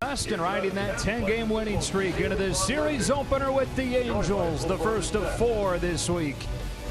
West and riding that 10-game winning streak into this series opener with the Angels, the first of 4 this week.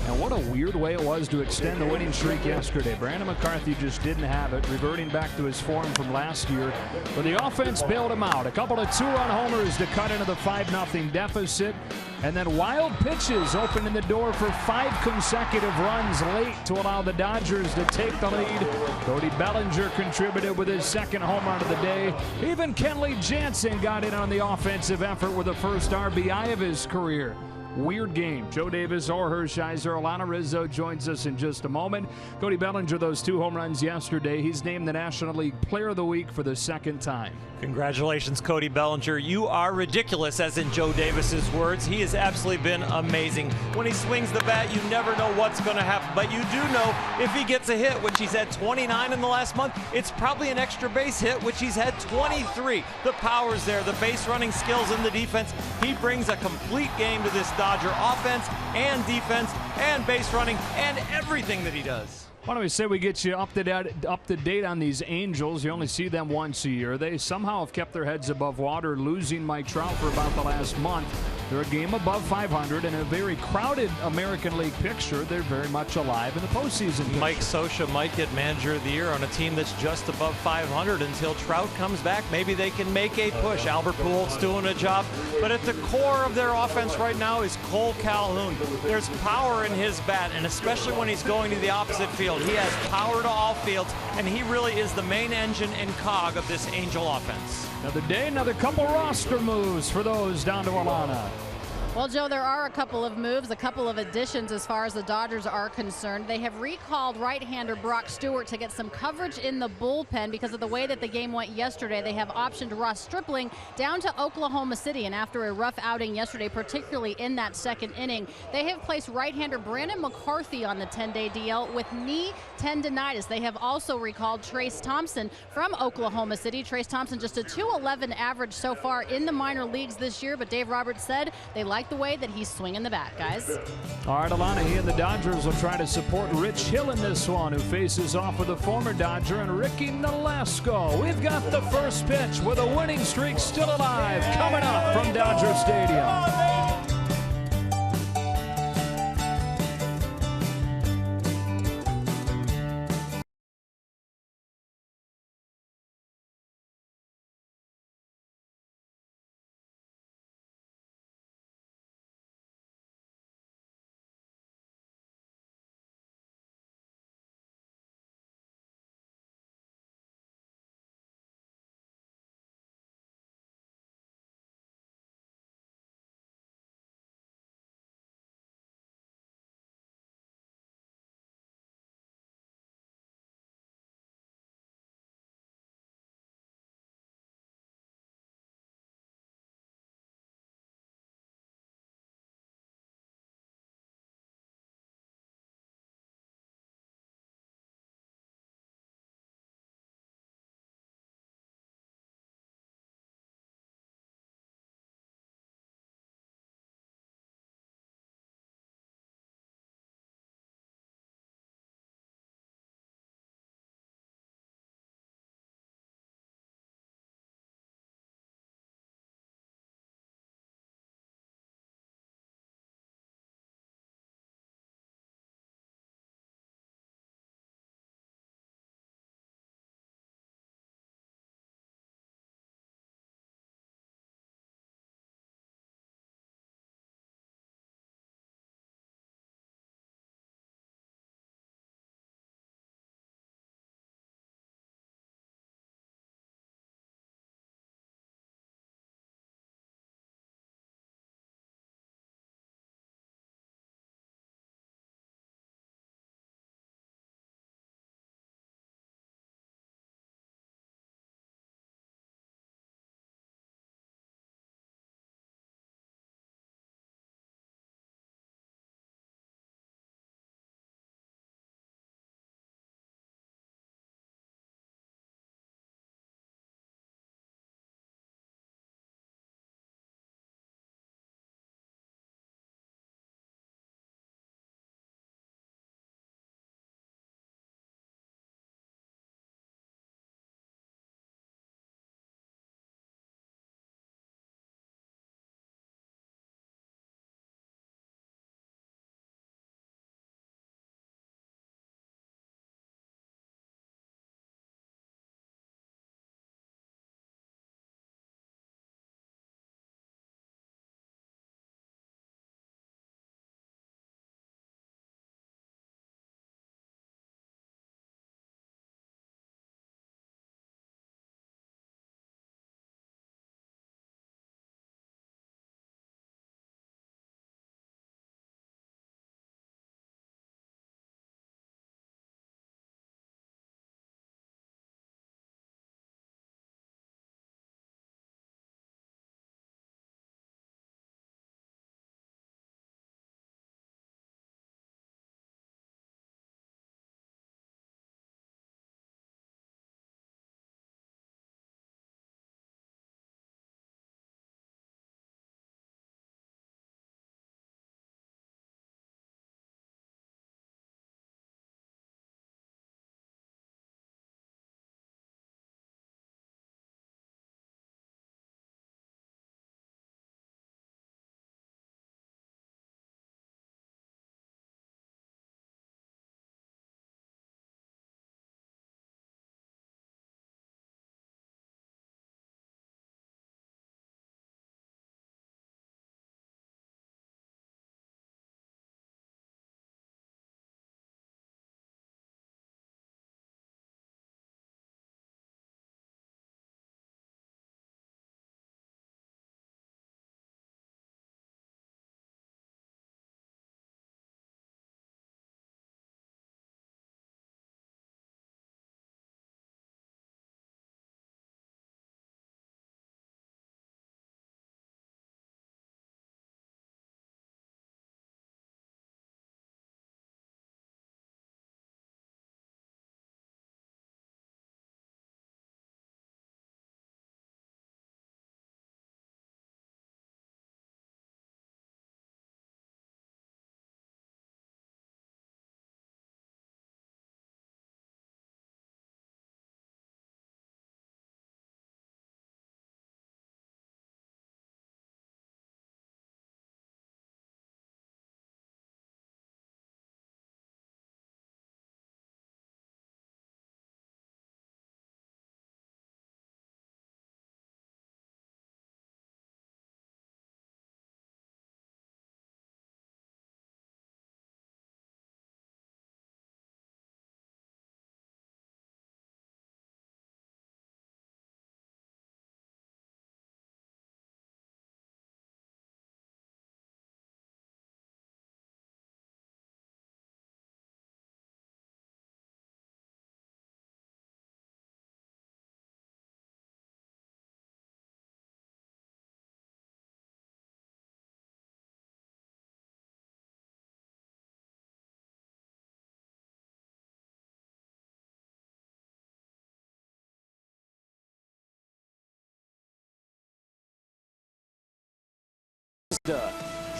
And what a weird way it was to extend the winning streak yesterday. Brandon McCarthy just didn't have it, reverting back to his form from last year. But the offense bailed him out. A couple of 2-run homers to cut into the 5-0 deficit. And then wild pitches opening the door for 5 consecutive runs late to allow the Dodgers to take the lead. Cody Bellinger contributed with his second home run of the day. Even Kenley Jansen got in on the offensive effort with the first RBI of his career. Weird game. Joe Davis, Or Hershiser, Alana Rizzo joins us in just a moment. Cody Bellinger, those 2 home runs yesterday. He's named the National League Player of the Week for the 2nd time. Congratulations, Cody Bellinger. You are ridiculous, as in Joe Davis's words. He has absolutely been amazing. When he swings the bat, you never know what's going to happen. But you do know if he gets a hit, which he's had 29 in the last month, it's probably an extra base hit, which he's had 23. The power's there, the base running skills and the defense. He brings a complete game to this Dodger offense and defense and base running and everything that he does. Why don't we say we get you up to date on these Angels? You only see them once a year. They somehow have kept their heads above water, losing Mike Trout for about the last month. They're a game above 500 in a very crowded American League picture. They're very much alive in the postseason picture. Mike Scioscia might get Manager of the Year on a team that's just above 500 until Trout comes back. Maybe they can make a push. Albert Pujols doing a job. But at the core of their offense right now is Cole Calhoun. There's power in his bat, and especially when he's going to the opposite field. He has power to all fields, and he really is the main engine and cog of this Angel offense. Another day, another couple roster moves for those down to Alana. Well, Joe, there are a couple of moves, a couple of additions as far as the Dodgers are concerned. They have recalled right-hander Brock Stewart to get some coverage in the bullpen because of the way that the game went yesterday. They have optioned Ross Stripling down to Oklahoma City, and after a rough outing yesterday, particularly in that 2nd inning, they have placed right-hander Brandon McCarthy on the 10-day DL with knee tendonitis. They have also recalled Trace Thompson from Oklahoma City. Trace Thompson just a .211 average so far in the minor leagues this year, but Dave Roberts said they like the way that he's swinging the bat, guys. All right, Alana, he and the Dodgers will try to support Rich Hill in this one, who faces off with a former Dodger and Ricky Nolasco. We've got the first pitch with a winning streak still alive coming up from Dodger Stadium.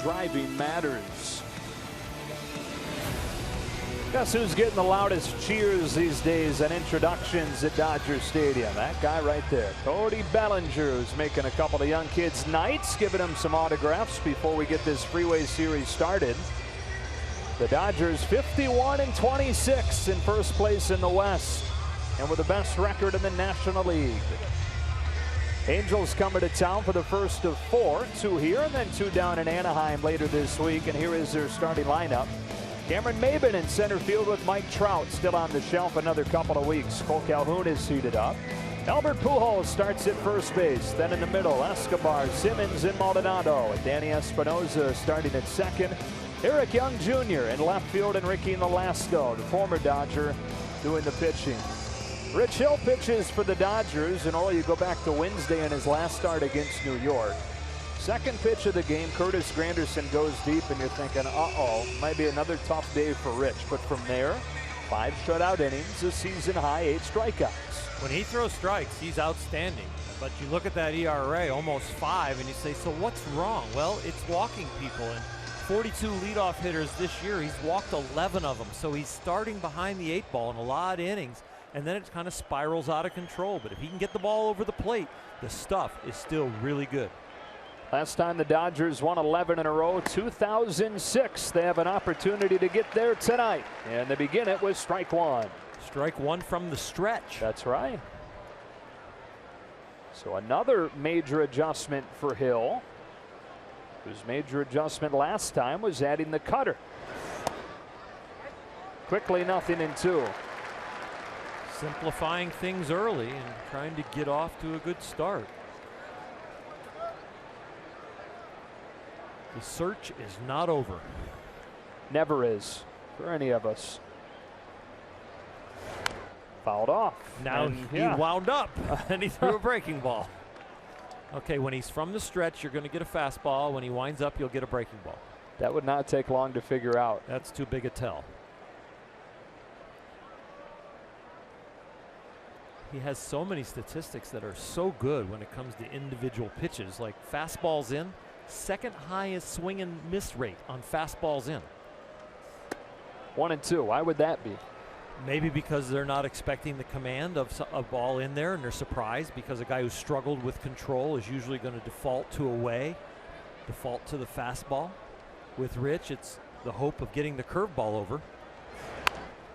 Driving matters. Guess who's getting the loudest cheers these days and introductions at Dodger Stadium? That guy right there, Cody Bellinger, who's making a couple of young kids nights, giving them some autographs before we get this Freeway Series started. The Dodgers 51-26 in first place in the West and with the best record in the National League. Angels coming to town for the first of 4, 2 here and then 2 down in Anaheim later this week. And here is their starting lineup. Cameron Maybin in center field with Mike Trout still on the shelf another couple of weeks. Cole Calhoun is seated up. Albert Pujols starts at first base. Then in the middle, Escobar, Simmons, and Maldonado. And Danny Espinosa starting at second. Eric Young Jr. in left field and Ricky Nolasco, the former Dodger, doing the pitching. Rich Hill pitches for the Dodgers, and you go back to Wednesday in his last start against New York. Second pitch of the game, Curtis Granderson goes deep, and you're thinking, might be another tough day for Rich. But from there, 5 shutout innings, a season high 8 strikeouts. When he throws strikes, he's outstanding. But you look at that ERA, almost 5, and you say, so what's wrong? Well, it's walking people. And 42 leadoff hitters this year, he's walked 11 of them. So he's starting behind the 8 ball in a lot of innings, and then it kind of spirals out of control. But if he can get the ball over the plate, the stuff is still really good. Last time the Dodgers won 11 in a row, 2006. They have an opportunity to get there tonight. And they begin it with strike 1. Strike 1 from the stretch. That's right. So another major adjustment for Hill, whose major adjustment last time was adding the cutter. Quickly 0-2. Simplifying things early and trying to get off to a good start. The search is not over. Never is for any of us. Fouled off. Now he wound up and he threw a breaking ball. Okay, when he's from the stretch, you're going to get a fastball. When he winds up, you'll get a breaking ball. That would not take long to figure out. That's too big a tell. He has so many statistics that are so good when it comes to individual pitches, like fastballs in. Second highest swing and miss rate on fastballs in. 1-2. Why would that be? Maybe because they're not expecting the command of a ball in there, and they're surprised because a guy who struggled with control is usually going to default to default to the fastball. With Rich, it's the hope of getting the curveball over,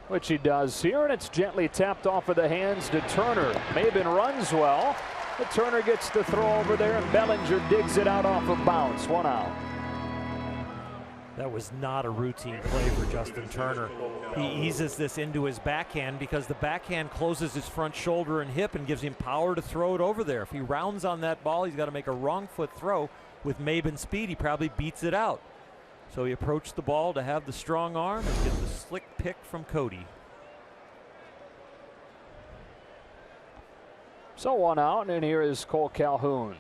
which he does here, and it's gently tapped off of the hands to Turner. Maybin runs well. But Turner gets the throw over there, and Bellinger digs it out off of bounce. 1 out. That was not a routine play for Justin Turner. He eases this into his backhand because the backhand closes his front shoulder and hip and gives him power to throw it over there. If he rounds on that ball, he's got to make a wrong foot throw. With Maybin's speed, he probably beats it out. So he approached the ball to have the strong arm and get the slick pick from Cody. So 1 out, and here is Cole Calhoun.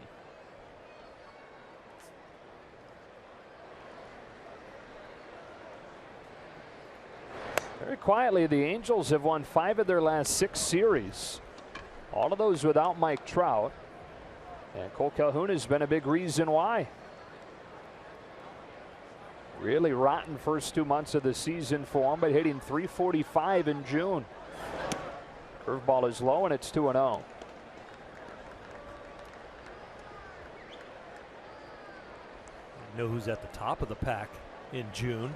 Very quietly, the Angels have won 5 of their last 6 series. All of those without Mike Trout. And Cole Calhoun has been a big reason why. Really rotten first 2 months of the season for him, but hitting .345 in June. Curveball is low, and it's 2-0. Know who's at the top of the pack in June?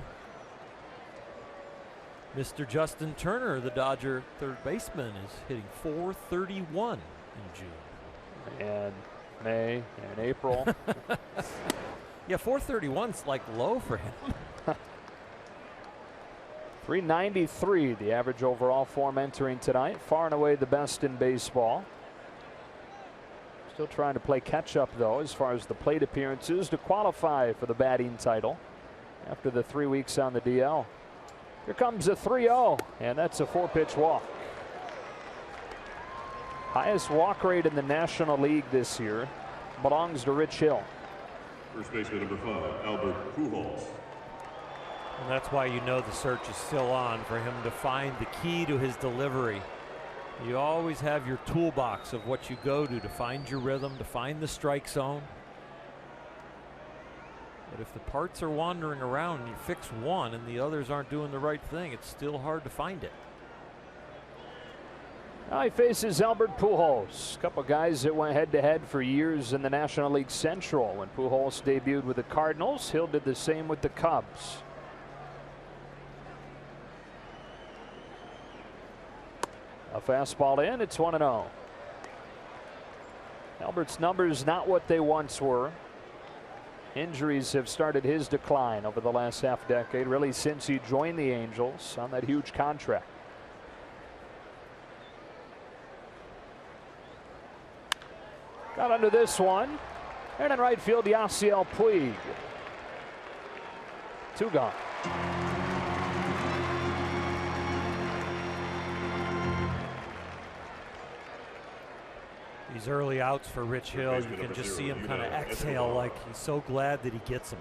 Mr. Justin Turner, the Dodger third baseman, is hitting .431 in June. And May and April. Yeah, .431's like low for him. .393, the average overall form entering tonight. Far and away the best in baseball. Still trying to play catch up, though, as far as the plate appearances to qualify for the batting title after the 3 weeks on the DL. Here comes a 3-0, and that's a 4-pitch walk. Highest walk rate in the National League this year belongs to Rich Hill. First baseman number 5, Albert Pujols. And that's why you know the search is still on for him to find the key to his delivery. You always have your toolbox of what you go to find your rhythm, to find the strike zone. But if the parts are wandering around and you fix one and the others aren't doing the right thing, it's still hard to find it. Now he faces Albert Pujols, a couple guys that went head-to-head for years in the National League Central. When Pujols debuted with the Cardinals, Hill did the same with the Cubs. A fastball in, it's 1-0. Albert's numbers not what they once were. Injuries have started his decline over the last half decade, really since he joined the Angels on that huge contract. Got under this one. And in right field, Yasiel Puig. 2 gone. These early outs for Rich Hill, you can just see him kind of exhale like he's so glad that he gets them.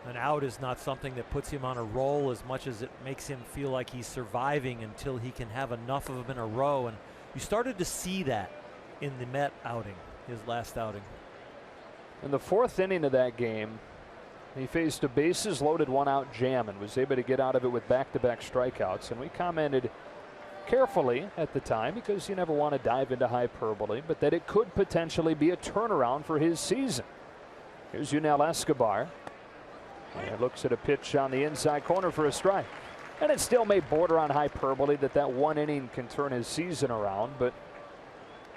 An out is not something that puts him on a roll as much as it makes him feel like he's surviving until he can have enough of them in a row. And you started to see that in the Met outing, his last outing. In the 4th inning of that game, he faced a bases loaded 1-out jam and was able to get out of it with back-to-back strikeouts. And we commented carefully at the time, because you never want to dive into hyperbole, but that it could potentially be a turnaround for his season. Here's Yunel Escobar. And looks at a pitch on the inside corner for a strike. And it still may border on hyperbole that 1 inning can turn his season around, but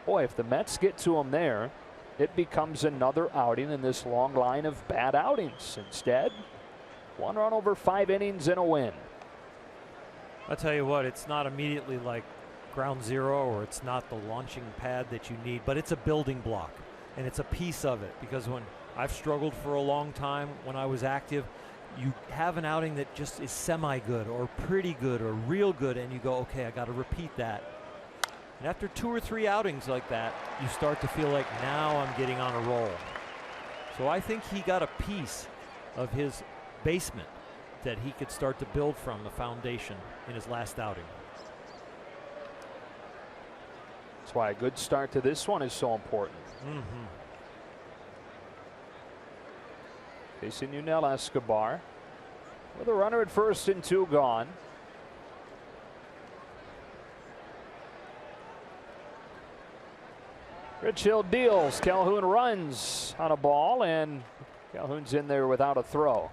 boy, if the Mets get to him there, it becomes another outing in this long line of bad outings. Instead, 1 run over 5 innings and a win. I'll tell you what, it's not immediately like ground zero, or it's not the launching pad that you need, but it's a building block, and it's a piece of it. Because when I've struggled for a long time when I was active, you have an outing that just is semi-good or pretty good or real good, and you go, okay, I got to repeat that. And after 2 or 3 outings like that, you start to feel like now I'm getting on a roll. So I think he got a piece of his basement that he could start to build from, the foundation, in his last outing. That's why a good start to this one is so important. Facing Yunel Escobar with a runner at first and 2 gone. Rich Hill deals. Calhoun runs on a ball, and Calhoun's in there without a throw.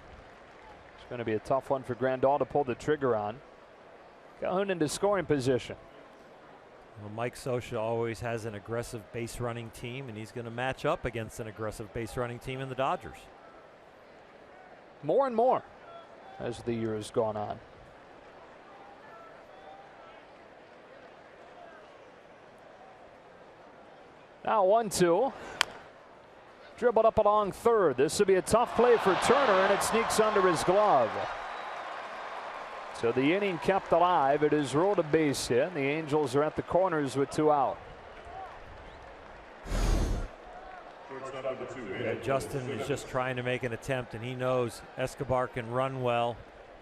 It's going to be a tough one for Grandal to pull the trigger on. Calhoun into scoring position. Well, Mike Scioscia always has an aggressive base running team, and he's going to match up against an aggressive base running team in the Dodgers. More and more as the year has gone on. Now 1-2. Dribbled up along third. This will be a tough play for Turner, and it sneaks under his glove. So the inning kept alive. It is ruled a base hit, and the Angels are at the corners with 2 out. Yeah, Justin is just trying to make an attempt, and he knows Escobar can run well,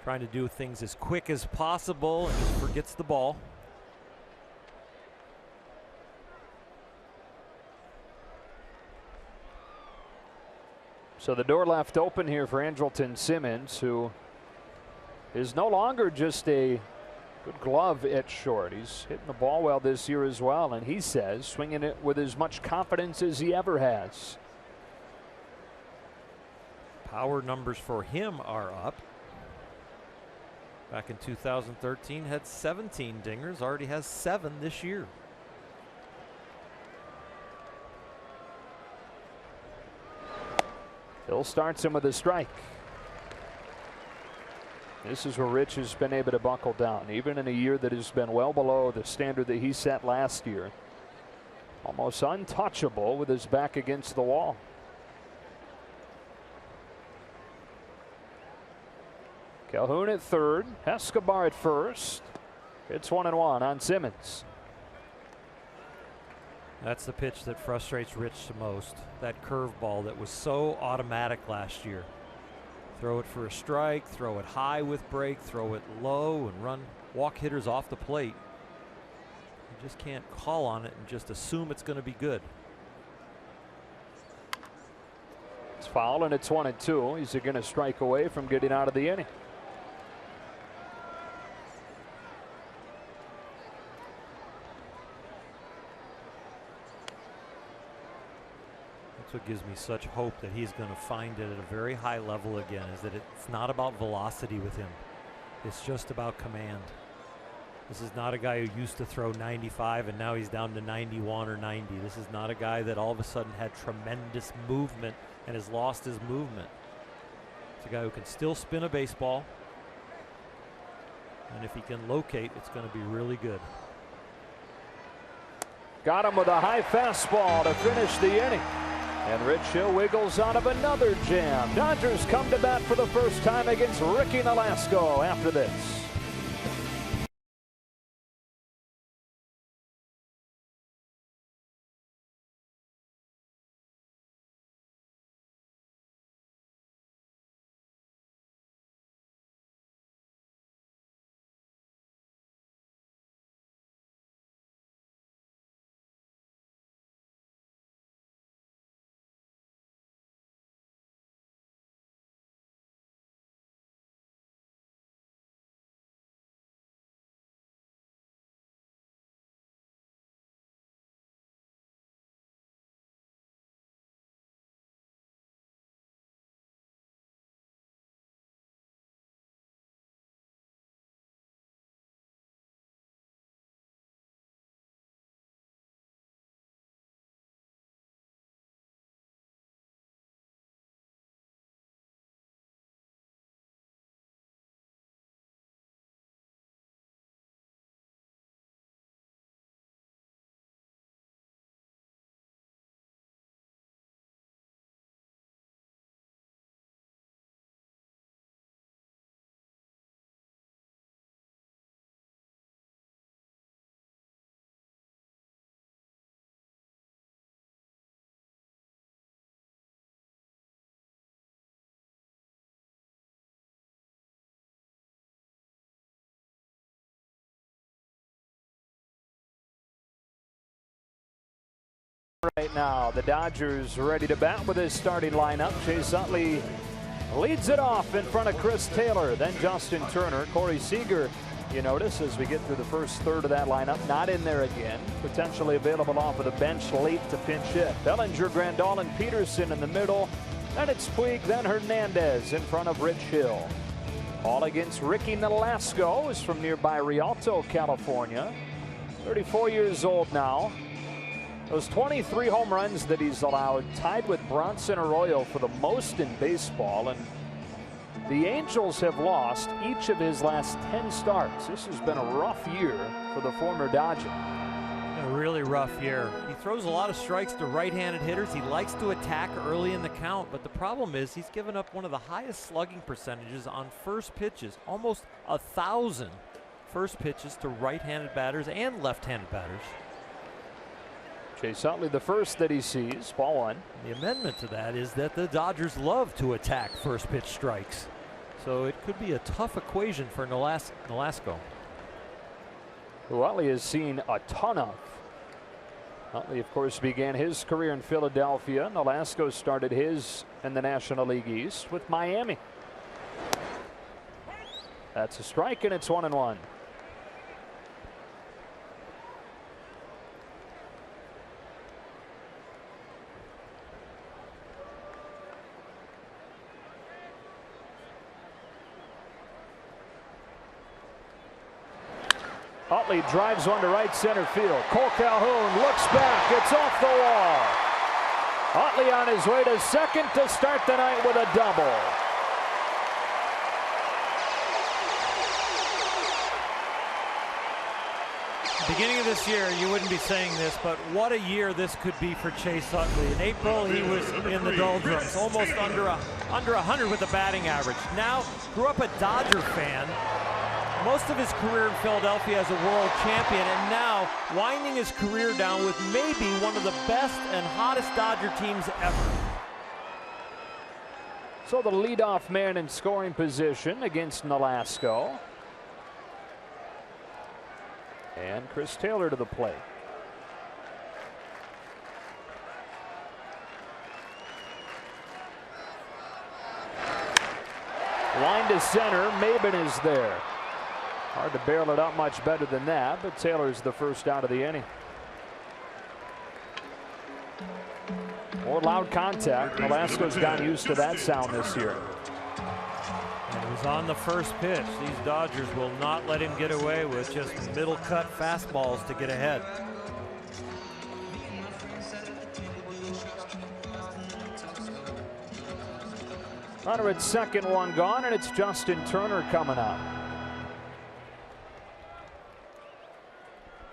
trying to do things as quick as possible, and just forgets the ball. So the door left open here for Andrelton Simmons, who is no longer just a good glove at short. He's hitting the ball well this year as well, and he says swinging it with as much confidence as he ever has. Power numbers for him are up. Back in 2013, had 17 dingers, already has 7 this year. Hill starts him with a strike. This is where Rich has been able to buckle down, even in a year that has been well below the standard that he set last year. Almost untouchable with his back against the wall. Calhoun at third, Escobar at first. It's 1-1 on Simmons. That's the pitch that frustrates Rich the most. That curveball that was so automatic last year. Throw it for a strike, throw it high with break, throw it low, and walk hitters off the plate. You just can't call on it and just assume it's going to be good. It's foul, and it's 1-2. He's going to strike away from getting out of the inning. That's what gives me such hope that he's going to find it at a very high level again, is that it's not about velocity with him. It's just about command. This is not a guy who used to throw 95 and now he's down to 91 or 90. This is not a guy that all of a sudden had tremendous movement and has lost his movement. It's a guy who can still spin a baseball, and if he can locate, it's going to be really good. Got him with a high fastball to finish the inning. And Rich Hill wiggles out of another jam. Dodgers come to bat for the first time against Ricky Nolasco after this. Right now, the Dodgers ready to bat with his starting lineup. Chase Utley leads it off in front of Chris Taylor, then Justin Turner. Corey Seager, you notice, as we get through the first third of that lineup, not in there again. Potentially available off of the bench late to pinch hit. Bellinger, Grandal, and Peterson in the middle. Then it's Puig, then Hernandez in front of Rich Hill. All against Ricky Nolasco, who's from nearby Rialto, California. 34 years old now. Those 23 home runs that he's allowed, tied with Bronson Arroyo for the most in baseball. And the Angels have lost each of his last 10 starts. This has been a rough year for the former Dodger. A really rough year. He throws a lot of strikes to right-handed hitters. He likes to attack early in the count, but the problem is he's given up one of the highest slugging percentages on first pitches. Almost 1,000 first pitches to right-handed batters and left-handed batters. Chase Utley, the first that he sees, ball one. The amendment to that is that the Dodgers love to attack first pitch strikes. So it could be a tough equation for Nolasco. Who Utley has seen a ton of. Utley, of course, began his career in Philadelphia. Nolasco started his in the National League East with Miami. That's a strike, and it's 1-1. Utley drives one to right center field. Cole Calhoun looks back. It's off the wall. Utley on his way to second to start the night with a double. Beginning of this year, you wouldn't be saying this, but what a year this could be for Chase Utley. In April, he was in the doldrums, almost under 100 with a batting average. Now, grew up a Dodger fan. Most of his career in Philadelphia as a world champion, and now winding his career down with maybe one of the best and hottest Dodger teams ever. So the leadoff man in scoring position against Nolasco. And Chris Taylor to the plate. Line to center. Maben is there. Hard to barrel it out much better than that, but Taylor's the first out of the inning. More loud contact. Velasco's gotten used to that sound this year. And it was on the first pitch. These Dodgers will not let him get away with just middle cut fastballs to get ahead. Runner at second, one gone, and it's Justin Turner coming up.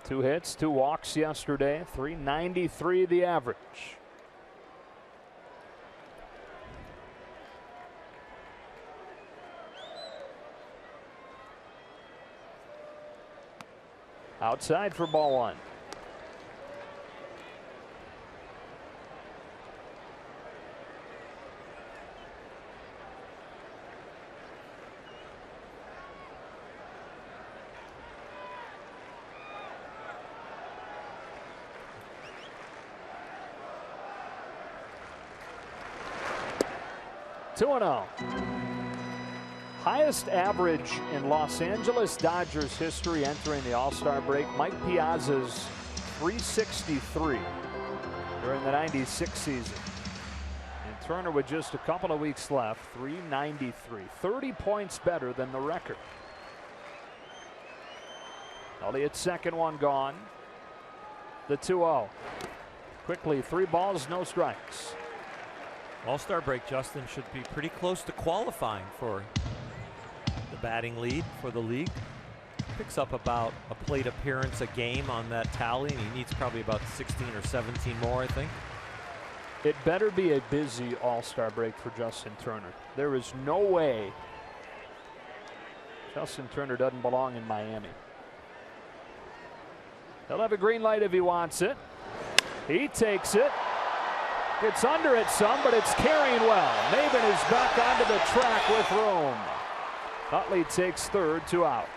2 hits, 2 walks yesterday, .393 the average. Outside for ball 1. Two and 0. Highest average in Los Angeles Dodgers history entering the All-Star break. Mike Piazza's .363 during the '96 season. And Turner with just a couple of weeks left, .393. 30 points better than the record. Elliott second, one gone. The 2-0. Quickly, 3 balls, no strikes. All-Star break, Justin should be pretty close to qualifying for the batting lead for the league. Picks up about a plate appearance a game on that tally, and he needs probably about 16 or 17 more, I think. It better be a busy All-Star break for Justin Turner. There is no way Justin Turner doesn't belong in Miami. He'll have a green light if he wants it. He takes it. Gets under it some, but it's carrying well. Maben is back onto the track with room. Utley takes third, 2 out.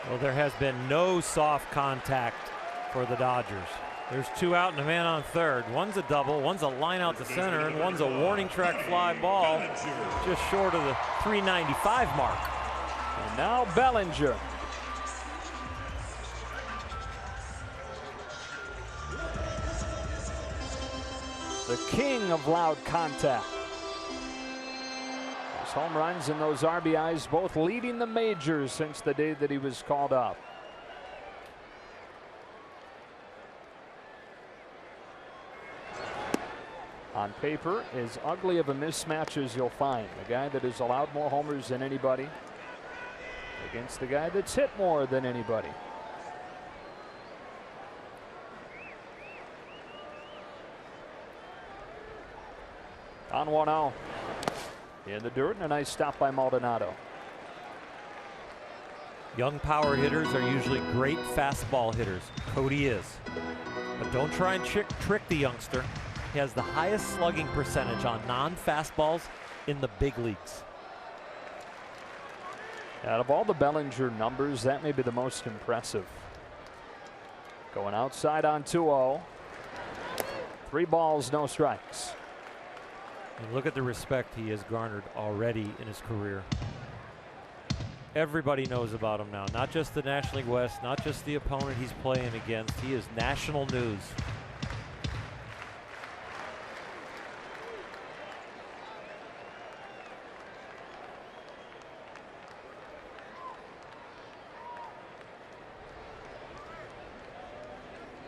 Well, there has been no soft contact for the Dodgers. There's 2 out and a man on third. One's a double, one's a line out to center, and one's a warning track fly ball just short of the .395 mark. And now Bellinger. The king of loud contact. Those home runs and those RBIs both leading the majors since the day that he was called up. On paper, as ugly of a mismatch as you'll find. The guy that has allowed more homers than anybody against the guy that's hit more than anybody. On 1-0. In the dirt, and a nice stop by Maldonado. Young power hitters are usually great fastball hitters. Cody is. But don't try and trick the youngster. He has the highest slugging percentage on non-fastballs in the big leagues. Out of all the Bellinger numbers, that may be the most impressive. Going outside on 2-0. 3 balls, no strikes. And look at the respect he has garnered already in his career. Everybody knows about him now. Not just the National League West, not just the opponent he's playing against. He is national news.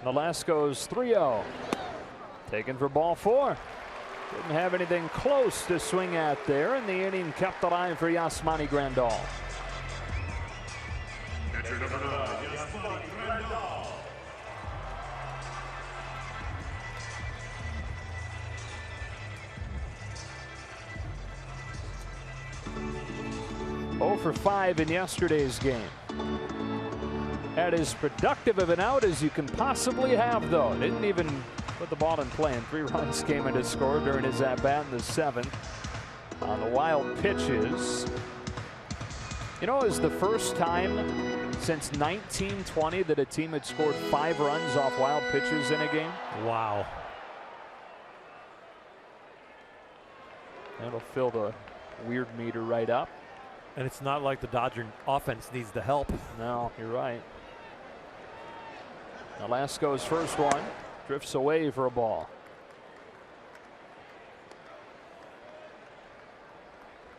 Velasco's 3-0. Taken for ball 4. Didn't have anything close to swing at there, and the inning kept the line for Yasmani Grandal. Catcher number 9, Yasmani Grandal. Oh for 5 in yesterday's game. Had as productive of an out as you can possibly have, though. Didn't even put the ball in play, and 3 runs came into score during his at-bat in the 7th on the wild pitches. You know, it was the first time since 1920 that a team had scored 5 runs off wild pitches in a game. Wow. That'll fill the weird meter right up. And it's not like the Dodger offense needs the help. No, you're right. Nolasco's first one drifts away for a ball.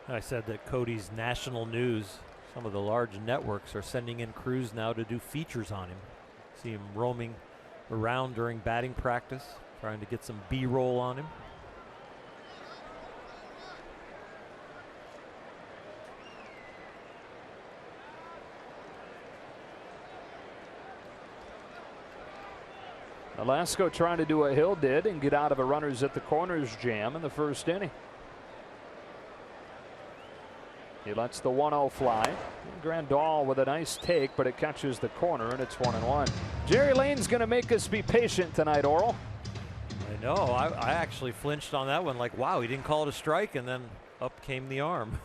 I said that Cody's national news, some of the large networks are sending in crews now to do features on him. See him roaming around during batting practice, trying to get some B-roll on him. Nolasco trying to do what Hill did and get out of a runners at the corners jam in the first inning. He lets the 1-0 fly. Grandal with a nice take, but it catches the corner, and it's 1-1. Jerry Lane's going to make us be patient tonight, Oral. I know. I actually flinched on that one. Like, wow, he didn't call it a strike, and then up came the arm.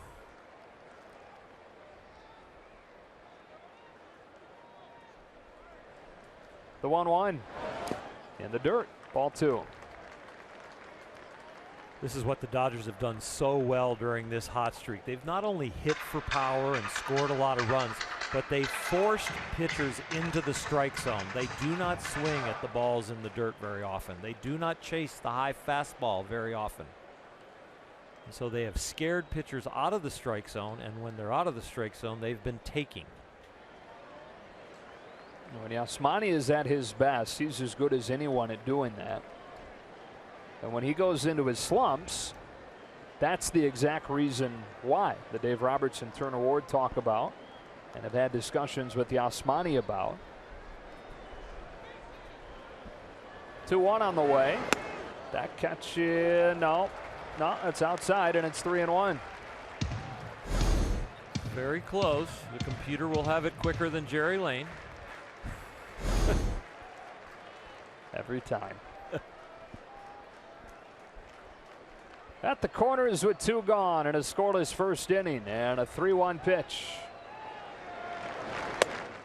The 1-1 in the dirt. Ball 2. This is what the Dodgers have done so well during this hot streak. They've not only hit for power and scored a lot of runs, but they forced pitchers into the strike zone. They do not swing at the balls in the dirt very often. They do not chase the high fastball very often. And so they have scared pitchers out of the strike zone, and when they're out of the strike zone, they've been taking. When Yasmani is at his best, he's as good as anyone at doing that. And when he goes into his slumps, that's the exact reason why that Dave Roberts and Turner Ward talk about and have had discussions with Yasmani about. 2-1 on the way. That catch, no, it's outside, and it's 3-1. Very close. The computer will have it quicker than Jerry Lane. Every time. At the corners with 2 gone and a scoreless first inning and a 3-1 pitch.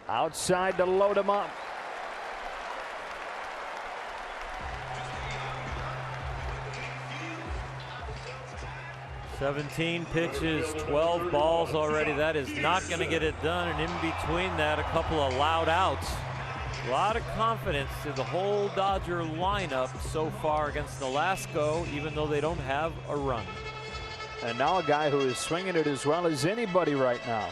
Outside to load him up. "17 pitches, 12 balls already. That is not going to get it done. And in between that, a couple of loud outs. A lot of confidence to the whole Dodger lineup so far against Nolasco, even though they don't have a run. And now a guy who is swinging it as well as anybody right now.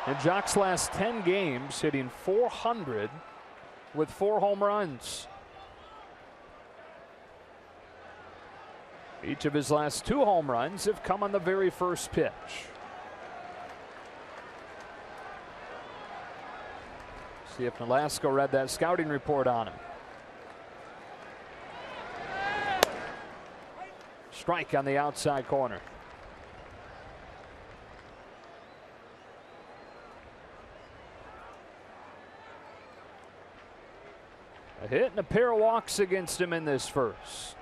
In Jock's last 10 games, hitting .400 with 4 home runs. Each of his last 2 home runs have come on the very first pitch. See if Nolasco read that scouting report on him. Strike on the outside corner. A hit and a pair of walks against him in this first.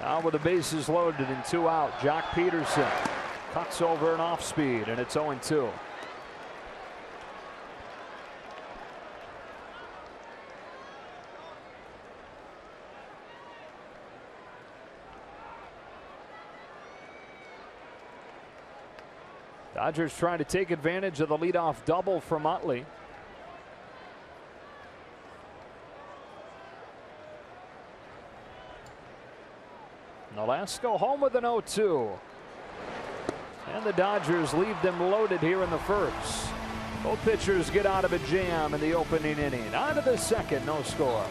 Now with the bases loaded and 2 out, Jock Peterson cuts over an off speed, and it's 0-2. Dodgers trying to take advantage of the leadoff double from Utley. Nolasco home with an 0-2. And the Dodgers leave them loaded here in the first. Both pitchers get out of a jam in the opening inning. On to the second, no score.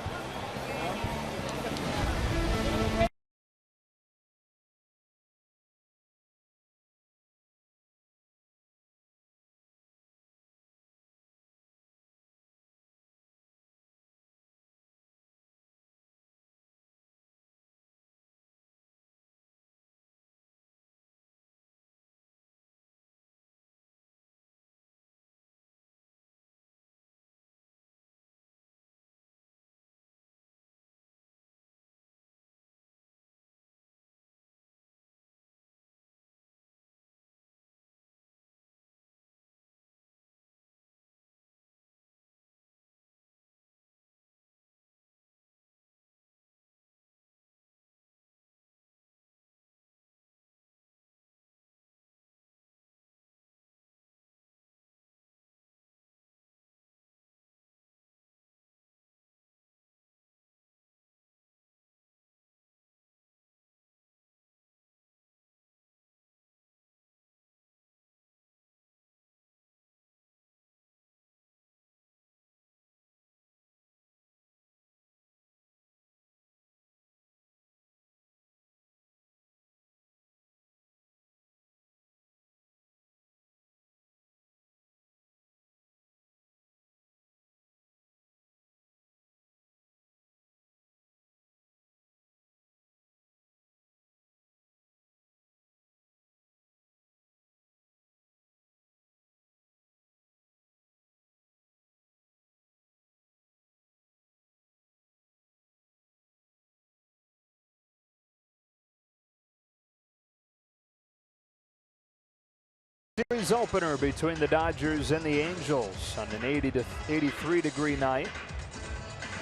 Series opener between the Dodgers and the Angels on an 80 to 83 degree night.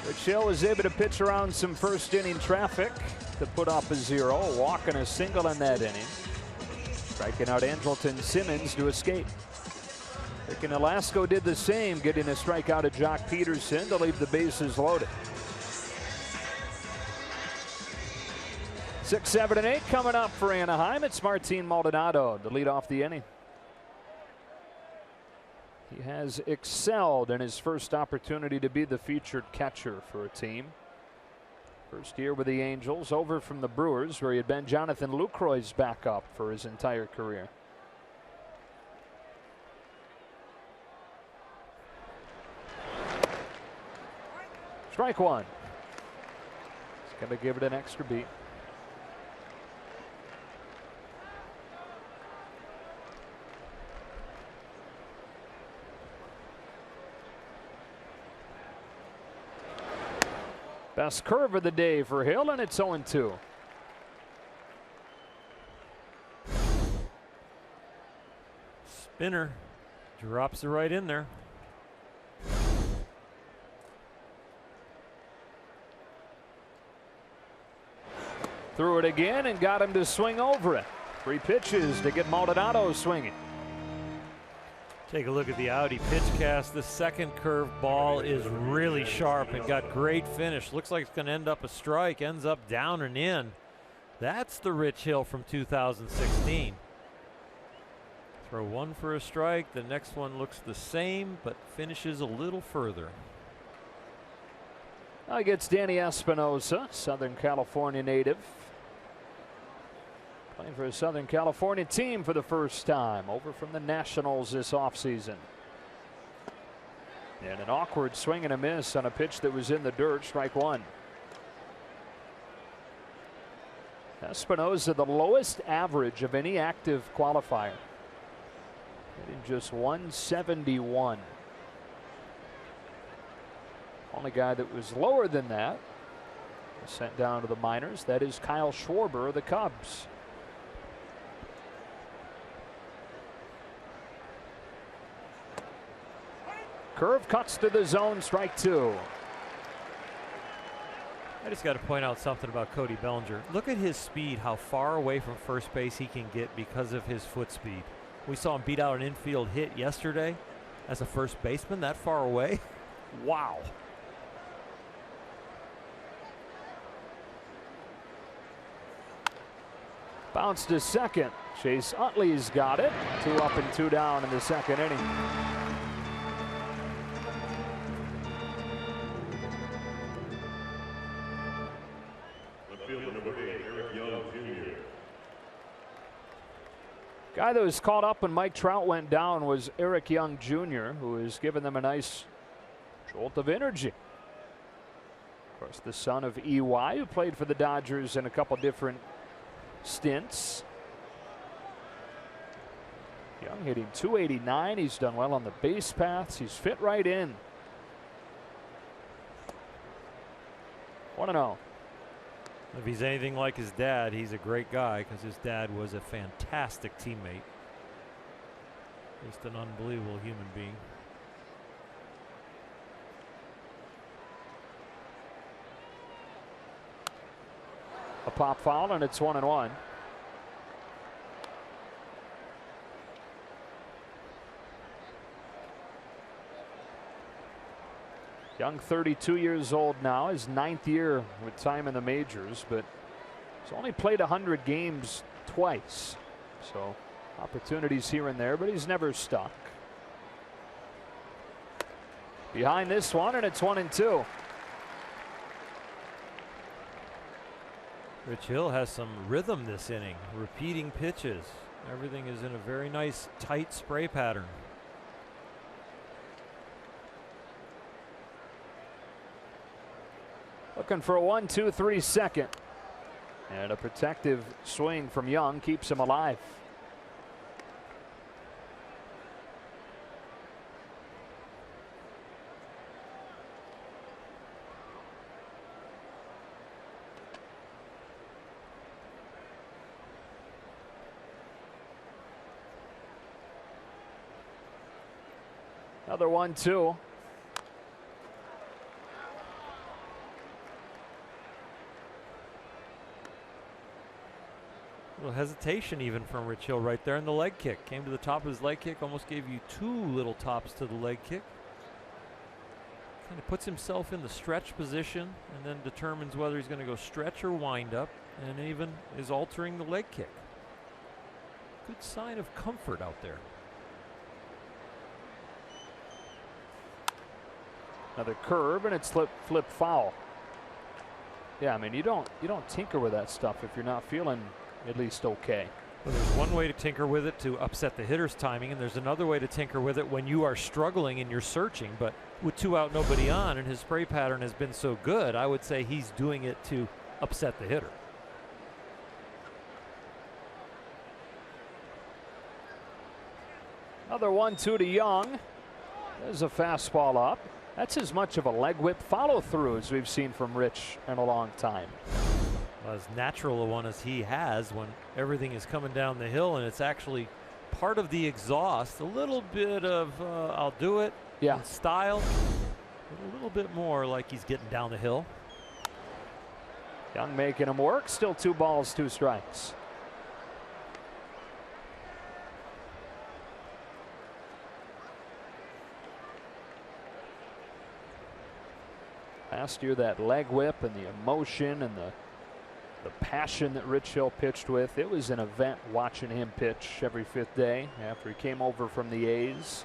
Rich Hill was able to pitch around some first inning traffic to put up a 0, walking a single in that inning, striking out Andrelton Simmons to escape. Rick Nolasco did the same, getting a strikeout at Jock Peterson to leave the bases loaded. 6, 7, and 8 coming up for Anaheim. It's Martin Maldonado to lead off the inning. He has excelled in his first opportunity to be the featured catcher for a team. First year with the Angels, over from the Brewers, where he had been Jonathan Lucroy's backup for his entire career. Strike one. He's going to give it an extra beat. Best curve of the day for Hill, and it's 0-2. Spinner drops it right in there. Threw it again and got him to swing over it. 3 pitches to get Maldonado swinging. Take a look at the Audi pitch cast. The second curve ball is really sharp and got great finish. Looks like it's going to end up a strike. Ends up down and in. That's the Rich Hill from 2016. Throw one for a strike. The next one looks the same, but finishes a little further. Now he gets Danny Espinosa, Southern California native. Playing for a Southern California team for the first time, over from the Nationals this offseason. And an awkward swing and a miss on a pitch that was in the dirt, strike one. Espinosa, the lowest average of any active qualifier, hitting just 171. Only guy that was lower than that was sent down to the minors. That is Kyle Schwarber of the Cubs. Curve cuts to the zone, strike two. I just got to point out something about Cody Bellinger. Look at his speed, how far away from first base he can get because of his foot speed. We saw him beat out an infield hit yesterday as a first baseman that far away. Wow. Bounce to second. Chase Utley's got it. 2 up and 2 down in the second inning. Guy that was caught up when Mike Trout went down was Eric Young Jr., who has given them a nice jolt of energy. Of course, the son of EY, who played for the Dodgers in a couple different stints. Young hitting .289. He's done well on the base paths. He's fit right in. 1-0. If he's anything like his dad, he's a great guy because his dad was a fantastic teammate. Just an unbelievable human being. A pop foul, and it's 1-1. Young, 32 years old now, his 9th year with time in the majors, but he's only played 100 games twice. So opportunities here and there, but he's never stuck. Behind this one, and it's 1-2. Rich Hill has some rhythm this inning, repeating pitches. Everything is in a very nice, tight spray pattern. Looking for a 1-2-3 second. And a protective swing from Young keeps him alive. Another 1-2. Little hesitation even from Rich Hill right there in the leg kick. Came to the top of his leg kick, almost gave you 2 little tops to the leg kick. Kind of puts himself in the stretch position and then determines whether he's going to go stretch or wind up, and even is altering the leg kick. Good sign of comfort out there. Another curve, and it's flip foul. Yeah, I mean, you don't tinker with that stuff if you're not feeling at least okay. Well, there's one way to tinker with it to upset the hitter's timing, and there's another way to tinker with it when you are struggling and you're searching. But with 2 out, nobody on, and his spray pattern has been so good, I would say he's doing it to upset the hitter. Another 1-2 to Young. There's a fastball up. That's as much of a leg whip follow through as we've seen from Rich in a long time. As natural a one as he has when everything is coming down the hill and it's actually part of the exhaust. A little bit of I'll do it, yeah, style, but a little bit more like he's getting down the hill. Young making him work. Still 2 balls, 2 strikes. Last year, that leg whip and the emotion and the passion that Rich Hill pitched with, it was an event watching him pitch every 5th day after he came over from the A's.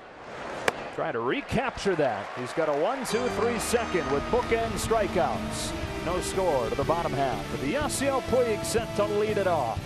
Try to recapture that. He's got a 1-2-3 second with bookend strikeouts. No score to the bottom half. But the Yasiel Puig set to lead it off.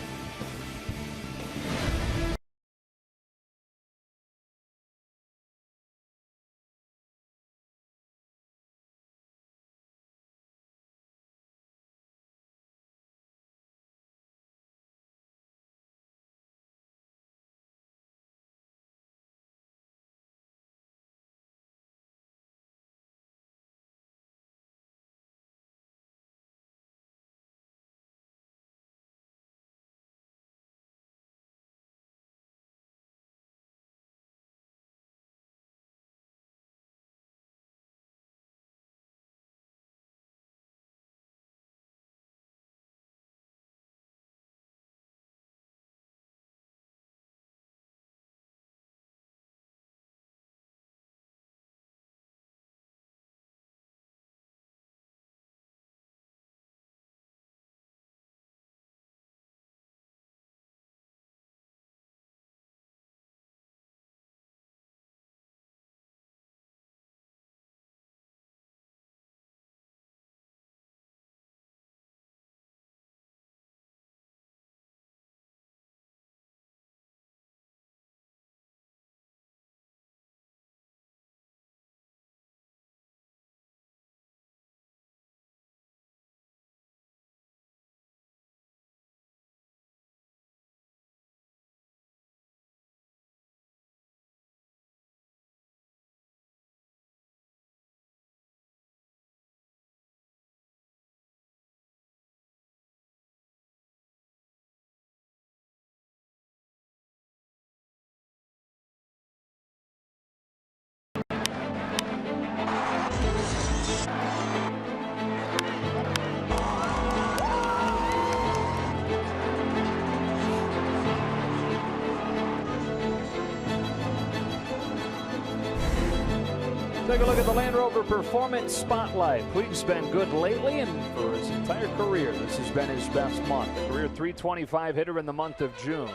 Take a look at the Land Rover Performance Spotlight. Puig's been good lately, and for his entire career, this has been his best month. Career .325 hitter in the month of June.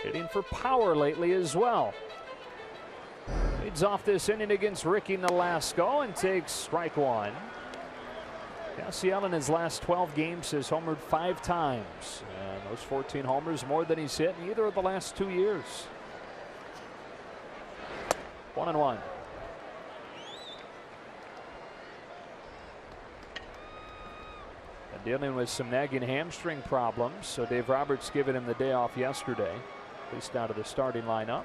Hitting for power lately as well. Leads off this inning against Ricky Nolasco and takes strike 1. Yasiel in his last 12 games has homered 5 times. And those 14 homers more than he's hit in either of the last 2 years. 1-1. Dealing with some nagging hamstring problems, so Dave Roberts giving him the day off yesterday, at least out of the starting lineup.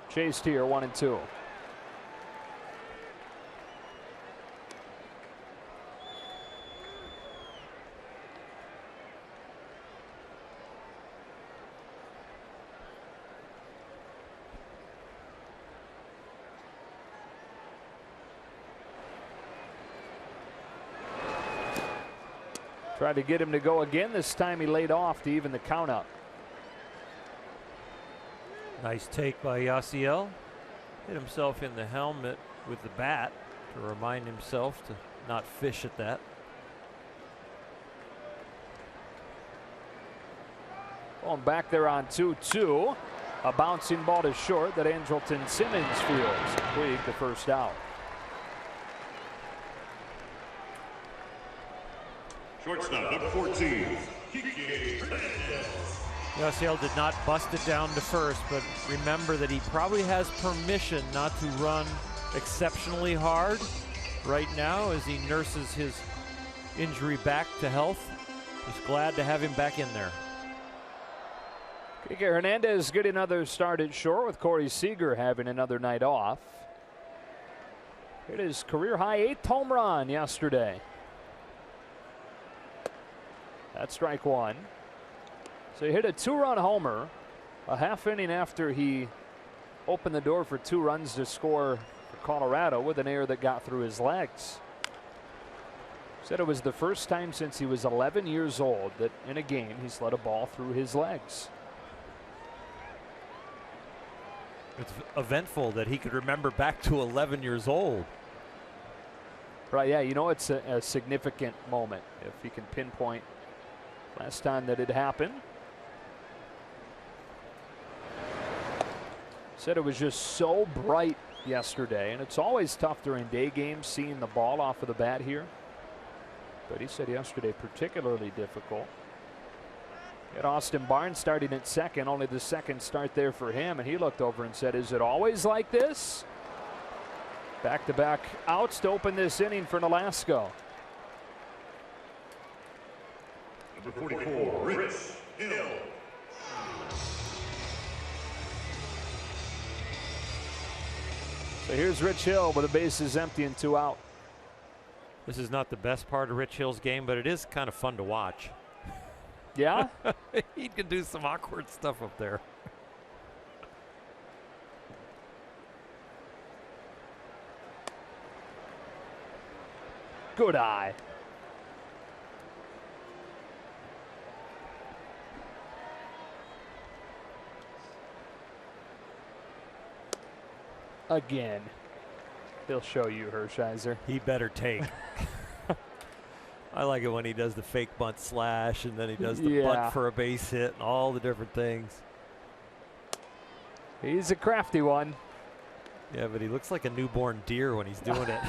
Chased here, 1-2. Tried to get him to go again. This time he laid off to even the count up. Nice take by Yasiel. Hit himself in the helmet with the bat to remind himself to not fish at that. Going back there on 2-2. A bouncing ball to short that Andrelton Simmons fields. Puig the first out. Shortstop, number 14. Yasiel did not bust it down to first, but remember that he probably has permission not to run exceptionally hard right now as he nurses his injury back to health. He's glad to have him back in there. Kike Hernandez getting another start at short with Corey Seager having another night off. It is career high 8th home run yesterday. That's strike one. So he hit a 2-run homer a half inning after he opened the door for 2 runs to score for Colorado with an error that got through his legs. Said it was the first time since he was 11 years old that in a game he's let a ball through his legs. It's eventful that he could remember back to 11 years old. Right, yeah, you know it's a significant moment if he can pinpoint last time that it happened. Said it was just so bright yesterday, and it's always tough during day games seeing the ball off of the bat here. But he said yesterday particularly difficult. Had Austin Barnes starting at second, only the second start there for him, and he looked over and said, "Is it always like this?" Back-to-back outs to open this inning for Nolasco. Number 44, Rich Hill. So here's Rich Hill with the bases empty and 2 out. This is not the best part of Rich Hill's game, but it is kind of fun to watch. Yeah? He can do some awkward stuff up there. Good eye. Again. He'll show you, Hershiser. He better take. I like it when he does the fake bunt slash and then he does the bunt for a base hit and all the different things. He's a crafty one. Yeah, but he looks like a newborn deer when he's doing it.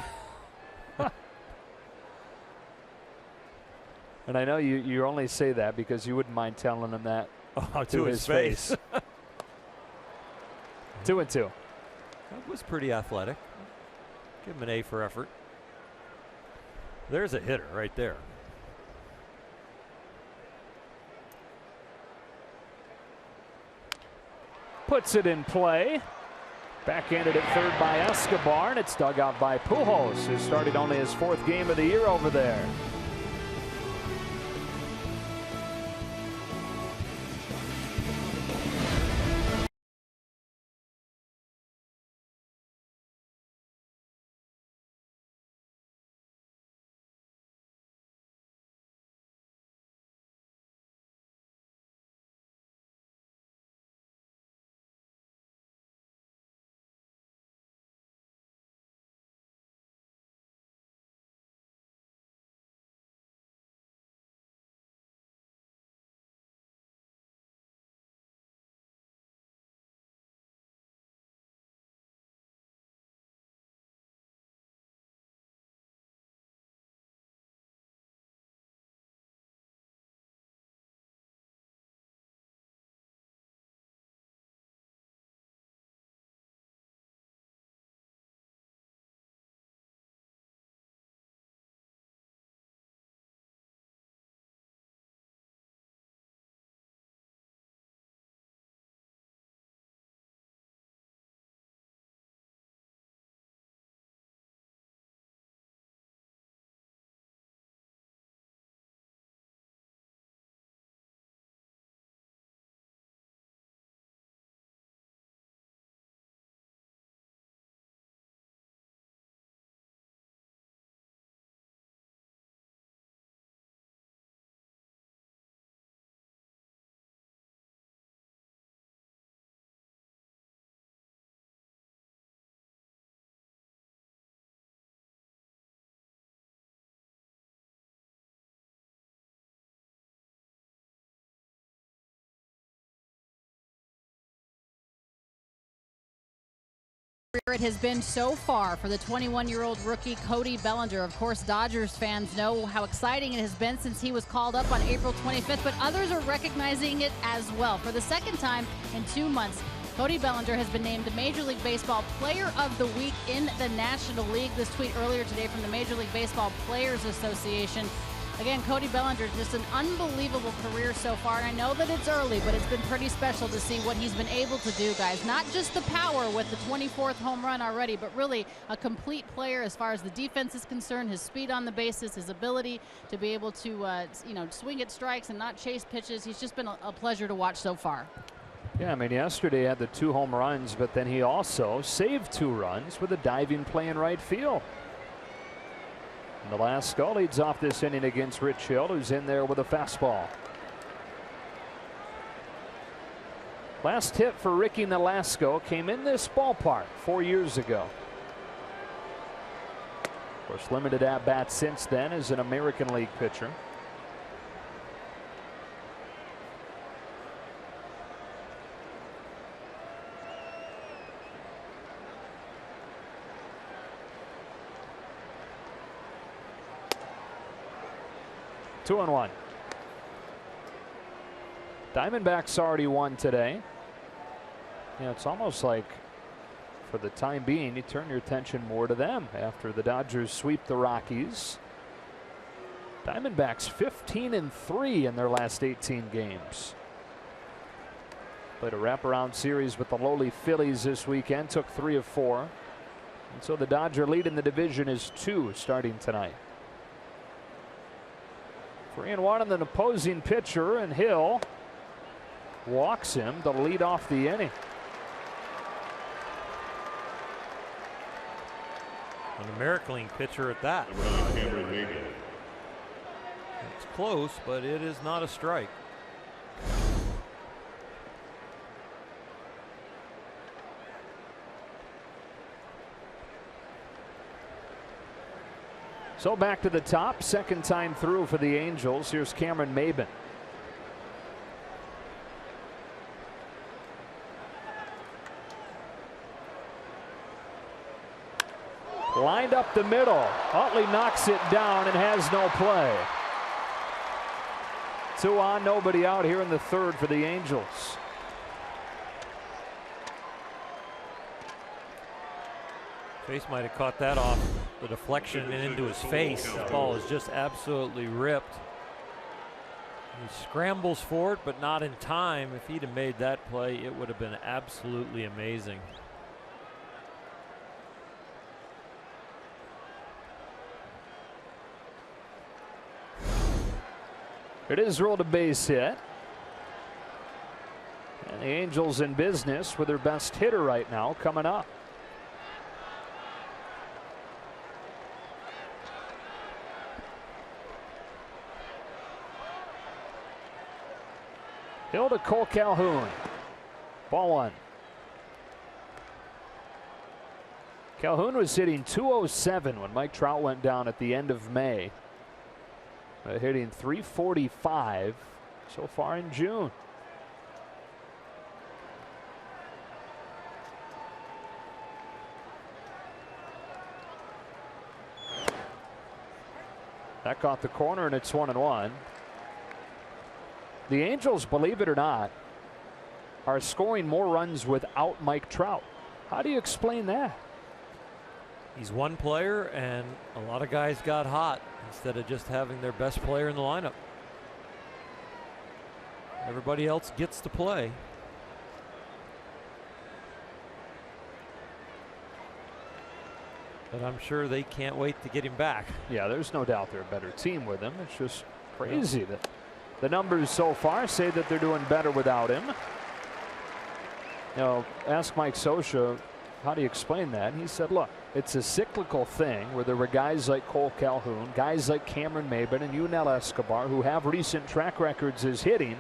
And I know you only say that because you wouldn't mind telling him that to his face. 2-2. That was pretty athletic. Give him an A for effort. There's a hitter right there. Puts it in play. Backhanded at third by Escobar, and it's dug out by Pujols, who started only his 4th game of the year over there. It has been so far for the 21-year-old rookie Cody Bellinger. Of course, Dodgers fans know how exciting it has been since he was called up on April 25th, but others are recognizing it as well. For the second time in 2 months, Cody Bellinger has been named Major League Baseball Player of the Week in the National League. This tweet earlier today from the Major League Baseball Players Association. Again, Cody Bellinger, just an unbelievable career so far. And I know that it's early, but it's been pretty special to see what he's been able to do, guys. Not just the power with the 24th home run already, but really a complete player as far as the defense is concerned, his speed on the bases, his ability to be able to, swing at strikes and not chase pitches. He's just been a pleasure to watch so far. Yeah, I mean, yesterday he had the 2 home runs, but then he also saved 2 runs with a diving play in right field. Nolasco leads off this inning against Rich Hill, who's in there with a fastball. Last hit for Ricky Nolasco came in this ballpark 4 years ago. Of course, limited at-bats since then as an American League pitcher. Two and one. Diamondbacks already won today. Yeah, it's almost like for the time being you turn your attention more to them after the Dodgers sweep the Rockies. Diamondbacks 15-3 in their last 18 games. Played a wraparound series with the lowly Phillies this weekend, took 3 of 4. And so the Dodger lead in the division is 2 starting tonight. 3-1 on the opposing pitcher, and Hill walks him to lead off the inning. An American League pitcher at that. It's close, but it is not a strike. So back to the top, second time through for the Angels. Here's Cameron Maybin. Lined up the middle. Utley knocks it down and has no play. 2 on, nobody out here in the third for the Angels. Face might have caught that off the deflection and into his face. The ball is just absolutely ripped. He scrambles for it, but not in time. If he'd have made that play, it would have been absolutely amazing. It is ruled a base hit. And the Angels in business with their best hitter right now coming up. Hill to Cole Calhoun. Ball 1. Calhoun was hitting .207 when Mike Trout went down at the end of May. Hitting .345 so far in June. That caught the corner, and it's 1-1. The Angels, believe it or not, are scoring more runs without Mike Trout. How do you explain that? He's one player, and a lot of guys got hot instead of just having their best player in the lineup. Everybody else gets to play. But I'm sure they can't wait to get him back. Yeah, there's no doubt they're a better team with him. It's just crazy that the numbers so far say that they're doing better without him. You know, ask Mike Scioscia, how do you explain that? And he said, look, it's a cyclical thing where there were guys like Cole Calhoun, guys like Cameron Maybin and Yunel Escobar who have recent track records as hitting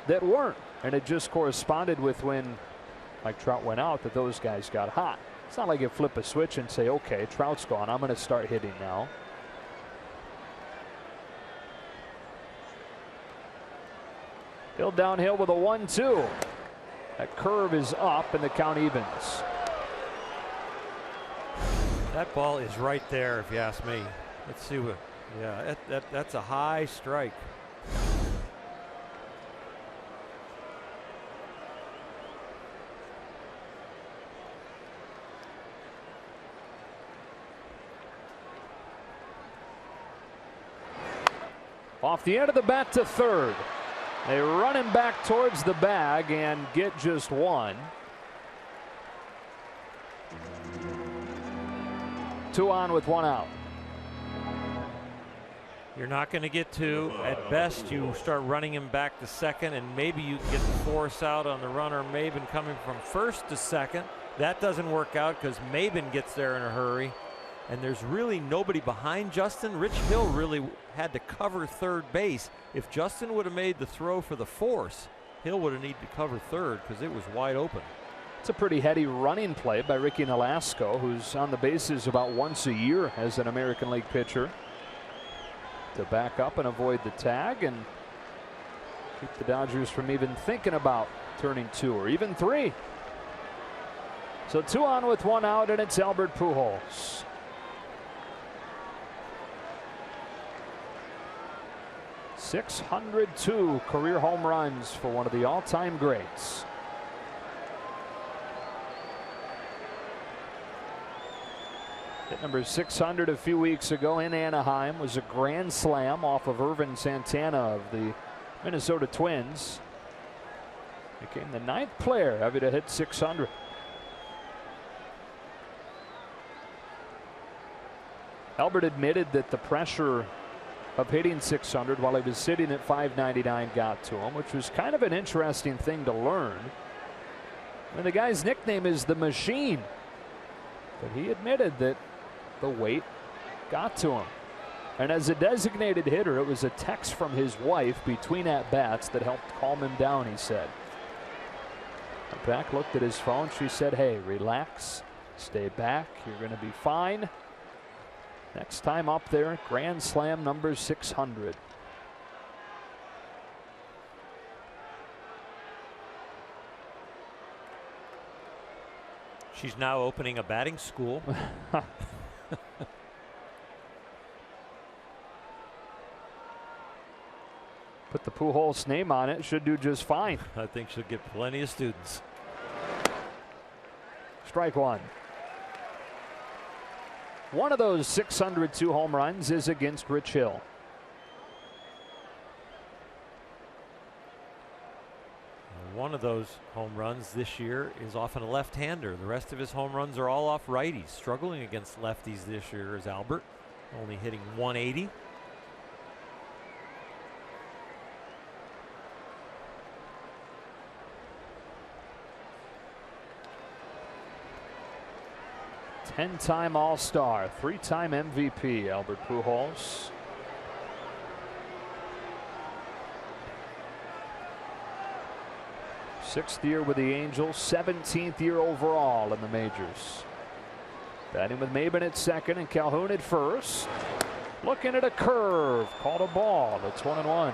that weren't. And it just corresponded with when Mike Trout went out that those guys got hot. It's not like you flip a switch and say, okay, Trout's gone, I'm going to start hitting now. Hill downhill with a 1-2. That curve is up and the count evens. That ball is right there, if you ask me. Let's see what. Yeah, that's a high strike. Off the end of the bat to third. They run him back towards the bag and get just one. 2 on with 1 out. You're not going to get 2. At best, you start running him back to second, and maybe you can get the force out on the runner Maben coming from first to second. That doesn't work out because Maben gets there in a hurry, and there's really nobody behind Justin. Rich Hill really had to cover third base. If Justin would have made the throw for the force, Hill would have needed to cover third because it was wide open. It's a pretty heady running play by Ricky Nolasco, who's on the bases about once a year as an American League pitcher, to back up and avoid the tag and keep the Dodgers from even thinking about turning 2 or even 3. So 2 on with 1 out, and it's Albert Pujols. .602 career home runs for one of the all-time greats. Hit number 600 a few weeks ago in Anaheim was a grand slam off of Irvin Santana of the Minnesota Twins. Became the 9th player ever to hit 600. Albert admitted that the pressure of hitting 600 while he was sitting at 599 got to him, which was kind of an interesting thing to learn. And the guy's nickname is the Machine, but he admitted that the weight got to him. And as a designated hitter, it was a text from his wife between at-bats that helped calm him down, he said. Beck looked at his phone. She said, hey, relax, stay back, you're going to be fine. Next time up there, grand slam number 600. She's now opening a batting school. Put the Pujols name on it, should do just fine. I think she'll get plenty of students. Strike 1. One of those 602 home runs is against Rich Hill. One of those home runs this year is often a left-hander. The rest of his home runs are all off righties. Struggling against lefties this year is Albert, only hitting 180. Ten-time All-Star, 3-time MVP, Albert Pujols. Sixth year with the Angels, 17th year overall in the majors. Batting with Maben at second and Calhoun at first. Looking at a curve, called a ball. It's 1-1.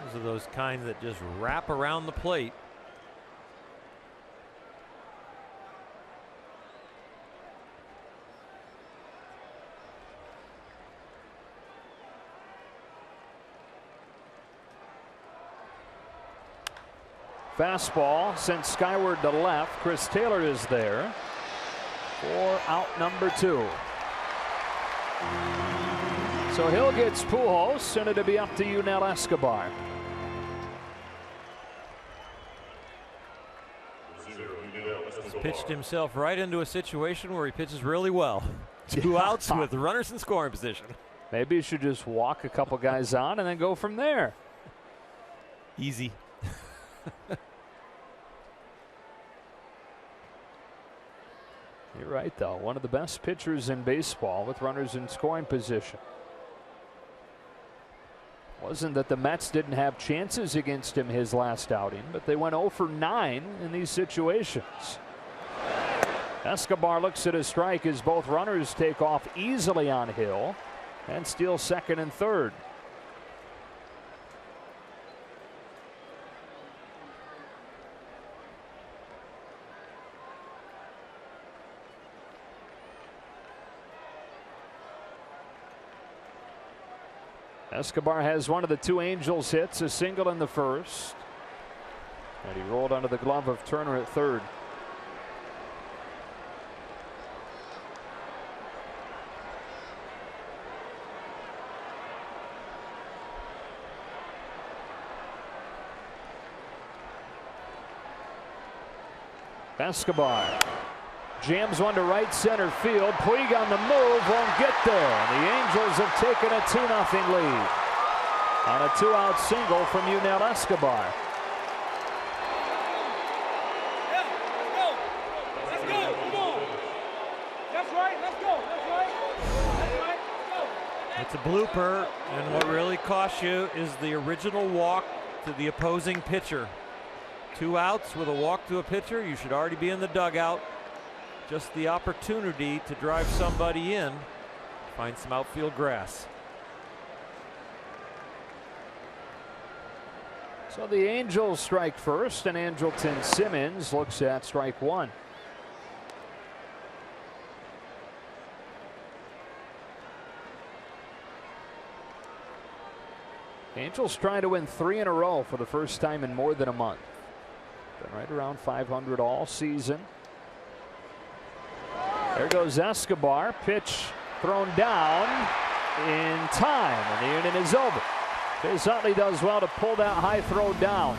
Those are those kinds that just wrap around the plate. Fastball sent skyward to left. Chris Taylor is there for out number 2. So Hill gets Pujols, and it'll be up to Yunel Escobar. He's pitched himself right into a situation where he pitches really well. 2 outs with runners in scoring position. Maybe you should just walk a couple guys on and then go from there. Easy. You're right, though. One of the best pitchers in baseball with runners in scoring position. Wasn't that the Mets didn't have chances against him his last outing, but they went 0 for 9 in these situations. Escobar looks at a strike as both runners take off easily on Hill and steal second and third. Escobar has one of the two Angels hits, a single in the first. And he rolled under the glove of Turner at third. Escobar jams one to right center field. Puig on the move, won't get there. The Angels have taken a 2-0 lead on a 2-out single from Yunel Escobar. It's a blooper, and what really costs you is the original walk to the opposing pitcher. 2 outs with a walk to a pitcher. You should already be in the dugout. Just the opportunity to drive somebody in, find some outfield grass. So the Angels strike first, and Andrelton Simmons looks at strike one. Angels trying to win 3 in a row for the first time in more than a month. Been right around 500 all season. There goes Escobar. Pitch thrown down in time, and the inning is over. Chase Utley does well to pull that high throw down.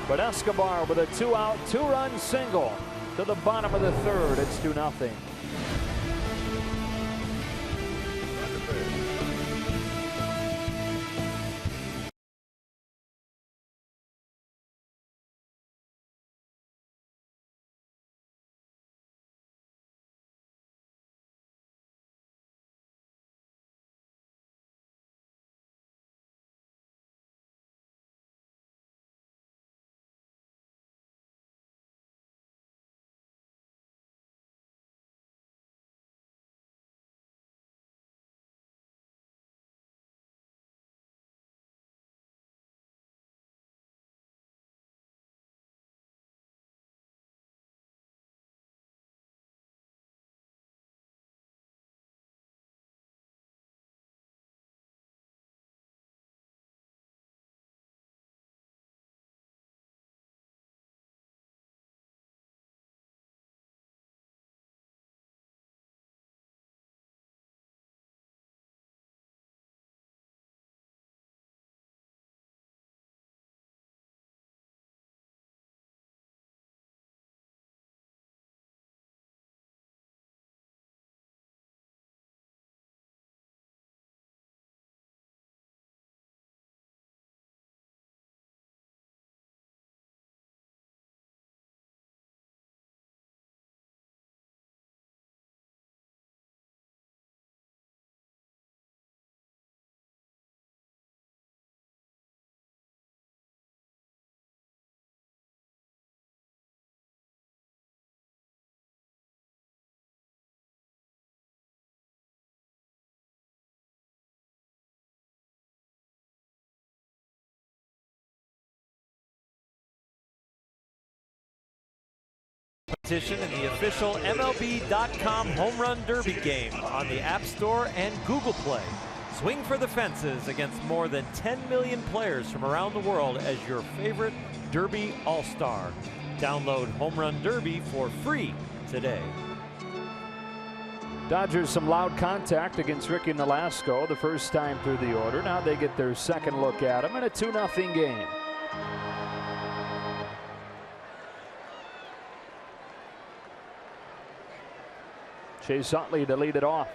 But Escobar with a 2-out, 2-run single to the bottom of the third. It's 2-0. In the official MLB.com Home Run Derby game on the App Store and Google Play. Swing for the fences against more than 10 million players from around the world as your favorite Derby All-Star. Download Home Run Derby for free today. Dodgers some loud contact against Ricky Nolasco the first time through the order. Now they get their second look at him in a 2-0 game. Chase Utley to lead it off.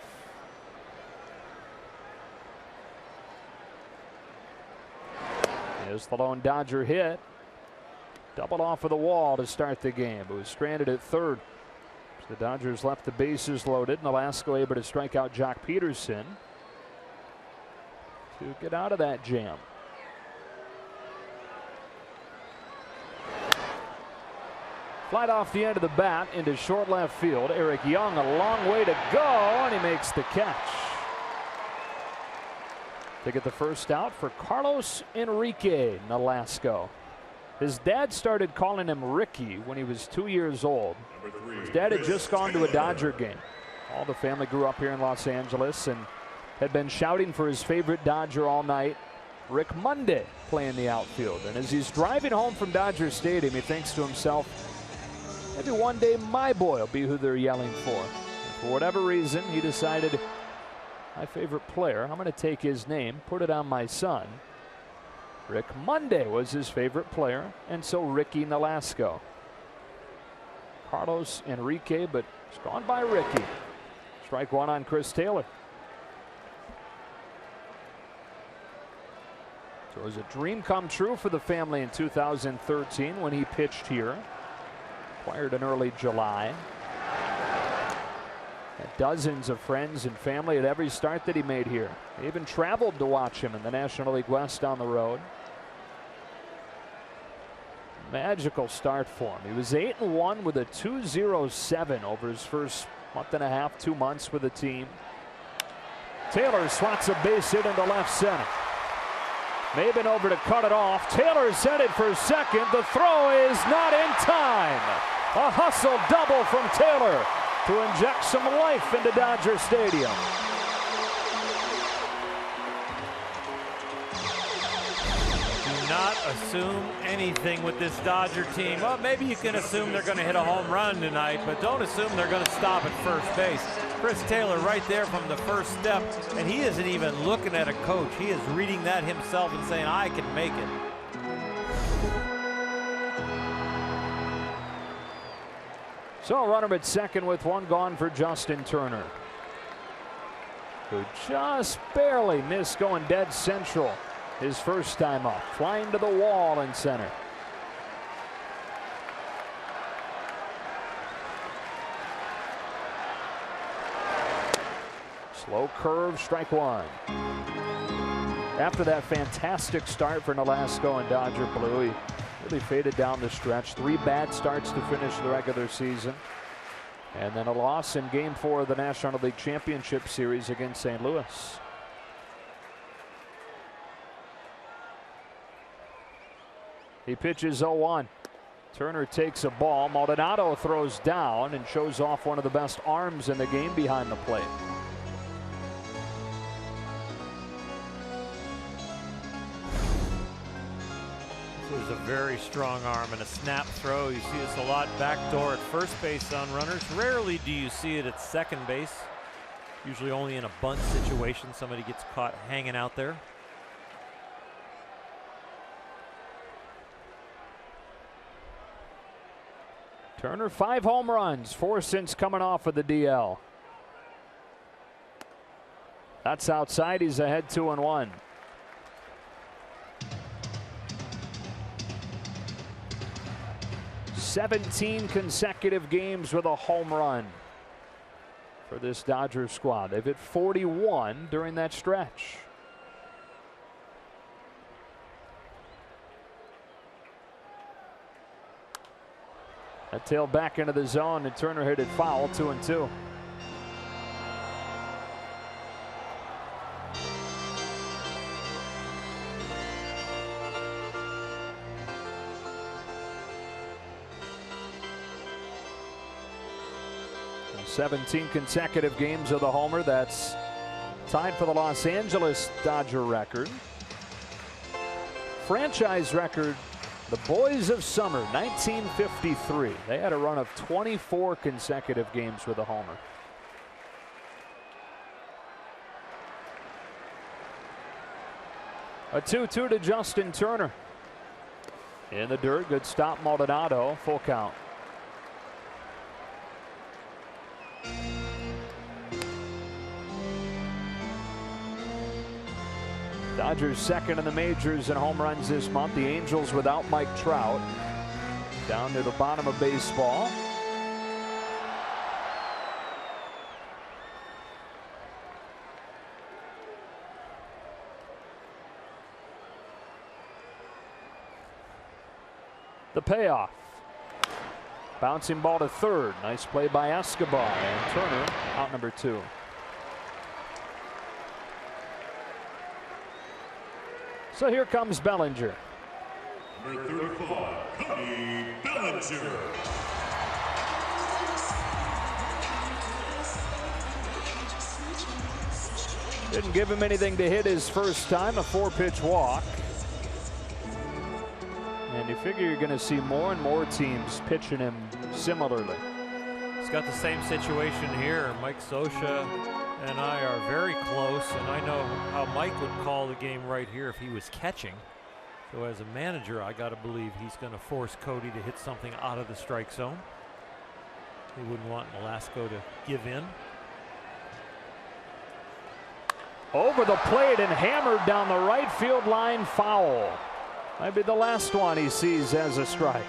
Here's the lone Dodger hit. Doubled off of the wall to start the game. It was stranded at third. So the Dodgers left the bases loaded. Nolasco able to strike out Jock Peterson to get out of that jam. Flight off the end of the bat into short left field. Eric Young a long way to go, and he makes the catch. To get the first out for Carlos Enrique Nolasco. His dad started calling him Ricky when he was 2 years old. His dad had just gone to a Dodger game. All the family grew up here in Los Angeles, and had been shouting for his favorite Dodger all night, Rick Monday, playing the outfield. And as he's driving home from Dodger Stadium, he thinks to himself, maybe one day my boy will be who they're yelling for. And for whatever reason, he decided, my favorite player, I'm going to take his name, put it on my son. Rick Monday was his favorite player, and so Ricky Nolasco. Carlos Enrique, but it's gone by Ricky. Strike one on Chris Taylor. So it was a dream come true for the family in 2013 when he pitched here. Acquired in early July. Had dozens of friends and family at every start that he made here. They even traveled to watch him in the National League West on the road. Magical start for him. He was 8-1 with a 2.07 over his first month and a half, 2 months with the team. Taylor swats a base hit into left center. Maben over to cut it off. Taylor's headed for second. The throw is not in time. A hustle double from Taylor to inject some life into Dodger Stadium. Do not assume anything with this Dodger team. Well, maybe you can assume they're going to hit a home run tonight, but don't assume they're going to stop at first base. Chris Taylor right there from the first step, and he isn't even looking at a coach. He is reading that himself and saying, I can make it. So a runner at second with one gone for Justin Turner, who just barely missed going dead central his first time up, flying to the wall in center. Slow curve, strike one. After that fantastic start for Nolasco and Dodger Blue, he really faded down the stretch. 3 bad starts to finish the regular season. And then a loss in Game 4 of the National League Championship Series against St. Louis. He pitches 0-1. Turner takes a ball. Maldonado throws down and shows off one of the best arms in the game behind the plate. This is a very strong arm and a snap throw. You see this a lot backdoor at first base on runners. Rarely do you see it at second base. Usually only in a bunt situation somebody gets caught hanging out there. Turner 5 home runs, 4 since coming off of the DL. That's outside. He's ahead 2-1. "17 consecutive games with a home run for this Dodgers squad. They've hit 41 during that stretch. That tail back into the zone, and Turner hit it foul, 2-2. And 17 consecutive games of the homer. That's tied for the Los Angeles Dodger record. Franchise record, the Boys of Summer, 1953. They had a run of 24 consecutive games with a homer. A 2-2 to Justin Turner. In the dirt, good stop, Maldonado, full count. Dodgers second in the majors in home runs this month. The Angels without Mike Trout. Down to the bottom of baseball. The payoff. Bouncing ball to third. Nice play by Escobar, and Turner out number 2. So here comes Bellinger. Number 35, Cody Bellinger. Didn't give him anything to hit his first time, a 4-pitch walk. And you figure you're going to see more and more teams pitching him similarly. He's got the same situation here. Mike Scioscia and I are very close, and I know how Mike would call the game right here if he was catching. So as a manager, I got to believe he's going to force Cody to hit something out of the strike zone. He wouldn't want Nolasco to give in. Over the plate and hammered down the right field line, foul. Might be the last one he sees as a strike.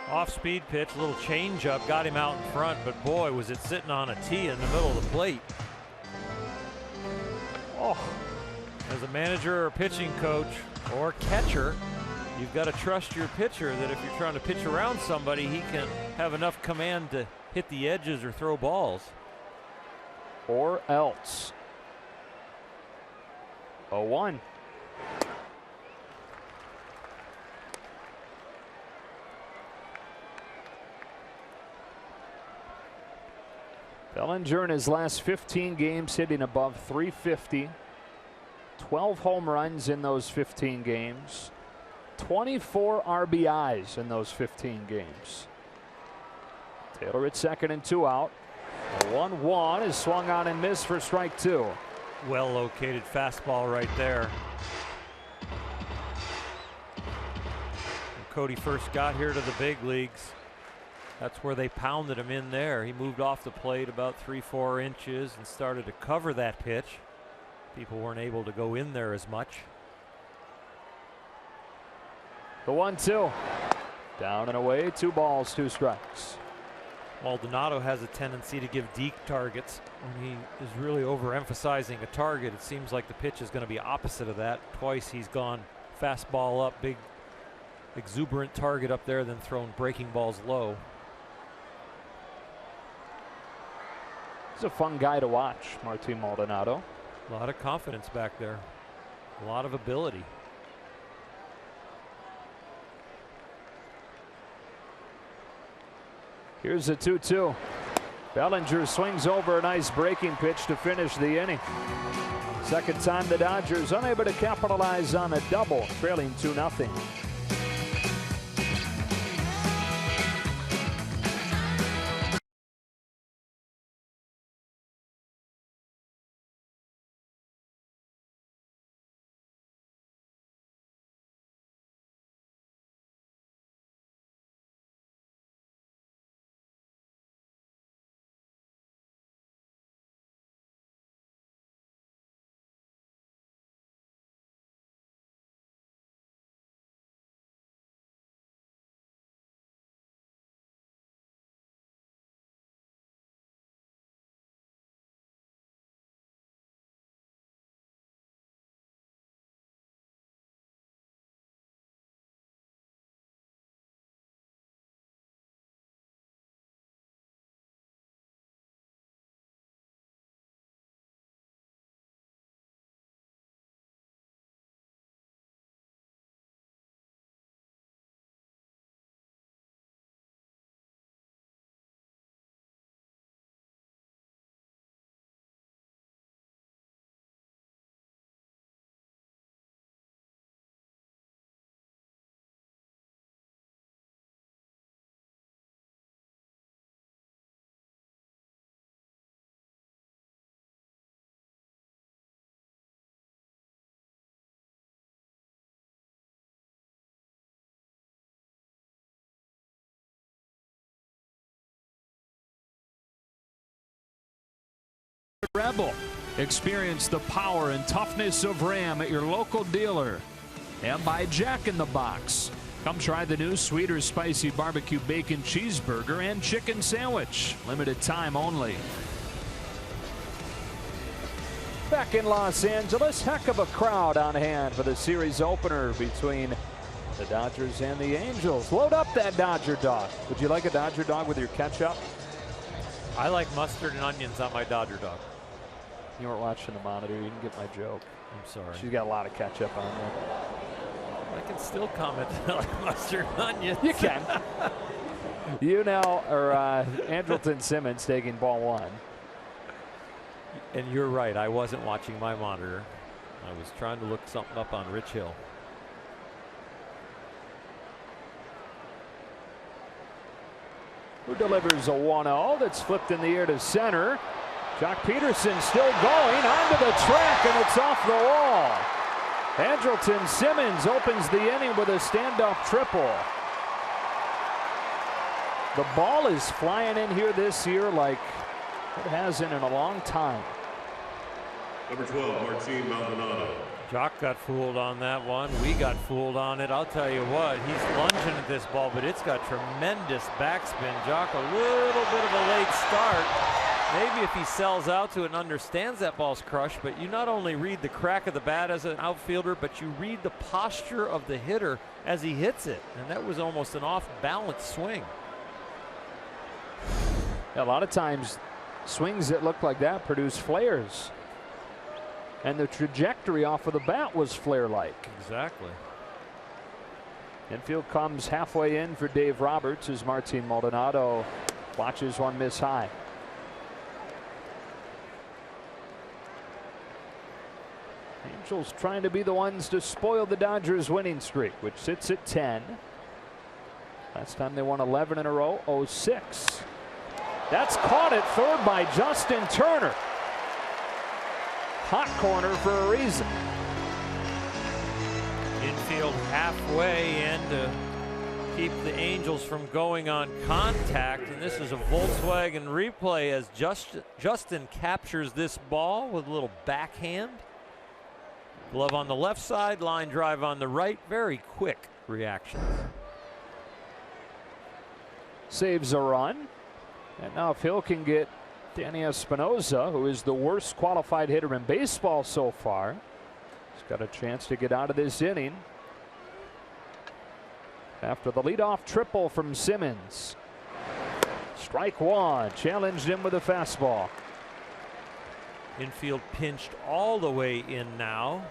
Off-speed pitch, a little change-up, got him out in front, but boy, was it sitting on a tee in the middle of the plate. Oh. As a manager or pitching coach or catcher, you've got to trust your pitcher that if you're trying to pitch around somebody, he can have enough command to hit the edges or throw balls. Or else. 0-1. Bellinger in his last 15 games hitting above 350. 12 home runs in those 15 games. 24 RBIs in those 15 games. Taylor at second and 2 out. The 1-1 is swung on and missed for strike 2. Well located fastball right there. When Cody first got here to the big leagues, that's where they pounded him in there. He moved off the plate about 3-4 inches and started to cover that pitch. People weren't able to go in there as much. The 1-2. Down and away, 2 balls, 2 strikes. Maldonado has a tendency to give deep targets. When he is really overemphasizing a target, it seems like the pitch is going to be opposite of that. Twice he's gone fastball up, big exuberant target up there, then thrown breaking balls low. He's a fun guy to watch, Martin Maldonado. A lot of confidence back there. A lot of ability. Here's a 2-2. Bellinger swings over a nice breaking pitch to finish the inning. Second time the Dodgers unable to capitalize on a double, trailing 2-0. Rebel. Experience the power and toughness of Ram at your local dealer. And by Jack in the Box. Come try the new sweeter spicy barbecue bacon cheeseburger and chicken sandwich. Limited time only. Back in Los Angeles, heck of a crowd on hand for the series opener between the Dodgers and the Angels. Load up that Dodger dog. Would you like a Dodger dog with your ketchup? I like mustard and onions on my Dodger dog. You weren't watching the monitor. You didn't get my joke. I'm sorry. She's got a lot of ketchup on there. I can still comment that I like mustard and onions. You can. You now are Andrelton Simmons taking ball 1. And you're right, I wasn't watching my monitor. I was trying to look something up on Rich Hill. Who delivers a 1-0 that's flipped in the air to center. Jock Peterson still going onto the track, and it's off the wall. Andrelton Simmons opens the inning with a stand-up triple. The ball is flying in here this year like it hasn't in a long time. Number 12, Martin Maldonado. Jock got fooled on that one. We got fooled on it. I'll tell you what, he's lunging at this ball, but it's got tremendous backspin. Jock, a little bit of a late start. Maybe if he sells out to it and understands that ball's crushed, but you not only read the crack of the bat as an outfielder, but you read the posture of the hitter as he hits it. And that was almost an off-balance swing. A lot of times, swings that look like that produce flares. And the trajectory off of the bat was flare-like. Exactly. Infield comes halfway in for Dave Roberts as Martin Maldonado watches one miss high. Angels trying to be the ones to spoil the Dodgers winning streak, which sits at 10. Last time they won 11 in a row, 06. That's caught at third by Justin Turner. Hot corner for a reason. Infield halfway in to keep the Angels from going on contact. And this is a Volkswagen replay as Justin captures this ball with a little backhand. Glove on the left side, line drive on the right. Very quick reactions. Saves a run. And now if Hill can get Danny Espinosa, who is the worst qualified hitter in baseball so far, he's got a chance to get out of this inning after the leadoff triple from Simmons. Strike one, challenged him with a fastball. Infield pinched all the way in now.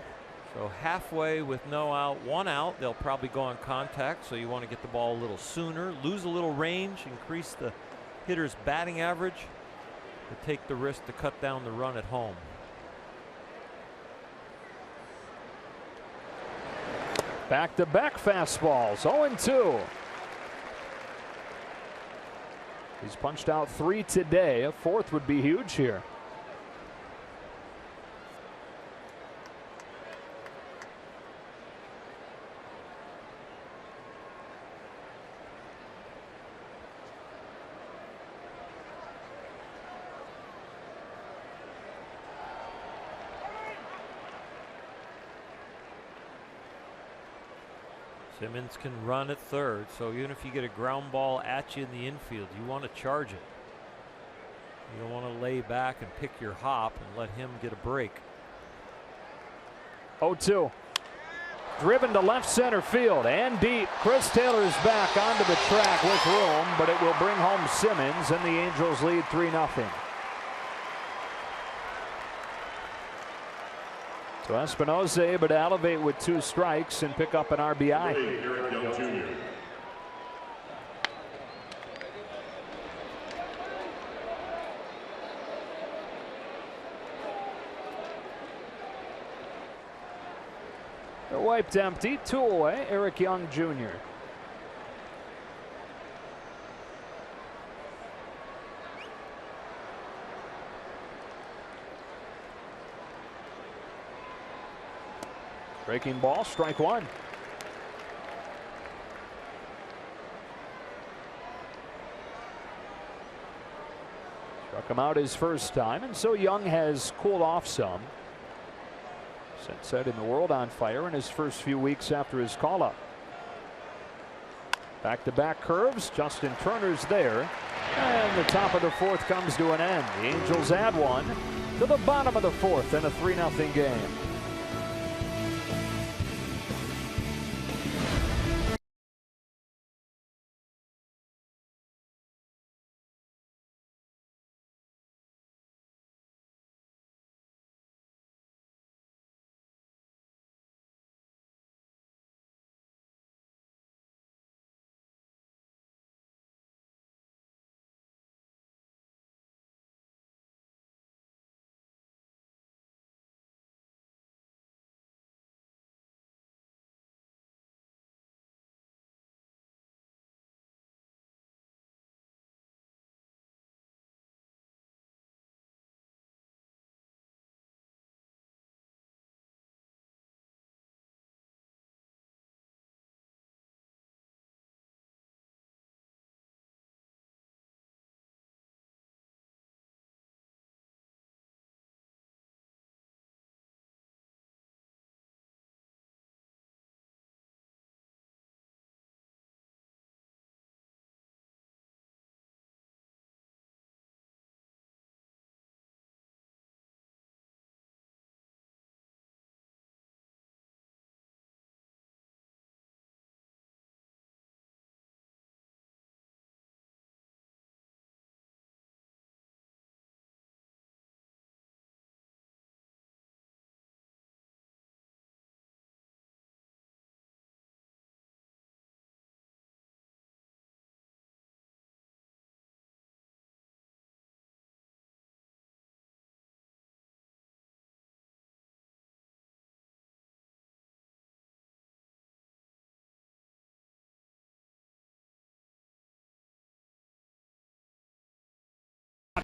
So halfway with no out, one out, they'll probably go on contact. So you want to get the ball a little sooner, lose a little range, increase the hitter's batting average, but take the risk to cut down the run at home. Back-to-back fastballs, 0-2. He's punched out 3 today. A fourth would be huge here. Simmons can run at third, so even if you get a ground ball at you in the infield, you want to charge it. You don't want to lay back and pick your hop and let him get a break. 0-2. Driven to left center field and deep. Chris Taylor's back onto the track with room, but it will bring home Simmons, and the Angels lead 3-0. So Espinosa able to elevate with 2 strikes and pick up an RBI. Eric Young Jr. They're wiped empty, 2 away. Eric Young Jr. Breaking ball, strike one. Struck him out his first time, and so Young has cooled off some. Set in the world on fire in his first few weeks after his call-up. Back-to-back curves. Justin Turner's there. And the top of the fourth comes to an end. The Angels add one to the bottom of the fourth in a 3-0 game.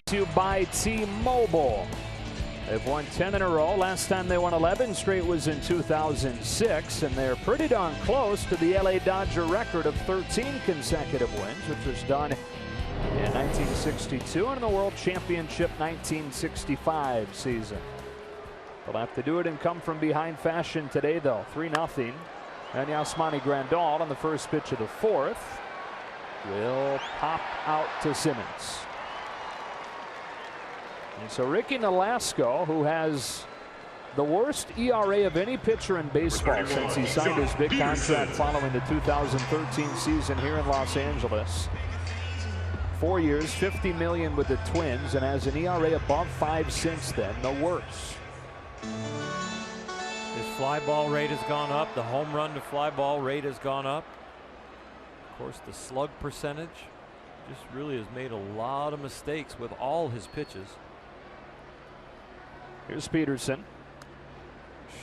To you by T-Mobile. They've won 10 in a row. Last time they won 11 straight was in 2006, and they're pretty darn close to the LA Dodger record of 13 consecutive wins, which was done in 1962 and in the World Championship 1965 season. They'll have to do it in come from behind fashion today, though. 3-0. And Yasmani Grandal on the first pitch of the fourth will pop out to Simmons. And so Ricky Nolasco, who has the worst ERA of any pitcher in baseball since he signed his big contract following the 2013 season here in Los Angeles. 4 years, $50 million with the Twins, and has an ERA above 5 since then, the worst. His fly ball rate has gone up. The home run to fly ball rate has gone up. Of course, the slug percentage just really has made a lot of mistakes with all his pitches. Here's Peterson.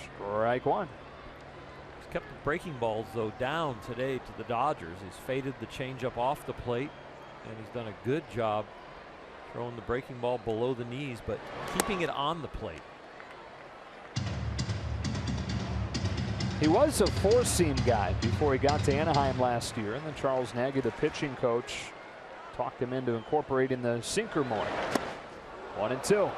Strike one. He's kept the breaking balls, though, down today to the Dodgers. He's faded the changeup off the plate, and he's done a good job throwing the breaking ball below the knees, but keeping it on the plate. He was a four-seam guy before he got to Anaheim last year, and then Charles Nagy, the pitching coach, talked him into incorporating the sinker more. 1-2.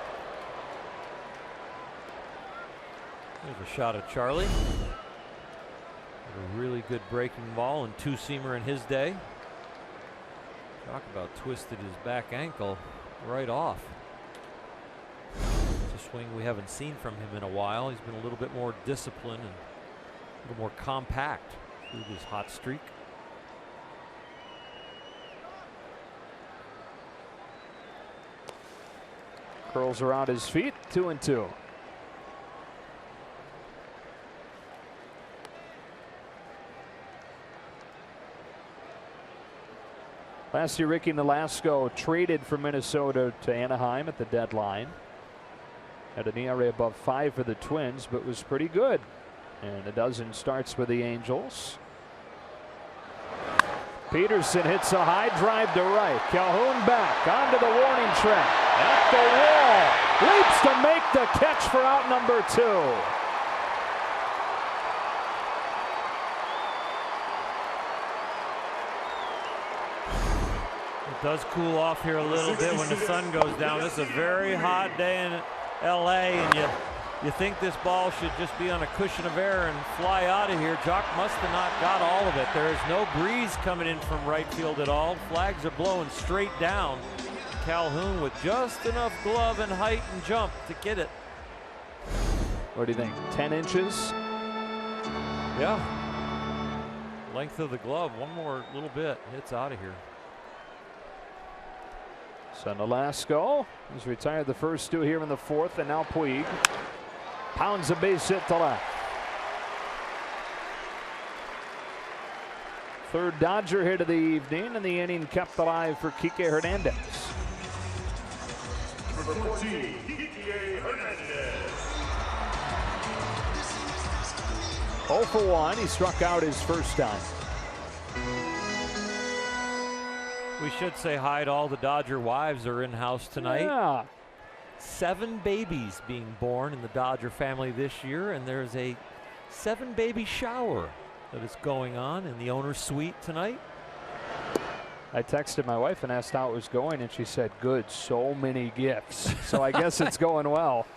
There's a shot at Charlie. A really good breaking ball and two-seamer in his day. Talk about twisted his back ankle right off. It's a swing we haven't seen from him in a while. He's been a little bit more disciplined and a little more compact through this hot streak. Curls around his feet. 2-2. Last year, Ricky Nolasco traded from Minnesota to Anaheim at the deadline. Had an ERA above 5 for the Twins, but was pretty good. And a dozen starts for the Angels. Peterson hits a high drive to right. Calhoun back onto the warning track. At the wall. Leaps to make the catch for out number 2. Does cool off here a little bit when the sun goes down. This is a very hot day in LA, and you think this ball should just be on a cushion of air and fly out of here. Jock must have not got all of it. There is no breeze coming in from right field at all. Flags are blowing straight down. Calhoun with just enough glove and height and jump to get it. What do you think? 10 inches? Yeah. Length of the glove. One more little bit. It's out of here. So Nolasco has retired the first 2 here in the fourth, and now Puig pounds a base hit to left. Third Dodger hit of the evening, and the inning kept alive for Kike Hernandez. Number 14, Kike Hernandez. 0 for 1. He struck out his first time. We should say hi to all the Dodger wives are in-house tonight. Yeah. 7 babies being born in the Dodger family this year, and there's a 7-baby shower that is going on in the owner's suite tonight. I texted my wife and asked how it was going, and she said, good, so many gifts. So I guess it's going well.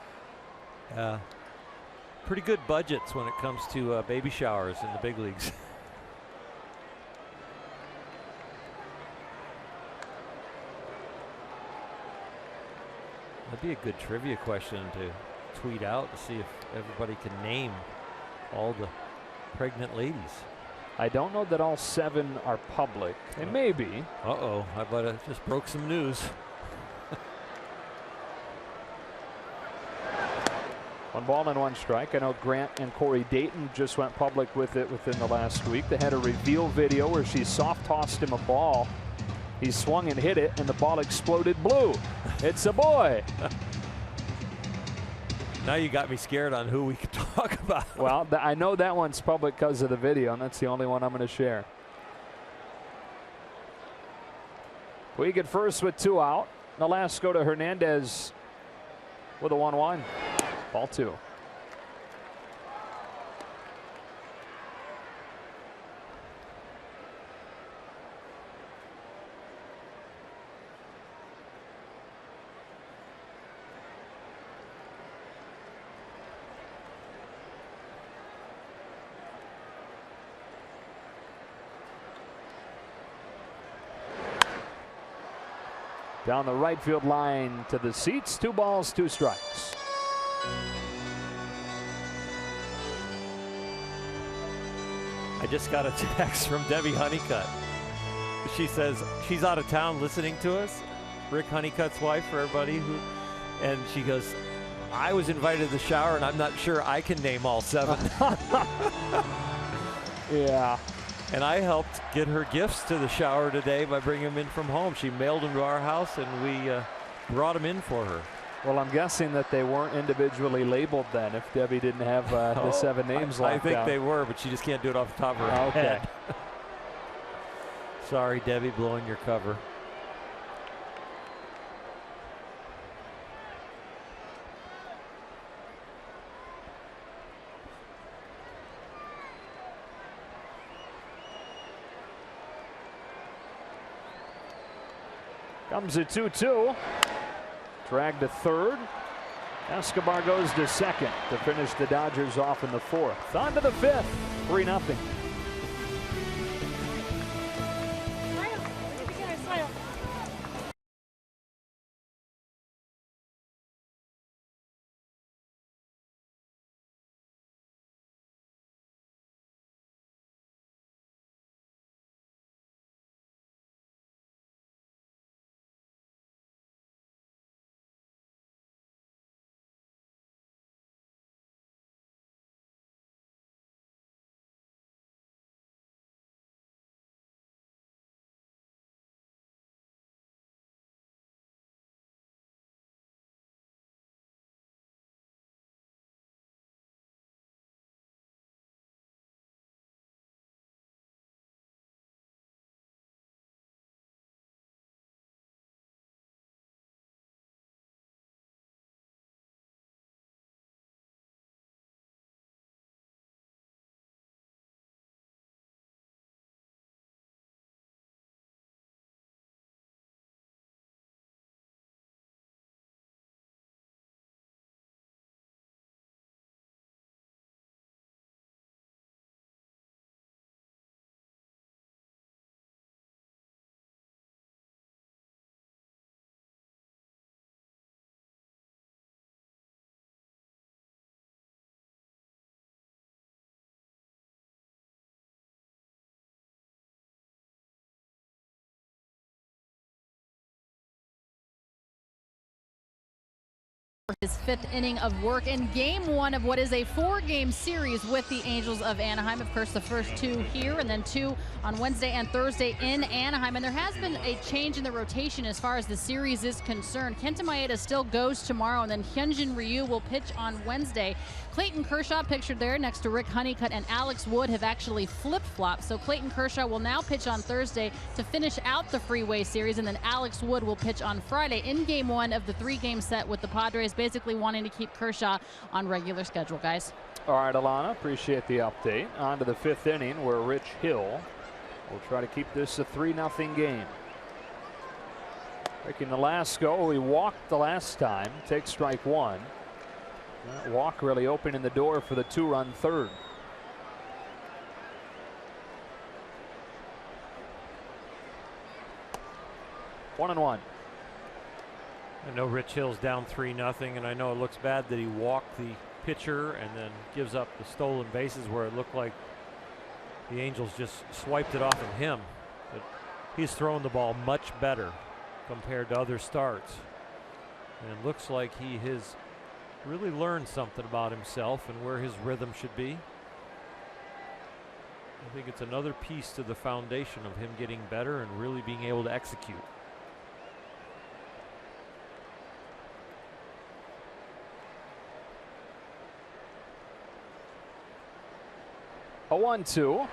Pretty good budgets when it comes to baby showers in the big leagues. That'd be a good trivia question to tweet out to see if everybody can name all the pregnant ladies. I don't know that all 7 are public. They may be. Uh-oh, I bet I just broke some news. 1 ball and 1 strike. I know Grant and Corey Dayton just went public with it within the last week. They had a reveal video where she soft tossed him a ball. He swung and hit it, and the ball exploded blue. It's a boy. Now you got me scared on who we can talk about. Well, I know that one's public because of the video, and that's the only one I'm going to share. Puig at first with 2 out. Nolasco to Hernandez with a 1-1. Ball 2. Down the right field line to the seats. 2 balls, 2 strikes. I just got a text from Debbie Honeycutt. She says she's out of town listening to us. Rick Honeycutt's wife, for everybody and she goes, I was invited to the shower and I'm not sure I can name all 7. Yeah. And I helped get her gifts to the shower today by bringing them in from home. She mailed them to our house and we brought them in for her. Well, I'm guessing that they weren't individually labeled then if Debbie didn't have the 7 names locked I think down. they were, but she just can't do it off the top of her head. Sorry, Debbie, blowing your cover. Comes a 2-2. Drag to third. Escobar goes to second to finish the Dodgers off in the 4th. On to the 5th. 3-0. His 5th inning of work in game 1 of what is a 4-game series with the Angels of Anaheim. Of course, the first 2 here and then 2 on Wednesday and Thursday in Anaheim. And there has been a change in the rotation as far as the series is concerned. Kenta Maeda still goes tomorrow, and then Hyunjin Ryu will pitch on Wednesday. Clayton Kershaw, pictured there next to Rick Honeycutt, and Alex Wood have actually flip-flopped. So Clayton Kershaw will now pitch on Thursday to finish out the Freeway Series, and then Alex Wood will pitch on Friday in game 1 of the 3-game set with the Padres, basically wanting to keep Kershaw on regular schedule, guys. All right, Alana, appreciate the update. On to the 5th inning where Rich Hill will try to keep this a 3-0 game. Ricky Nolasco, he walked the last time, takes strike 1. That walk really opening the door for the 2-run third. One and one. I know Rich Hill's down 3-0, and I know it looks bad that he walked the pitcher and then gives up the stolen bases where it looked like the Angels just swiped it off of him. But he's throwing the ball much better compared to other starts. And it looks like he has really learned something about himself and where his rhythm should be. I think it's another piece to the foundation of him getting better and really being able to execute. A 1-2.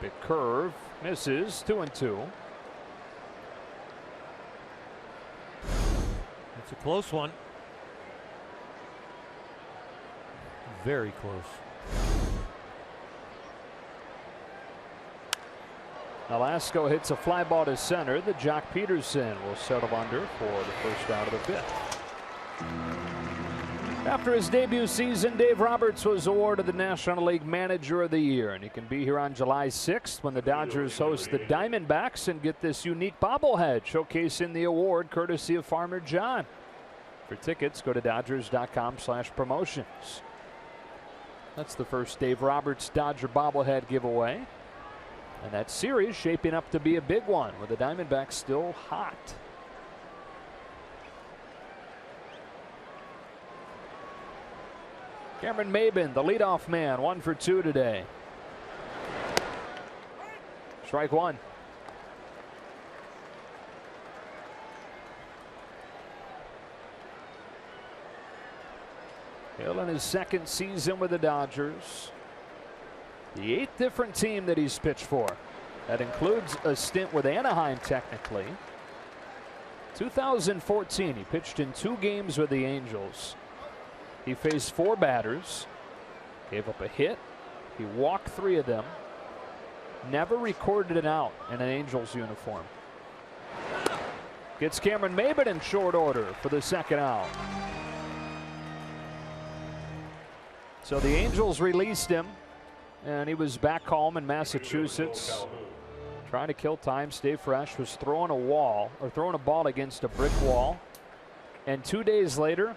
Big curve, misses. 2-2. It's a close one. Very close. Velasco hits a fly ball to center. The Jock Peterson will settle under for the first out of the fifth. After his debut season, Dave Roberts was awarded the National League Manager of the Year, and he can be here on July 6th when the Dodgers host the Diamondbacks and get this unique bobblehead showcasing the award courtesy of Farmer John. For tickets, go to Dodgers.com/promotions. That's the first Dave Roberts Dodger bobblehead giveaway. And that series shaping up to be a big one with the Diamondbacks still hot. Cameron Maybin, the leadoff man, 1 for 2 today. Strike one. Hill in his second season with the Dodgers. The 8th different team that he's pitched for. That includes a stint with Anaheim technically. 2014, he pitched in 2 games with the Angels. He faced 4 batters, gave up a hit. He walked 3 of them. Never recorded an out in an Angels uniform. Gets Cameron Maybin in short order for the second out. So the Angels released him, and he was back home in Massachusetts, trying to kill time, stay fresh. Was throwing a ball against a brick wall, and 2 days later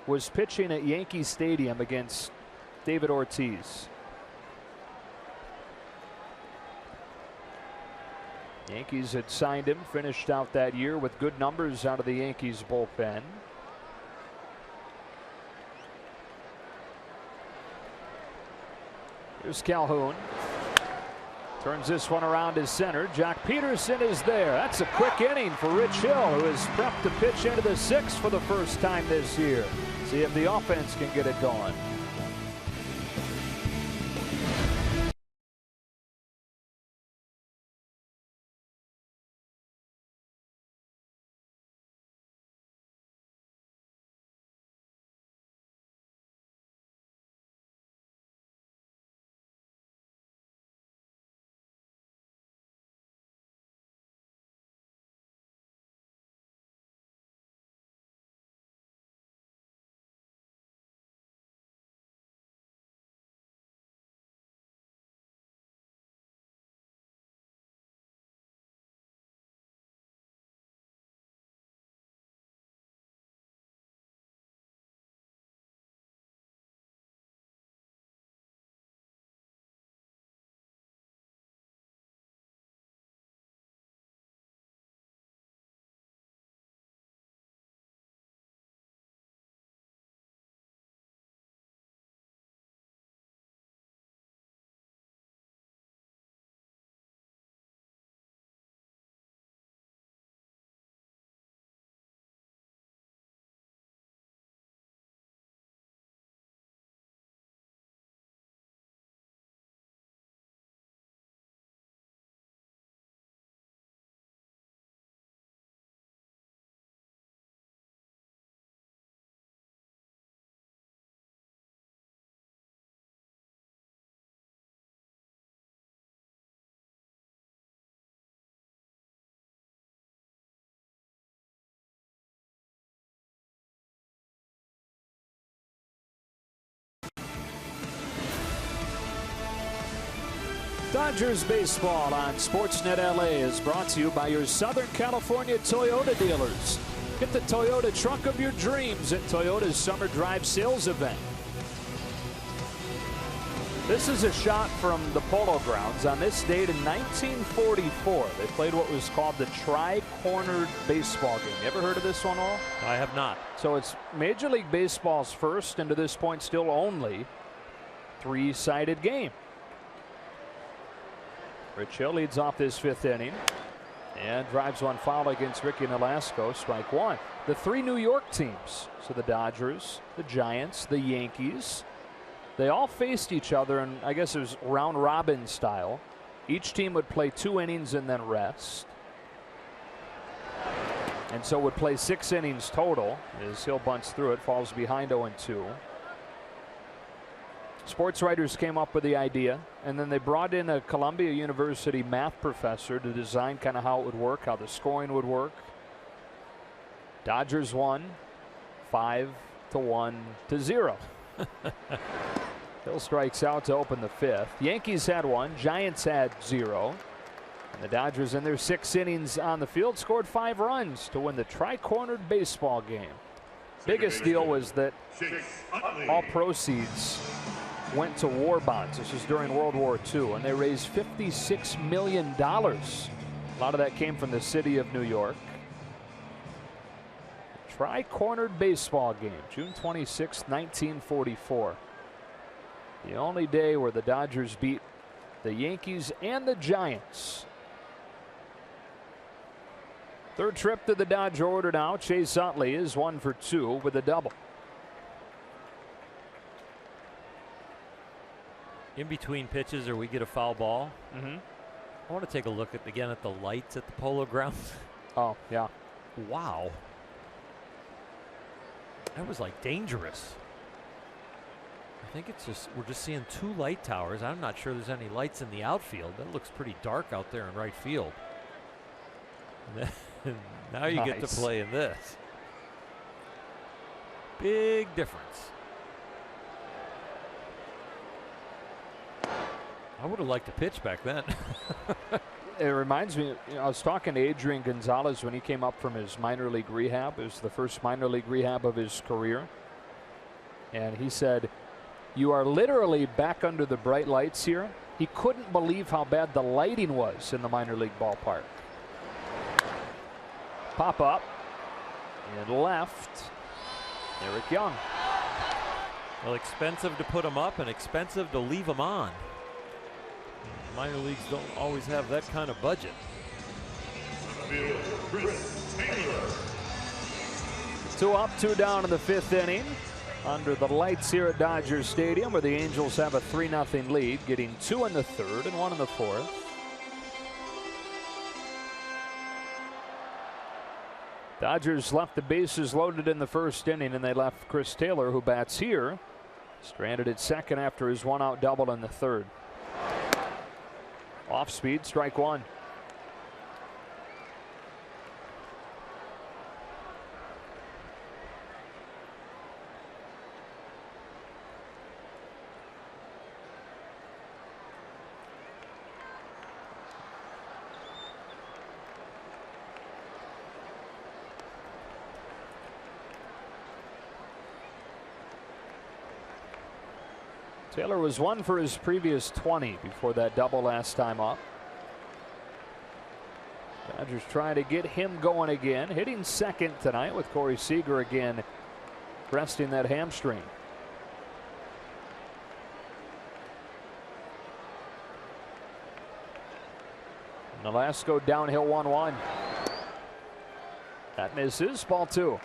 was pitching at Yankee Stadium against David Ortiz. Yankees had signed him, finished out that year with good numbers out of the Yankees bullpen. Here's Calhoun. Turns this one around to center. Jock Peterson is there. That's a quick inning for Rich Hill, who is prepped to pitch into the 6th for the first time this year. See if the offense can get it going. Dodgers baseball on Sportsnet LA is brought to you by your Southern California Toyota dealers. Get the Toyota truck of your dreams at Toyota's Summer Drive Sales Event. This is a shot from the Polo Grounds on this date in 1944. They played what was called the tri-cornered baseball game. You ever heard of this one, all? I have not. So it's Major League Baseball's first, and to this point still only, 3-sided game. Rich Hill leads off this 5th inning and drives one foul against Ricky Nolasco, strike one. The 3 New York teams, so the Dodgers, the Giants, the Yankees, they all faced each other, and I guess it was round robin style. Each team would play 2 innings and then rest. and so would play 6 innings total as Hill bunts through it, falls behind 0-2. Sports writers came up with the idea, and then they brought in a Columbia University math professor to design kind of how it would work, how the scoring would work. Dodgers won 5-1-0. Hill strikes out to open the 5th. Yankees had 1, Giants had 0. And the Dodgers in their 6 innings on the field scored 5 runs to win the tri-cornered baseball game. Biggest deal was that all proceeds went to war bonds. This was during World War II, and they raised $56 million. A lot of that came from the city of New York. Tri-cornered baseball game, June 26, 1944. The only day where the Dodgers beat the Yankees and the Giants. Third trip to the Dodger order now. Chase Utley is 1 for 2 with a double. In between pitches, or we get a foul ball. Mm-hmm. I want to take a look at the lights at the Polo Grounds. Oh, yeah. Wow. That was like dangerous. I think it's just, we're just seeing 2 light towers. I'm not sure there's any lights in the outfield. That looks pretty dark out there in right field. And then, now you get to play in this. Big difference. I would have liked to pitch back then. It reminds me, I was talking to Adrian Gonzalez when he came up from his minor league rehab. It was the first minor league rehab of his career. And he said, "You are literally back under the bright lights here." He couldn't believe how bad the lighting was in the minor league ballpark. Pop up and left. Eric Young. Well, expensive to put them up and expensive to leave them on. Minor leagues don't always have that kind of budget. 2 up, 2 down in the 5th inning. Under the lights here at Dodger Stadium, where the Angels have a 3-0 lead, getting 2 in the 3rd and 1 in the 4th. Dodgers left the bases loaded in the 1st inning, and they left Chris Taylor, who bats here, stranded at 2nd after his 1-out double in the 3rd. Off speed, strike 1. Taylor was 1 for his previous 20 before that double last time up. Dodgers trying to get him going again. Hitting 2nd tonight with Corey Seager again resting that hamstring. And Nolasco downhill 1-1. That misses. Ball 2.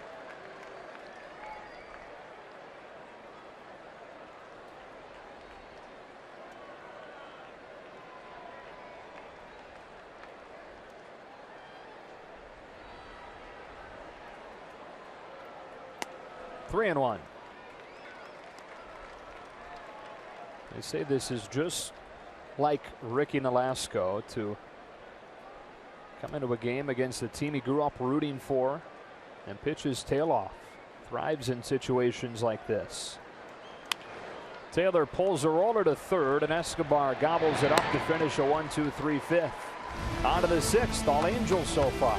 Three and 1. They say this is just like Ricky Nolasco to come into a game against the team he grew up rooting for and pitch his tail off. Thrives in situations like this. Taylor pulls a roller to 3rd, and Escobar gobbles it up to finish a 1-2-3 5th. On to the 6th, all Angels so far.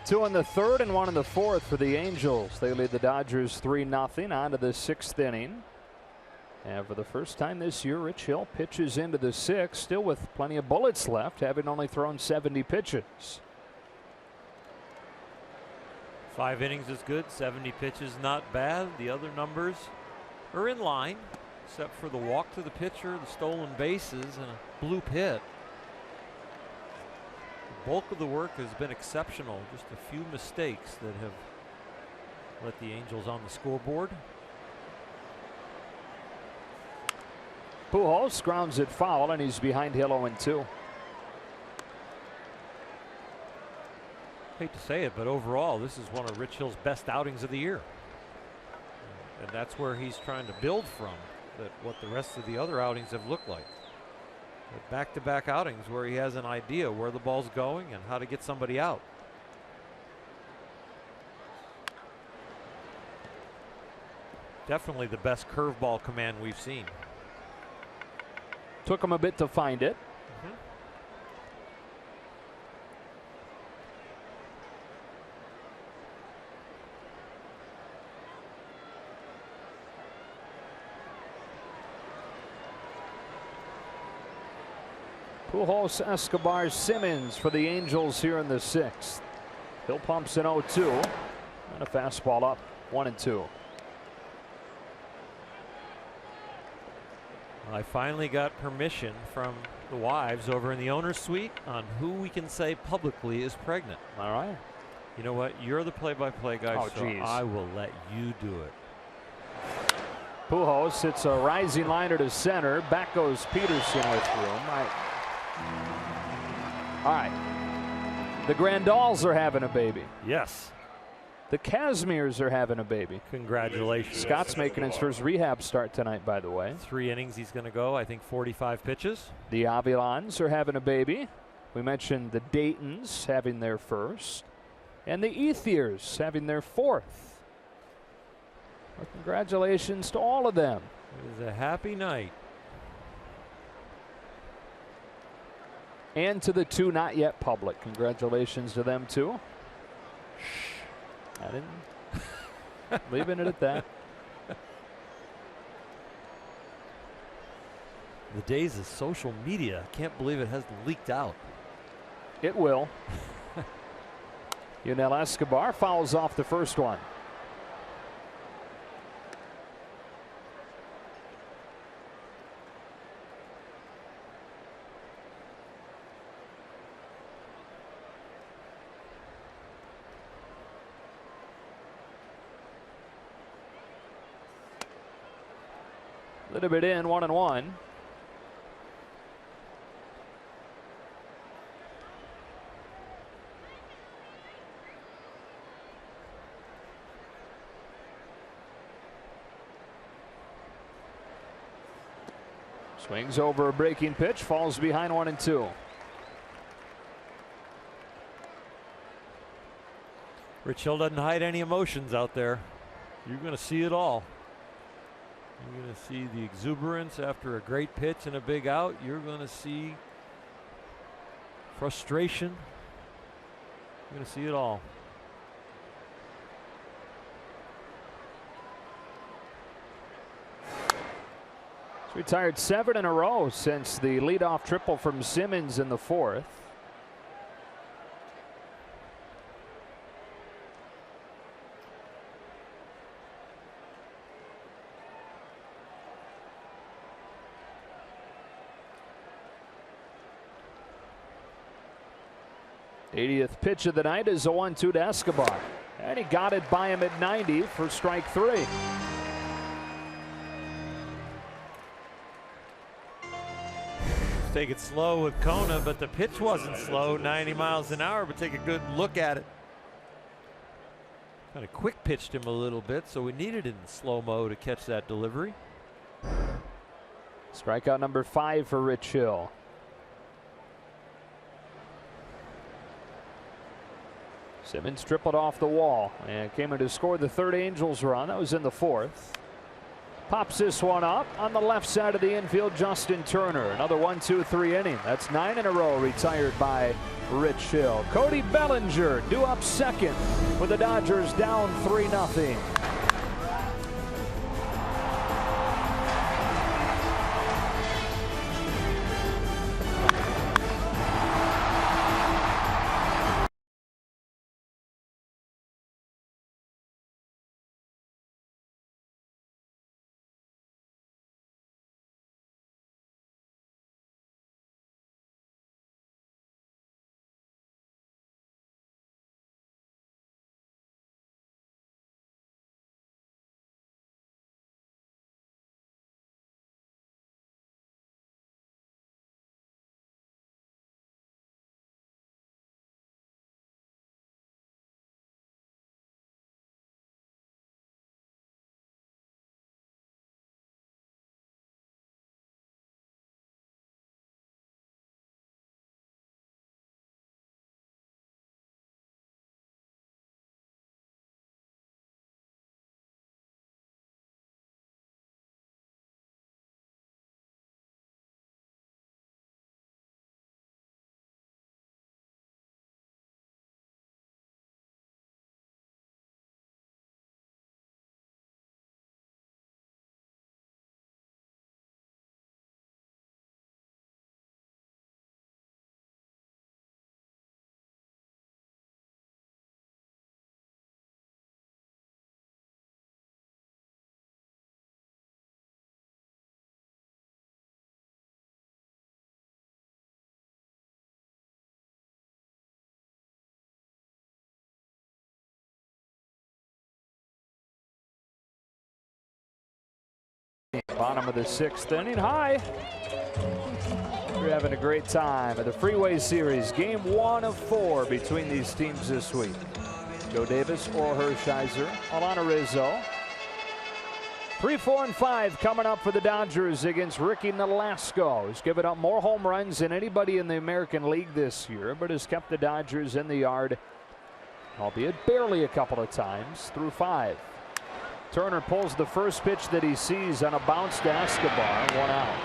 2 in the third and 1 in the fourth for the Angels. They lead the Dodgers 3-0 on to the 6th inning. And for the first time this year, Rich Hill pitches into the 6th, still with plenty of bullets left, having only thrown 70 pitches. 5 innings is good, 70 pitches not bad. The other numbers are in line, except for the walk to the pitcher, the stolen bases, and a bloop hit. The bulk of the work has been exceptional. Just a few mistakes that have let the Angels on the scoreboard. Pujols grounds it foul, and he's behind Hill 0-2. Hate to say it, but overall, this is one of Rich Hill's best outings of the year. And that's where he's trying to build from, that what the rest of the other outings have looked like. Back-to-back outings where he has an idea where the ball's going and how to get somebody out. Definitely the best curveball command we've seen. Took him a bit to find it. Pujols, Escobar, Simmons for the Angels here in the 6th. Hill pumps an 0-2 and a fastball up, 1-2. I finally got permission from the wives over in the owner's suite on who we can say publicly is pregnant. All right. You know what? You're the play-by-play guy, oh, so I will let you do it. Pujols hits a rising liner to center. Back goes Peterson with room. All right. The Grandals are having a baby. Yes. The Casimirs are having a baby. Congratulations. Scott's making his first rehab start tonight, by the way. 3 innings he's going to go. I think 45 pitches. The Avilans are having a baby. We mentioned the Daytons having their first. And the Ethiers having their 4th. Well, congratulations to all of them. It is a happy night. And to the 2 not yet public. Congratulations to them too. Shh. I didn't. Leaving it at that. The days of social media. I can't believe it hasn't leaked out. It will. Yunel Escobar fouls off the first one. A little bit in, 1-1. Swings over a breaking pitch, falls behind 1-2. Rich Hill doesn't hide any emotions out there. You're going to see it all. You're going to see the exuberance after a great pitch and a big out. You're going to see frustration. You're going to see it all. He's retired 7 in a row since the leadoff triple from Simmons in the 4th. '80th pitch of the night is a 1-2 to Escobar. And he got it by him at 90 for strike 3. Take it slow with Kona, but the pitch wasn't slow, 90 miles an hour, but take a good look at it. Kind of quick pitched him a little bit, so we needed it in slow-mo to catch that delivery. Strikeout number 5 for Rich Hill. Simmons tripled off the wall and came in to score the 3rd Angels run. That was in the 4th. Pops this one up on the left side of the infield. Justin Turner. Another 1-2-3 inning. That's 9 in a row retired by Rich Hill. Cody Bellinger due up second with the Dodgers down 3-0. Bottom of the 6th inning. High. We're having a great time at the Freeway Series. Game 1 of 4 between these teams this week. Joe Davis, Oral Hershiser, Alana Rizzo. 3, 4, and 5 coming up for the Dodgers against Ricky Nolasco, who's given up more home runs than anybody in the American League this year, but has kept the Dodgers in the yard, albeit barely a couple of times, through 5. Turner pulls the first pitch that he sees on a bounce to Escobar, 1 out.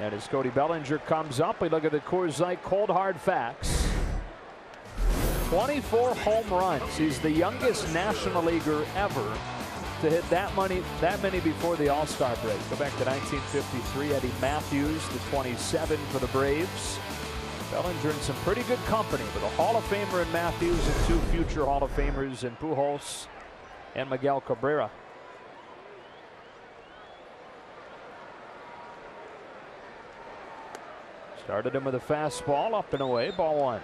And as Cody Bellinger comes up, we look at the Coors Light cold hard facts. 24 home runs. He's the youngest National Leaguer ever to hit that many before the All-Star break. Go back to 1953. Eddie Matthews, the 27 for the Braves. Bellinger in some pretty good company with a Hall of Famer in Matthews and 2 future Hall of Famers in Pujols and Miguel Cabrera. Started him with a fastball, up and away, ball 1.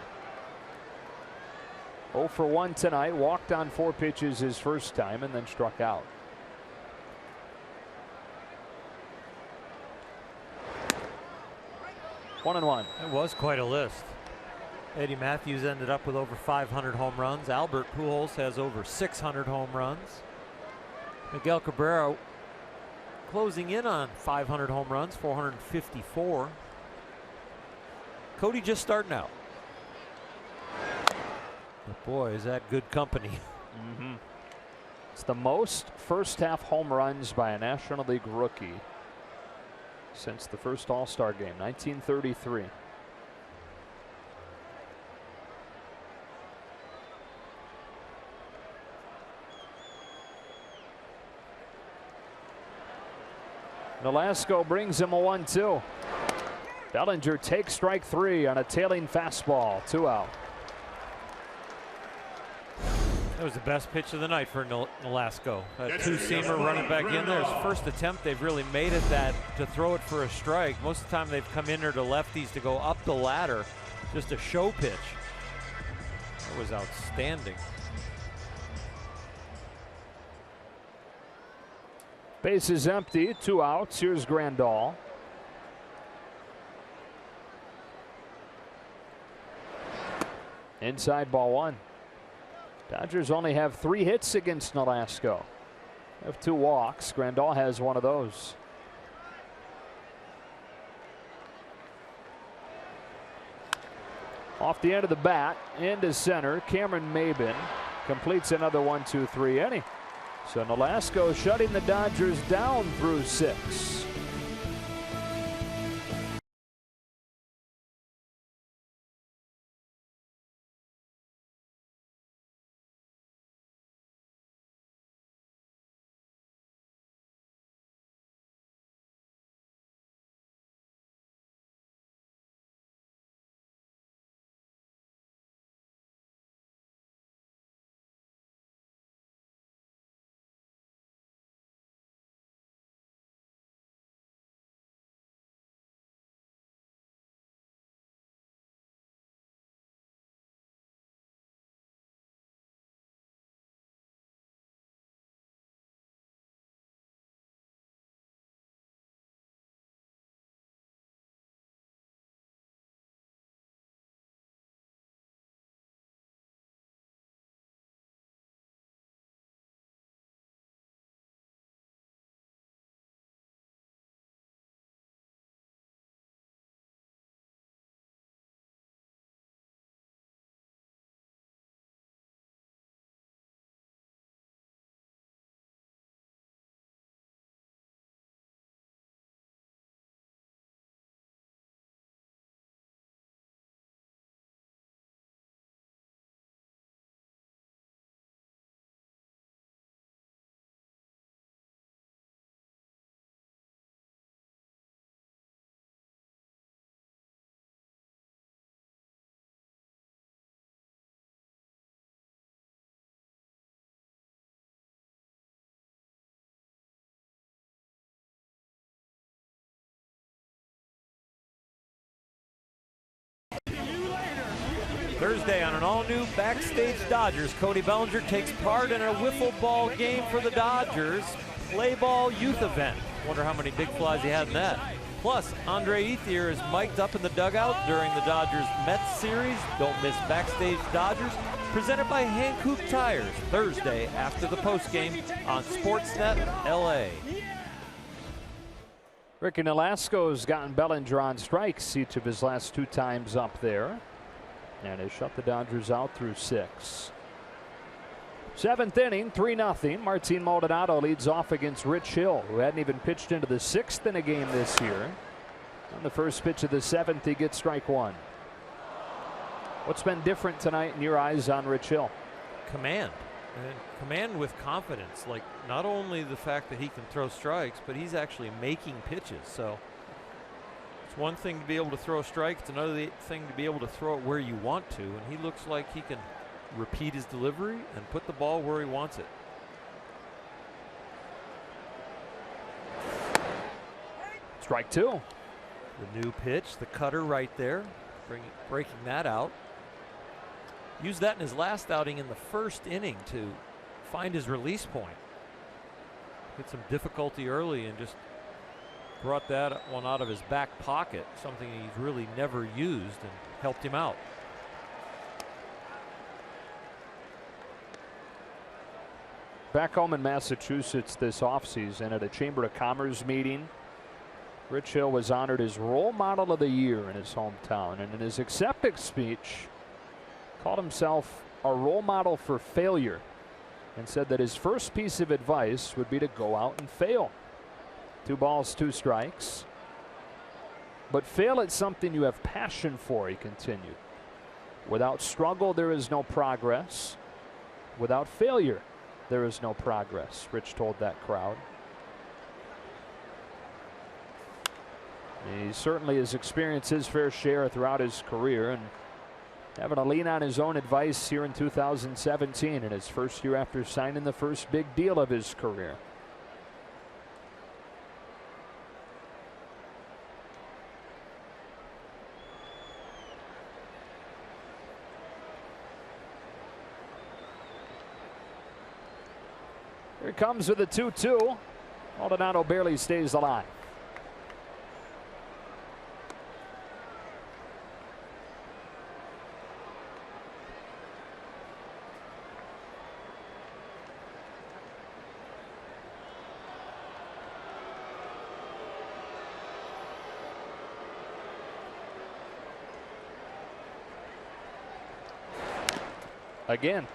0 for 1 tonight, walked on 4 pitches his first time and then struck out. One and one. It was quite a list. Eddie Matthews ended up with over 500 home runs. Albert Pujols has over 600 home runs. Miguel Cabrera closing in on 500 home runs, 454. Cody just starting out. But boy, is that good company. It's the most first half home runs by a National League rookie since the first All-Star game, 1933. Nolasco brings him a 1-2. Bellinger takes strike 3 on a tailing fastball, 2 out. That was the best pitch of the night for Nolasco. That 2-seamer running back in there. His first attempt, they've really made it that to throw it for a strike. Most of the time they've come in there to lefties to go up the ladder. Just a show pitch. That was outstanding. Base is empty, 2 outs. Here's Grandal. Inside, ball 1. Dodgers only have 3 hits against Nolasco. They have 2 walks. Grandal has one of those. Off the end of the bat, into center. Cameron Maben completes another 1-2-3 inning. So Nolasco shutting the Dodgers down through 6. Thursday on an all-new Backstage Dodgers, Cody Bellinger takes part in a wiffle ball game for the Dodgers play ball youth event. Wonder how many big flies he had in that. Plus, Andre Ethier is mic'd up in the dugout during the Dodgers-Mets series. Don't miss Backstage Dodgers, presented by Hankook Tires, Thursday after the postgame on Sportsnet LA. Ricky Nolasco's gotten Bellinger on strikes each of his last 2 times up there. And has shut the Dodgers out through 6. 7th inning, 3-0. Martin Maldonado leads off against Rich Hill, who hadn't even pitched into the 6th in a game this year. On the first pitch of the 7th, he gets strike 1. What's been different tonight in your eyes on Rich Hill? Command. And command with confidence. Like, not only the fact that he can throw strikes, but he's actually making pitches. So it's one thing to be able to throw a strike. It's another thing to be able to throw it where you want to. And he looks like he can repeat his delivery and put the ball where he wants it. Strike 2. The new pitch, the cutter right there, breaking that out. Used that in his last outing in the 1st inning to find his release point. Hit some difficulty early and just brought that one out of his back pocket, something he's really never used, and helped him out. Back home in Massachusetts this offseason at a Chamber of Commerce meeting, Rich Hill was honored as Role Model of the Year in his hometown, and in his acceptance speech called himself a role model for failure and said that his first piece of advice would be to go out and fail. 2 balls, 2 strikes. But fail at something you have passion for, he continued. Without struggle, there is no progress. Without failure, there is no progress, Rich told that crowd. He certainly has experienced his fair share throughout his career, and having to lean on his own advice here in 2017 in his first year after signing the first big deal of his career. Here it comes with a 2-2. Maldonado barely stays alive. Again.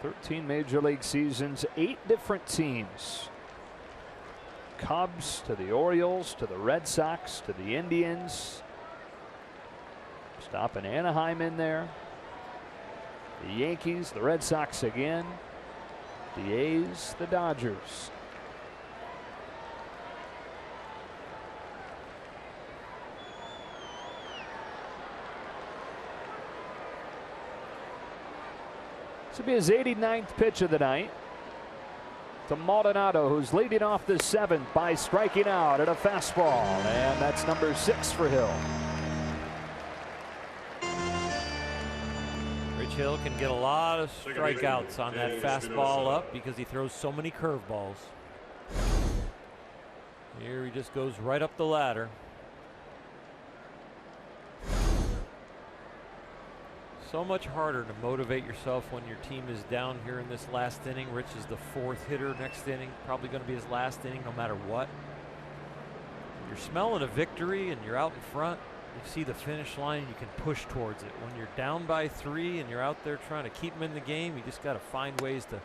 13 major league seasons, 8 different teams. Cubs to the Orioles to the Red Sox to the Indians. Stopping Anaheim in there. The Yankees, the Red Sox again. The A's, the Dodgers. This will be his 89th pitch of the night to Maldonado, who's leading off the 7th by striking out at a fastball, and that's number 6 for Hill. Rich Hill can get a lot of strikeouts on that fastball up because he throws so many curveballs. Here he just goes right up the ladder. So much harder to motivate yourself when your team is down here in this last inning. Rich is the 4th hitter next inning, probably going to be his last inning no matter what. You're smelling a victory and you're out in front. You see the finish line and you can push towards it. When you're down by 3 and you're out there trying to keep them in the game, you just got to find ways to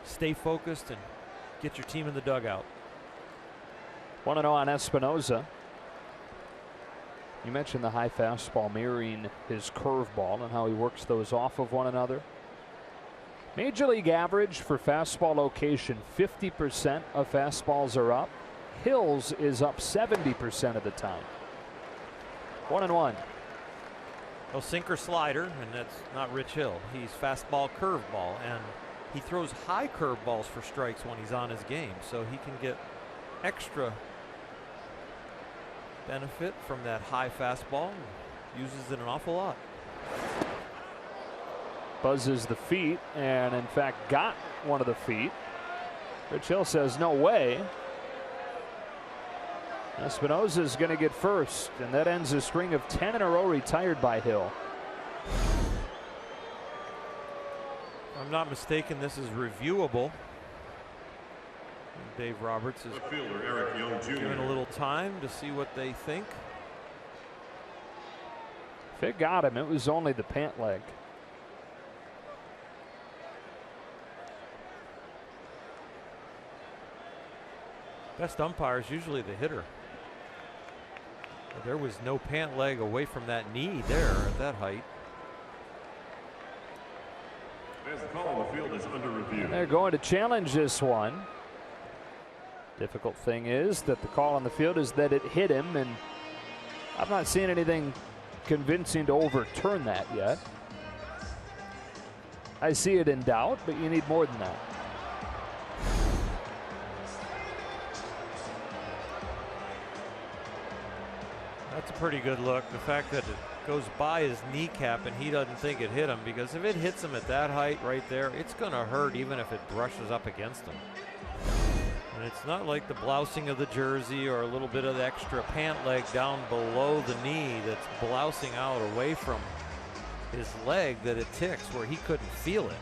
stay focused and get your team in the dugout. 1-0 on Espinosa. You mentioned the high fastball mirroring his curveball and how he works those off of one another. Major league average for fastball location, 50% of fastballs are up. Hill's is up 70% of the time. 1-1. Well, sinker slider, and that's not Rich Hill. He's fastball curveball, and he throws high curveballs for strikes when he's on his game, so he can get extra benefit from that high fastball. Uses it an awful lot. Buzzes the feet, and in fact got one of the feet. Rich Hill says no way. Espinosa is going to get first, and that ends a string of 10 in a row retired by Hill. If I'm not mistaken, this is reviewable. Dave Roberts is giving a little time to see what they think. If it got him, it was only the pant leg. Best umpire is usually the hitter. But there was no pant leg away from that knee there at that height. As the call on the field is under review. They're going to challenge this one. Difficult thing is that the call on the field is that it hit him, and I've not seen anything convincing to overturn that yet. I see it in doubt, but you need more than that. That's a pretty good look. The fact that it goes by his kneecap and he doesn't think it hit him, because if it hits him at that height right there, it's going to hurt even if it brushes up against him. And it's not like the blousing of the jersey or a little bit of the extra pant leg down below the knee that's blousing out away from his leg that it ticks where he couldn't feel it.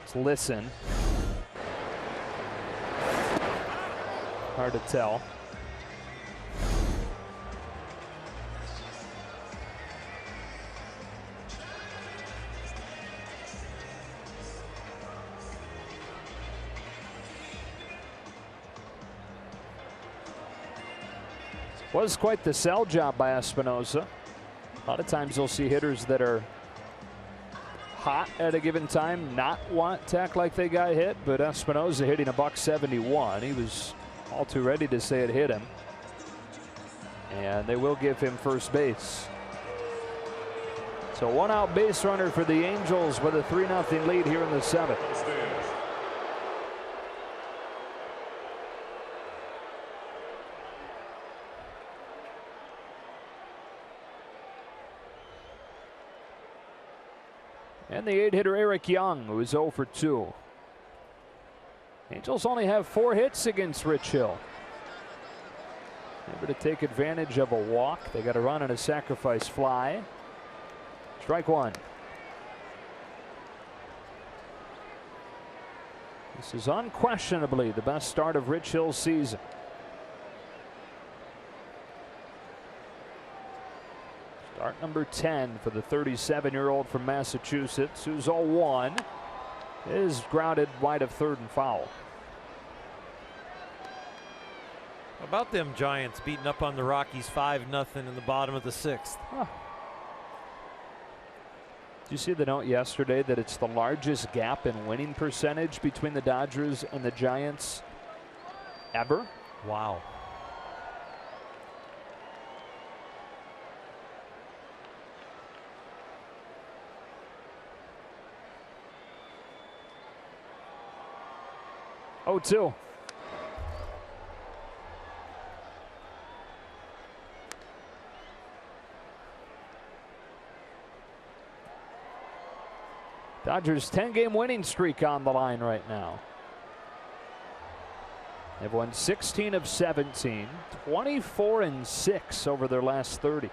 Let's listen. Hard to tell. Was quite the sell job by Espinosa. A lot of times you'll see hitters that are hot at a given time not want to act like they got hit, but Espinosa hitting a .171. He was all too ready to say it hit him. And they will give him first base. So one out base runner for the Angels with a 3-0 lead here in the 7th. And the 8-hitter Eric Young, who is 0 for 2. Angels only have 4 hits against Rich Hill. Able to take advantage of a walk. They got a run and a sacrifice fly. Strike one. This is unquestionably the best start of Rich Hill's season. Start number 10 for the 37-year-old from Massachusetts, who's 0-1, is grounded wide of third and foul. How about them Giants beating up on the Rockies 5-0 in the bottom of the 6th? Huh. Did you see the note yesterday that it's the largest gap in winning percentage between the Dodgers and the Giants ever? Wow. Oh, 2. Dodgers 10-game winning streak on the line right now. They've won 16 of 17, 24-6 over their last 30.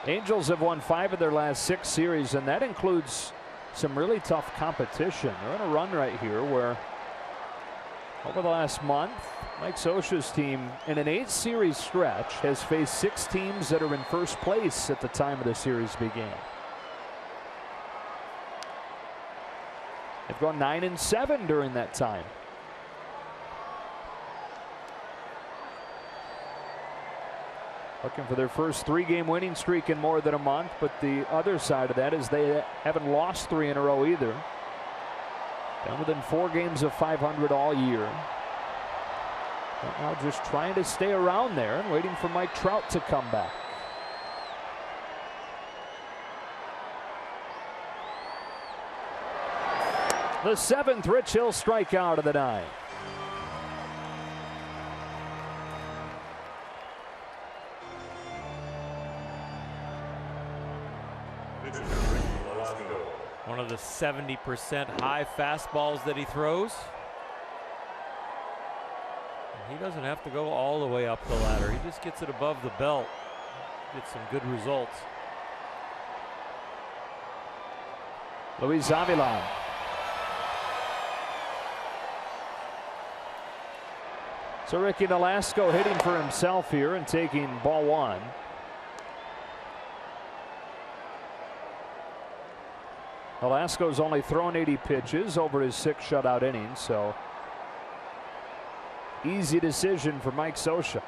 Angels have won 5 of their last 6 series, and that includes some really tough competition. They're on a run right here where over the last month, Mike Scioscia's team in an 8-series stretch has faced 6 teams that are in first place at the time of the series began. They've gone 9-7 during that time. Looking for their first 3-game winning streak in more than a month, but the other side of that is they haven't lost 3 in a row either. Down within 4 games of 500 all year. But now just trying to stay around there and waiting for Mike Trout to come back. The 7th Rich Hill strikeout of the night. One of the 70% high fastballs that he throws. He doesn't have to go all the way up the ladder. He just gets it above the belt. Gets some good results. Luis Avila. So Ricky Nolasco hitting for himself here and taking ball 1. Nolasco's only thrown 80 pitches over his 6 shutout innings, so easy decision for Mike Scioscia.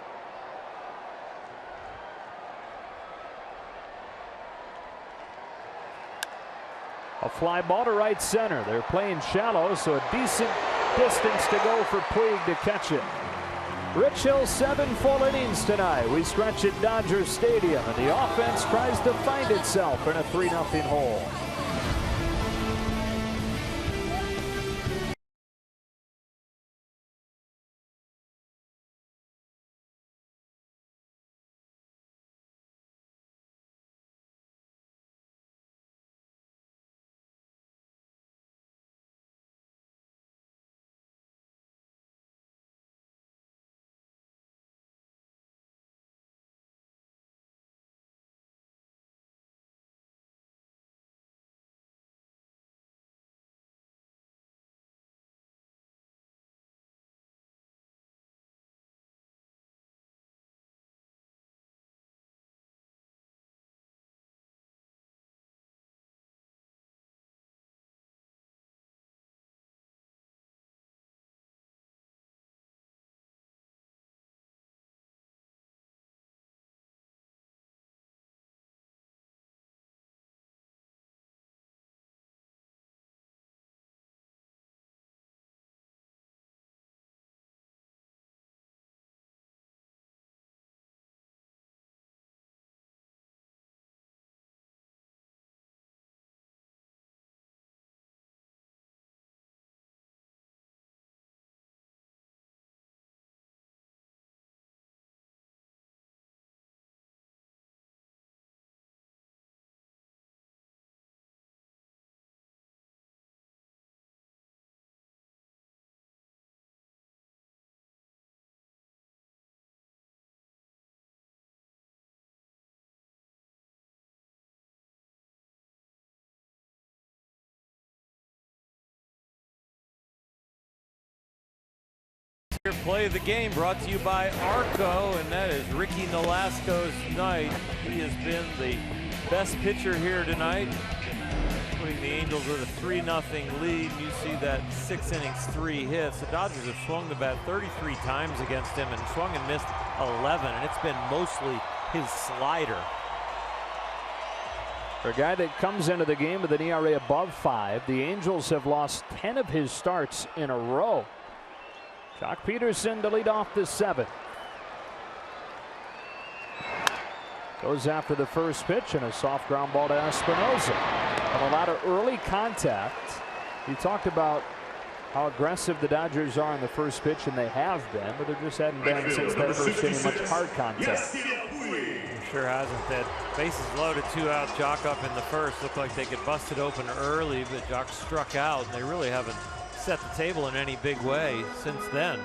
A fly ball to right center. They're playing shallow, so a decent distance to go for Puig to catch it. Rich Hill 7 full innings tonight. We stretch at Dodger Stadium, and the offense tries to find itself in a 3-0 hole. Play of the game brought to you by Arco, and that is Ricky Nolasco's night. He has been the best pitcher here tonight, putting the Angels with a 3-0 lead. You see that 6 innings, 3 hits. The Dodgers have swung the bat 33 times against him and swung and missed 11, and it's been mostly his slider. For a guy that comes into the game with an ERA above 5, the Angels have lost 10 of his starts in a row. Jock Peterson to lead off the 7th. Goes after the first pitch and a soft ground ball to Espinosa. And a lot of early contact. We talked about how aggressive the Dodgers are in the first pitch, and they have been, but there just hadn't been since that first inning much hard contact. Sure hasn't. That bases loaded, 2 out, Jock up in the first. Looked like they could bust it open early, but Jock struck out, and they really haven't set the table in any big way since then.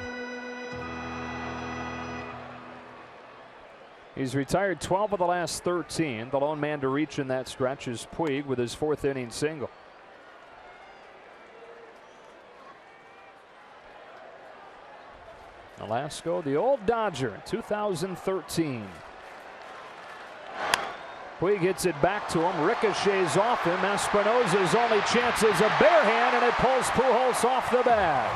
He's retired 12 of the last 13. The lone man to reach in that stretch is Puig with his 4th inning single. Nolasco, the old Dodger in 2013. Puig hits it back to him, ricochets off him. Espinosa's only chance is a bare hand, and it pulls Pujols off the bag.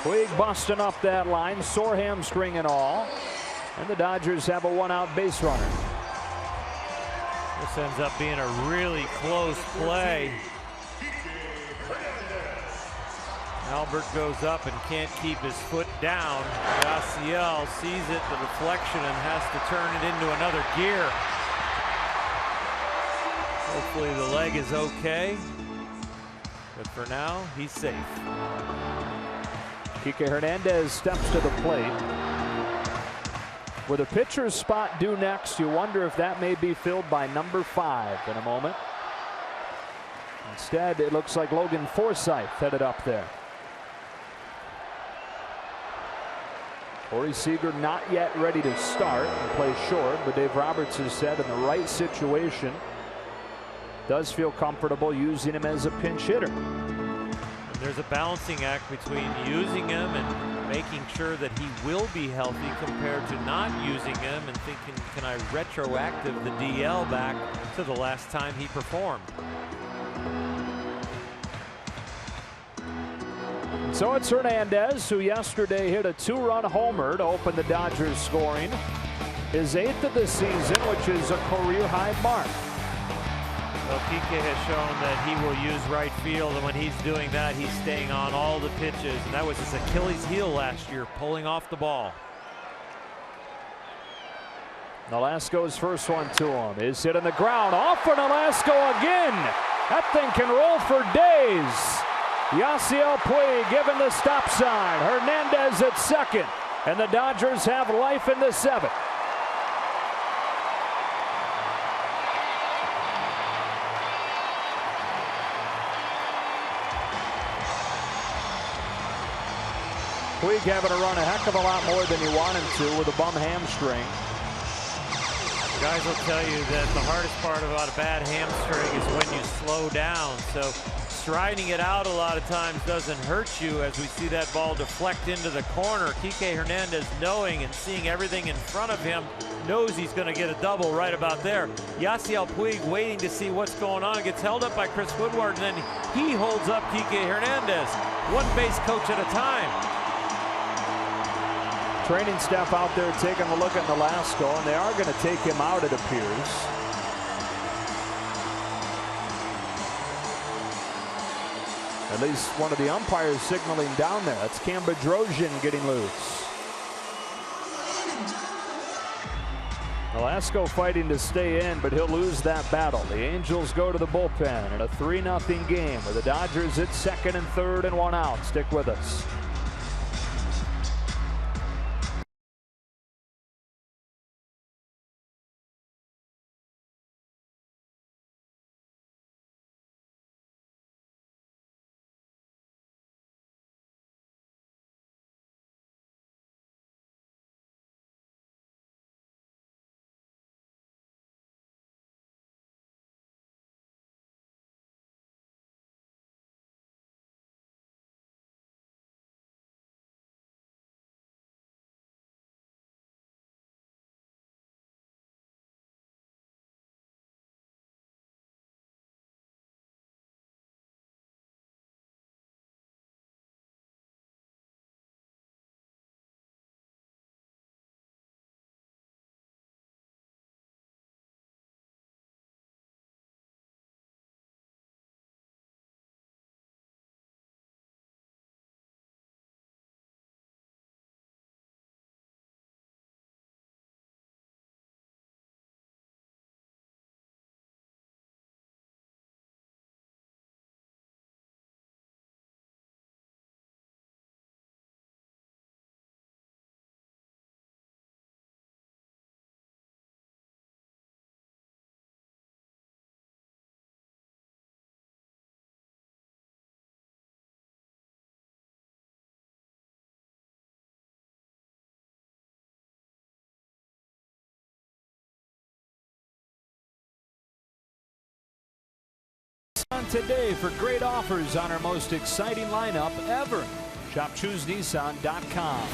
Puig busting up that line, sore hamstring and all, and the Dodgers have a 1-out base runner. This ends up being a really close play. Albert goes up and can't keep his foot down. Yasiel sees it, the deflection, and has to turn it into another gear. Hopefully the leg is okay, but for now, he's safe. Kike Hernandez steps to the plate. With a pitcher's spot due next, you wonder if that may be filled by number 5 in a moment. Instead, it looks like Logan Forsythe headed up there. Corey Seager not yet ready to start and play short, but Dave Roberts has said in the right situation does feel comfortable using him as a pinch hitter. And there's a balancing act between using him and making sure that he will be healthy compared to not using him and thinking, can I retroactive the DL back to the last time he performed? So it's Hernandez, who yesterday hit a 2-run homer to open the Dodgers scoring. His 8th of the season, which is a career-high mark. Well, Kike has shown that he will use right field, and when he's doing that, he's staying on all the pitches. And that was his Achilles heel last year, pulling off the ball. Nolasco's first one to him is hit on the ground. Off for Nolasco again. That thing can roll for days. Yasiel Puig given the stop sign. Hernandez at second. And the Dodgers have life in the 7th. Puig having to run a heck of a lot more than he wanted to with a bum hamstring. Guys will tell you that the hardest part about a bad hamstring is when you slow down. So striding it out a lot of times doesn't hurt you, as we see that ball deflect into the corner. Kike Hernandez, knowing and seeing everything in front of him, knows he's going to get a double right about there. Yasiel Puig waiting to see what's going on, gets held up by Chris Woodward, and then he holds up Kike Hernandez. One base coach at a time. Training staff out there taking a look at Nolasco, and they are going to take him out, it appears. At least one of the umpires signaling down there. That's Cam Bedrosian getting loose. Nolasco fighting to stay in, but he'll lose that battle. The Angels go to the bullpen in a 3-0 game with the Dodgers at 2nd and 3rd and 1 out. Stick with us. On today for great offers on our most exciting lineup ever. ShopChooseNissan.com.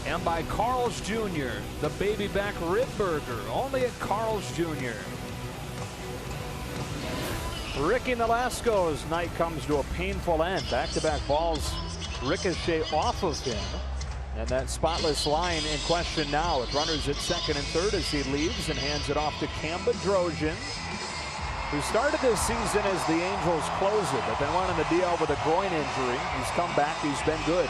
And by Carl's Jr., the baby back rib burger, only at Carl's Jr. Ricky Nolasco's night comes to a painful end. Back-to-back balls ricochet off of him. And that spotless line in question now with runners at second and third as he leaves and hands it off to Cam Bedrosian, who started this season as the Angels closer, but been running the DL with a groin injury. He's come back. He's been good.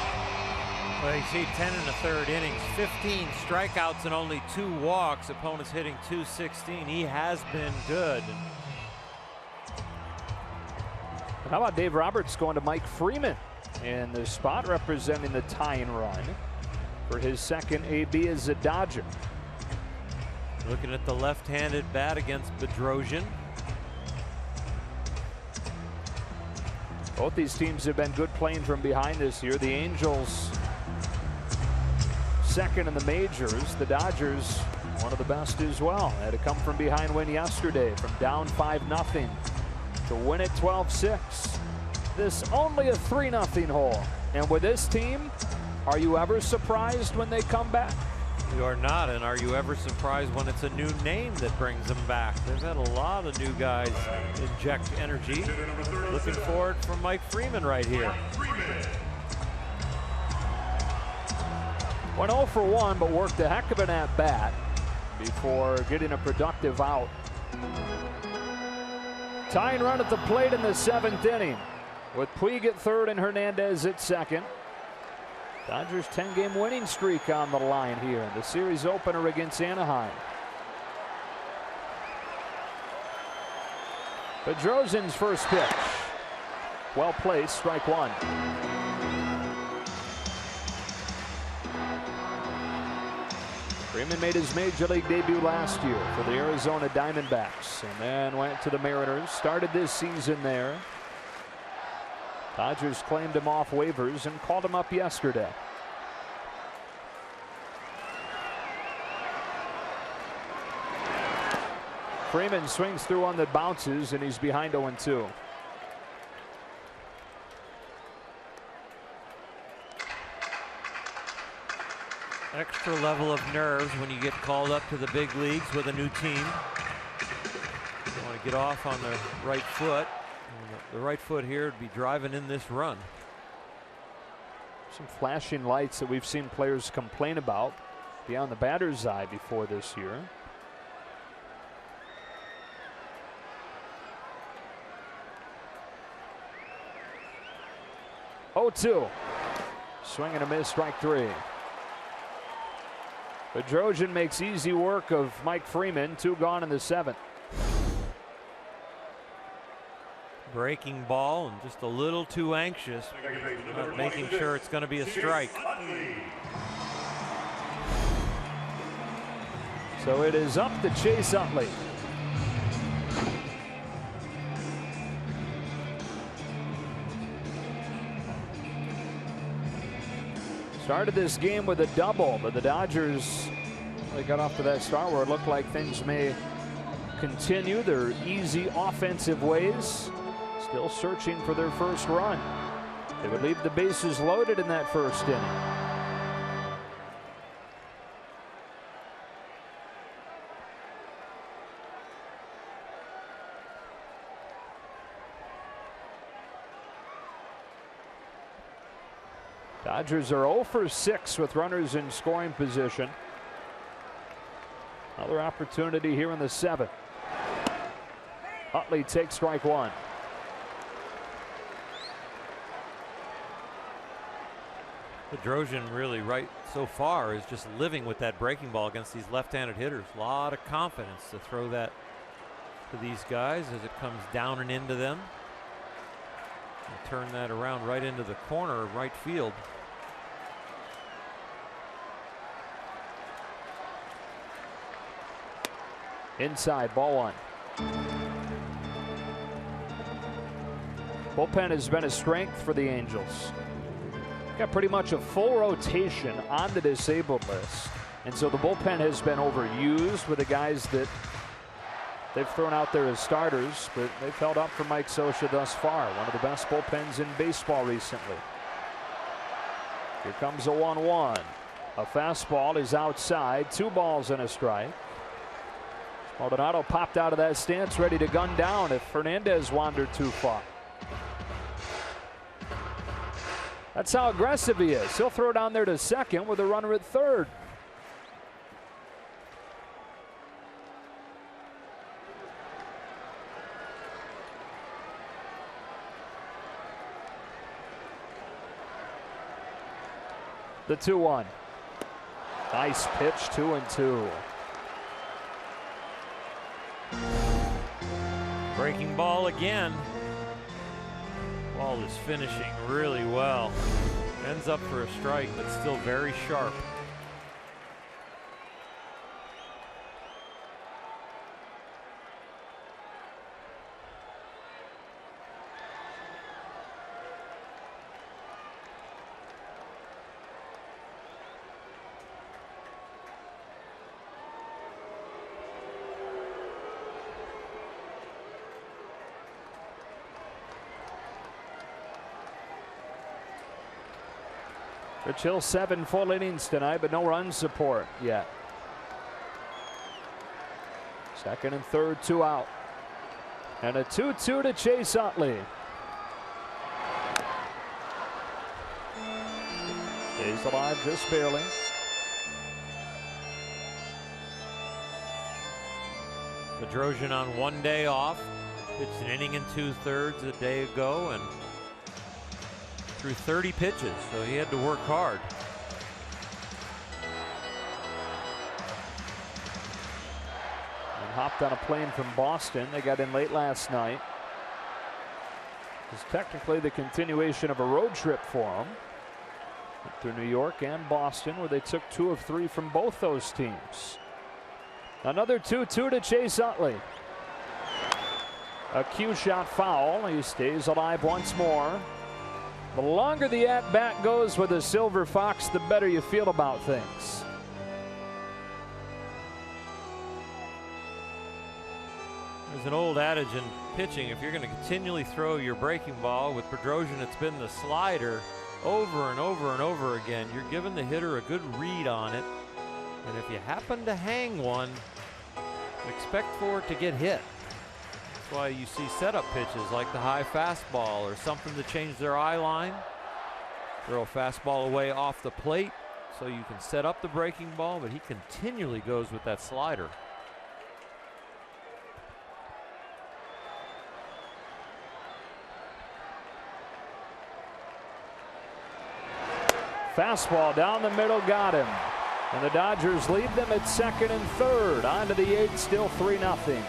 Well, you see 10 in the third innings, 15 strikeouts and only 2 walks. Opponents hitting .216. He has been good. And how about Dave Roberts going to Mike Freeman in the spot representing the tying run for his second AB as a Dodger. Looking at the left-handed bat against Bedrosian. Both these teams have been good playing from behind this year. The Angels second in the majors. The Dodgers one of the best as well. Had a come from behind win yesterday from down 5-0 to win it 12-6. This only a 3-0 hole. And with this team, are you ever surprised when they come back? You are not, and are you ever surprised when it's a new name that brings them back? They've had a lot of new guys inject energy. Looking forward for Mike Freeman right here. Went 0 for 1, but worked a heck of an at-bat before getting a productive out. Tying run at the plate in the 7th inning with Puig at third and Hernandez at second. Dodgers 10-game winning streak on the line here in the series opener against Anaheim. Bedrosian's first pitch. Well placed, strike one. Freeman made his major league debut last year for the Arizona Diamondbacks and then went to the Mariners. Started this season there. Dodgers claimed him off waivers and called him up yesterday. Freeman swings through on the bounces and he's behind 0-2. Extra level of nerves when you get called up to the big leagues with a new team. You want to get off on the right foot. The right foot here would be driving in this run. Some flashing lights that we've seen players complain about beyond the batter's eye before this year. Oh, 2. Swing and a miss, strike 3. Bedrosian makes easy work of Mike Freeman. 2 gone in the 7th. Breaking ball and just a little too anxious, not making sure it's going to be a strike. So it is up to Chase Utley. Started this game with a double, but the Dodgers, they got off to that start where it looked like things may continue their easy offensive ways. Still searching for their first run. They would leave the bases loaded in that first inning. Dodgers are 0 for 6 with runners in scoring position. Another opportunity here in the 7th. Utley takes strike 1. Bedrosian really right so far is just living with that breaking ball against these left-handed hitters. A lot of confidence to throw that to these guys as it comes down and into them. And turn that around right into the corner of right field. Inside, ball 1. Bullpen has been a strength for the Angels. Got pretty much a full rotation on the disabled list. And so the bullpen has been overused with the guys that they've thrown out there as starters, but they've held up for Mike Scioscia thus far. One of the best bullpens in baseball recently. Here comes a 1-1. A fastball is outside. 2 balls and a strike. Maldonado popped out of that stance, ready to gun down if Fernandez wandered too far. That's how aggressive he is. He'll throw down there to second with a runner at third. The 2-1. Nice pitch, 2-2. Breaking ball again. Ball is finishing really well. Ends up for a strike, but still very sharp. Rich Hill 7 full innings tonight, but no run support yet. Second and third, 2 out. And a 2-2 to Chase Utley. Stays alive just barely. Bedrosian on 1 day off. Pitched an inning and 2/3 a day ago and threw 30 pitches, so he had to work hard. And hopped on a plane from Boston. They got in late last night. It's technically the continuation of a road trip for them. Went through New York and Boston, where they took 2 of 3 from both those teams. Another 2-2 to Chase Utley. A cue shot foul. He stays alive once more. The longer the at-bat goes with a Silver Fox, the better you feel about things. There's an old adage in pitching: if you're going to continually throw your breaking ball, with Bedrosian it's been the slider over and over and over again, you're giving the hitter a good read on it. And if you happen to hang one, expect for it to get hit. That's why you see setup pitches like the high fastball or something to change their eye line. Throw a fastball away off the plate so you can set up the breaking ball, but he continually goes with that slider. Fastball down the middle, got him. And the Dodgers lead them at second and third. On to the 8th, still 3-0.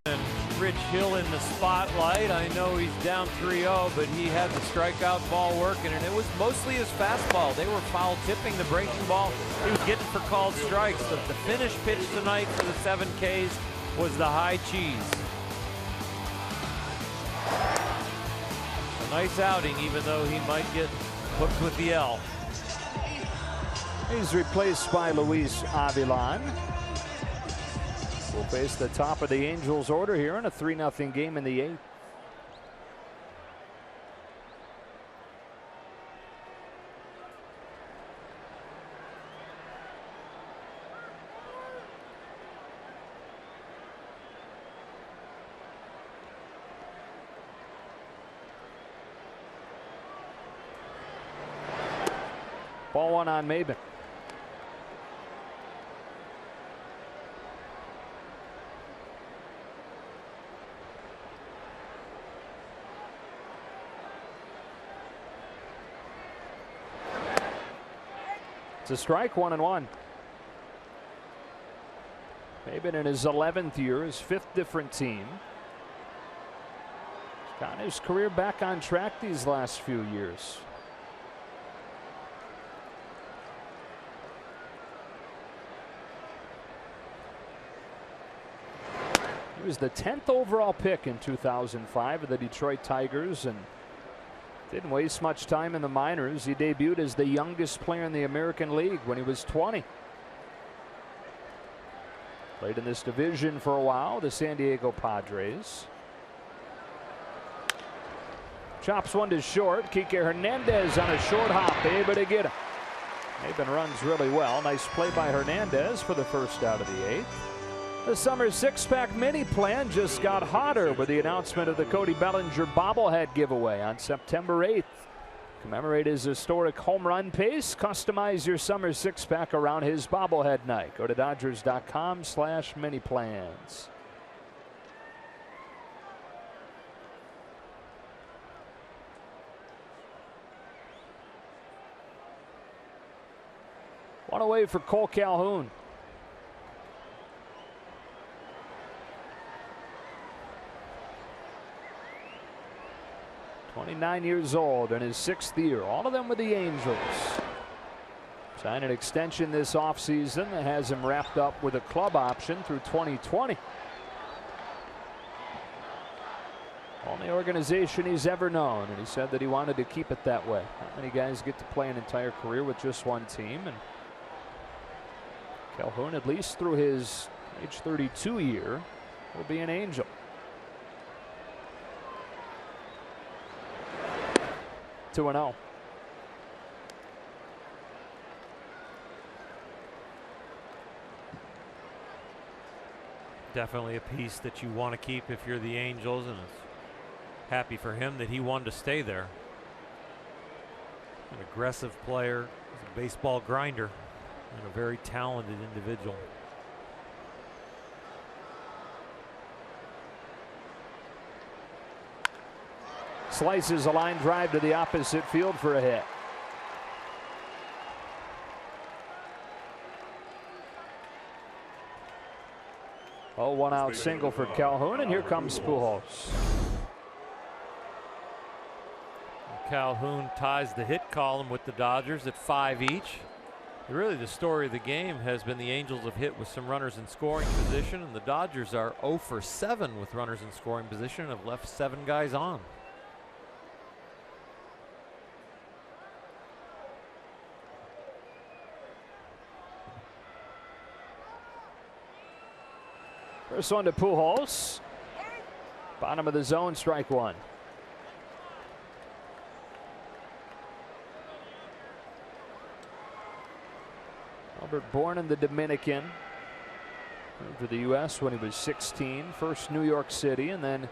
And Rich Hill in the spotlight. I know he's down 3-0, but he had the strikeout ball working, and it was mostly his fastball. They were foul tipping the breaking ball. He was getting for called strikes. The finish pitch tonight for the 7 Ks was the high cheese. A nice outing, even though he might get hooked with the L. He's replaced by Luis Avilan. Will face the top of the Angels order here in a 3-0 game in the 8th. Ball 1 on Maben. It's a strike, 1-1. Maben in his 11th year, his 5th different team. He's got his career back on track these last few years. He was the 10th overall pick in 2005 of the Detroit Tigers and didn't waste much time in the minors. He debuted as the youngest player in the American League when he was 20. Played in this division for a while, the San Diego Padres. Chops one to short. Kike Hernandez on a short hop, able to get him. Maben runs really well. Nice play by Hernandez for the first out of the 8th. The summer 6-pack mini plan just got hotter with the announcement of the Cody Bellinger bobblehead giveaway on September 8th. Commemorate his historic home run pace. Customize your summer 6-pack around his bobblehead night. Go to Dodgers.com/mini plans. One away for Cole Calhoun. 29 years old in his 6th year, all of them with the Angels. Signed an extension this offseason that has him wrapped up with a club option through 2020. Only organization he's ever known, and he said that he wanted to keep it that way. Not many guys get to play an entire career with just one team, and Calhoun, at least through his age 32 year, will be an Angel. 2-0. Definitely a piece that you want to keep if you're the Angels, and it's happy for him that he wanted to stay there. An aggressive player, he's a baseball grinder, and a very talented individual. Slices a line drive to the opposite field for a hit. Oh, 1 out single for Calhoun, and here comes Pujols. Calhoun ties the hit column with the Dodgers at 5 each. Really, the story of the game has been the Angels have hit with some runners in scoring position, and the Dodgers are 0 for 7 with runners in scoring position and have left 7 guys on. First one to Pujols. Bottom of the zone, strike 1. Albert, born in the Dominican, moved to the U.S. when he was 16. First New York City, and then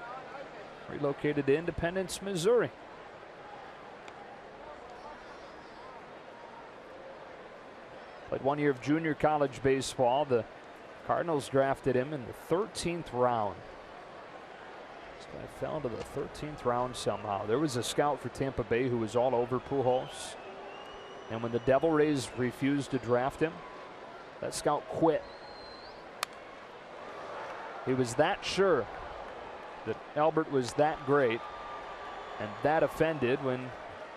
relocated to Independence, Missouri. Played 1 year of junior college baseball. The Cardinals drafted him in the 13th round. This guy fell into the 13th round somehow. There was a scout for Tampa Bay who was all over Pujols. And when the Devil Rays refused to draft him, that scout quit. He was that sure that Albert was that great, and that offended when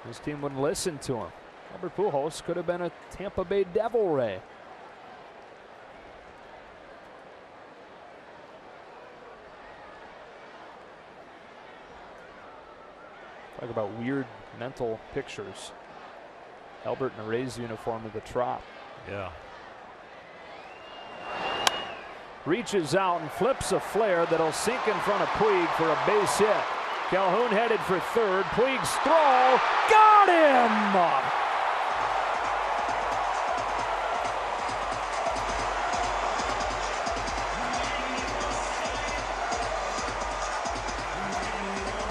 his team wouldn't listen to him. Albert Pujols could have been a Tampa Bay Devil Ray. Talk about weird mental pictures. Albert in a Rays uniform with a Trop. Yeah. Reaches out and flips a flare that'll sink in front of Puig for a base hit. Calhoun headed for third. Puig's throw got him!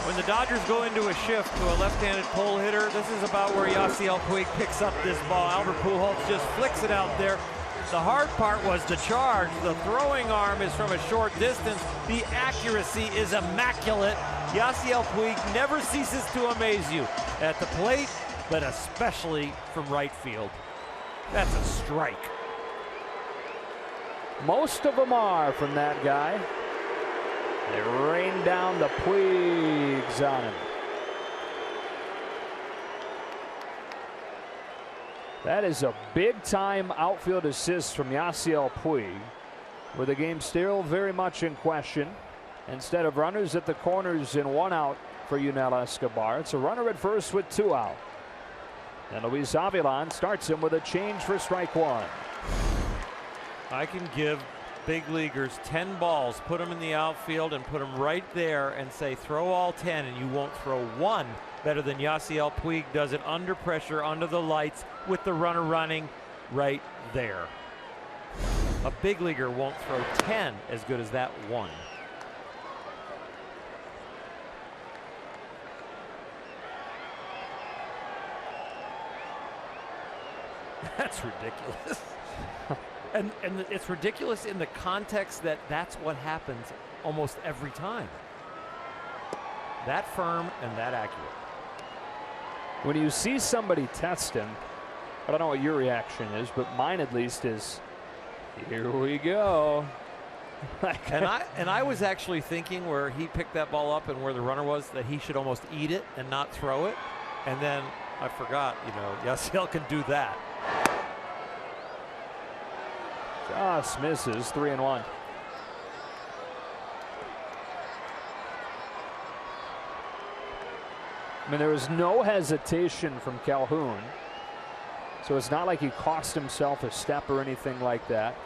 When the Dodgers go into a shift to a left-handed pole hitter, this is about where Yasiel Puig picks up this ball. Albert Pujols just flicks it out there. The hard part was the charge. The throwing arm is from a short distance. The accuracy is immaculate. Yasiel Puig never ceases to amaze you at the plate, but especially from right field. That's a strike. Most of them are from that guy. They rain down the Puigs on him. That is a big-time outfield assist from Yasiel Puig, with the game still very much in question. Instead of runners at the corners and 1 out for Yunel Escobar, it's a runner at first with 2 out. And Luis Avilan starts him with a change for strike 1. I can give big leaguers 10 balls, put them in the outfield and put them right there and say throw all 10 and you won't throw 1 better than Yasiel Puig does it under pressure, under the lights, with the runner running right there. A big leaguer won't throw 10 as good as that 1. That's ridiculous. And it's ridiculous in the context that that's what happens almost every time. That firm and that accurate. When you see somebody test him, I don't know what your reaction is, but mine at least is, here we go. and I was actually thinking where he picked that ball up and where the runner was that he should almost eat it and not throw it. And then I forgot, you know, Yasiel can do that. Just misses, 3-1. I mean, there was no hesitation from Calhoun, so it's not like he cost himself a step or anything like that.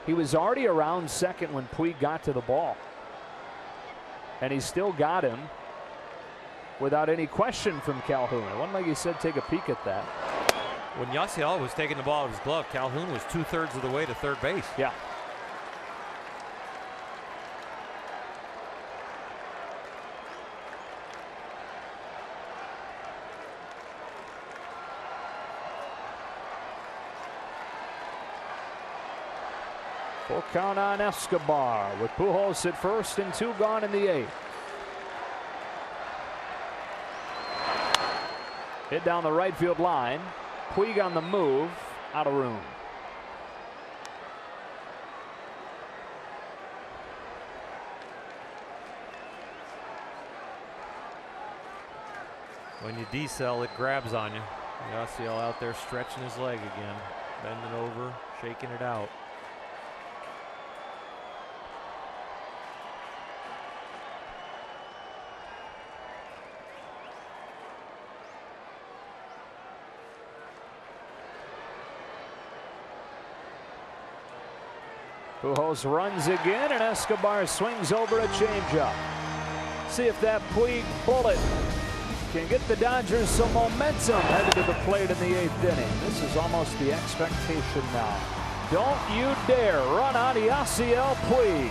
He was already around second when Puig got to the ball, and he still got him without any question from Calhoun. It wasn't like he said take a peek at that. When Yasiel was taking the ball out of his glove, Calhoun was 2/3 of the way to third base. Yeah. Full count on Escobar with Pujols at first and 2 gone in the 8th. Hit down the right field line. Puig on the move, out of room. When you decel, it grabs on you. Yasiel out there stretching his leg again, bending over, shaking it out. Pujols runs again, and Escobar swings over a changeup. See if that Puig bullet can get the Dodgers some momentum headed to the plate in the 8th inning. This is almost the expectation now. Don't you dare run on Yasiel Puig.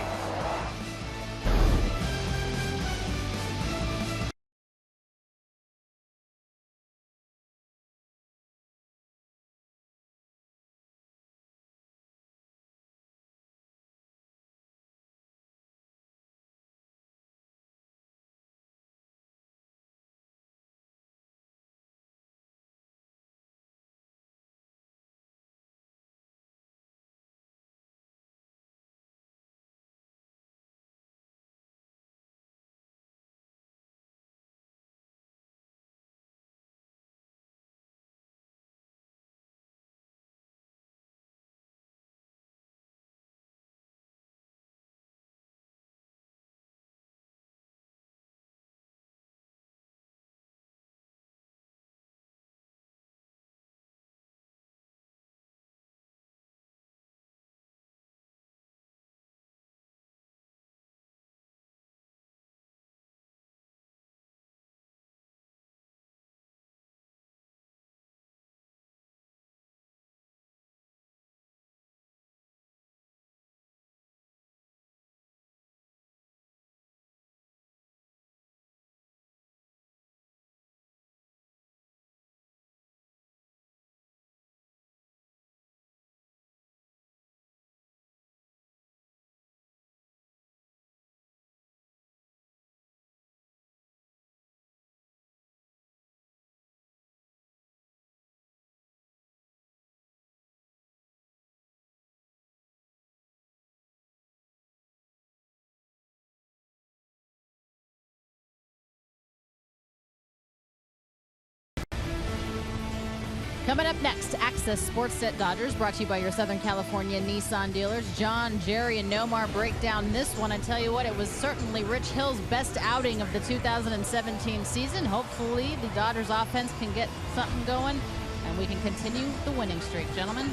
Coming up next, Access Sports Set Dodgers, brought to you by your Southern California Nissan dealers. John, Jerry, and Nomar break down this one. I tell you what, it was certainly Rich Hill's best outing of the 2017 season. Hopefully, the Dodgers offense can get something going, and we can continue the winning streak, gentlemen.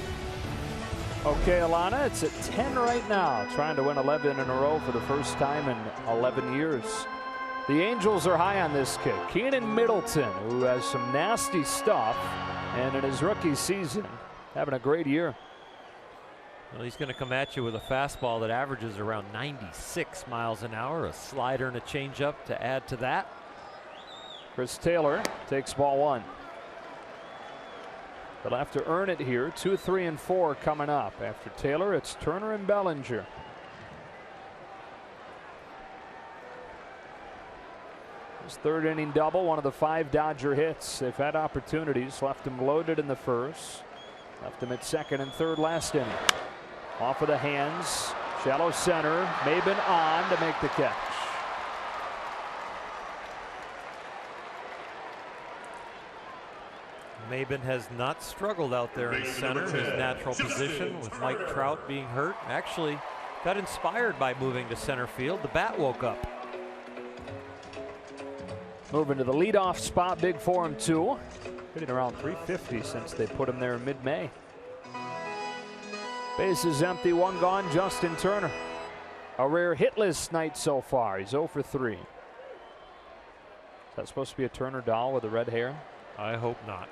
Okay, Alana, it's at 10 right now, trying to win 11 in a row for the first time in 11 years. The Angels are high on this kid, Keenan Middleton, who has some nasty stuff, and in his rookie season, having a great year. Well, he's going to come at you with a fastball that averages around 96 miles an hour, a slider and a changeup to add to that. Chris Taylor takes ball one. They'll have to earn it here. 2, 3, and 4 coming up. After Taylor, it's Turner and Bellinger. His third inning double, one of the 5 Dodger hits. They've had opportunities, left him loaded in the first, left him at second and third last inning. Off of the hands, shallow center, Maben on to make the catch. Maben has not struggled out there in center, his natural position, with Mike Trout being hurt. Actually got inspired by moving to center field. The bat woke up. Moving to the leadoff spot, big for him too. Hitting around 350 since they put him there in mid-May. Bases empty, one gone, Justin Turner. A rare hitless night so far. He's 0 for 3. Is that supposed to be a Turner doll with the red hair? I hope not.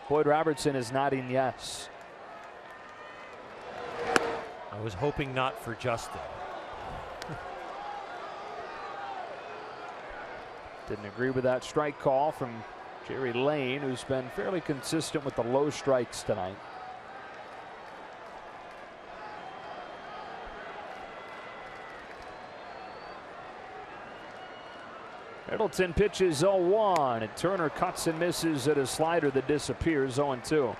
Boyd Robertson is nodding yes. I was hoping not for Justin. Didn't agree with that strike call from Jerry Lane, who's been fairly consistent with the low strikes tonight. Middleton pitches 0-1, and Turner cuts and misses at a slider that disappears. 0-2.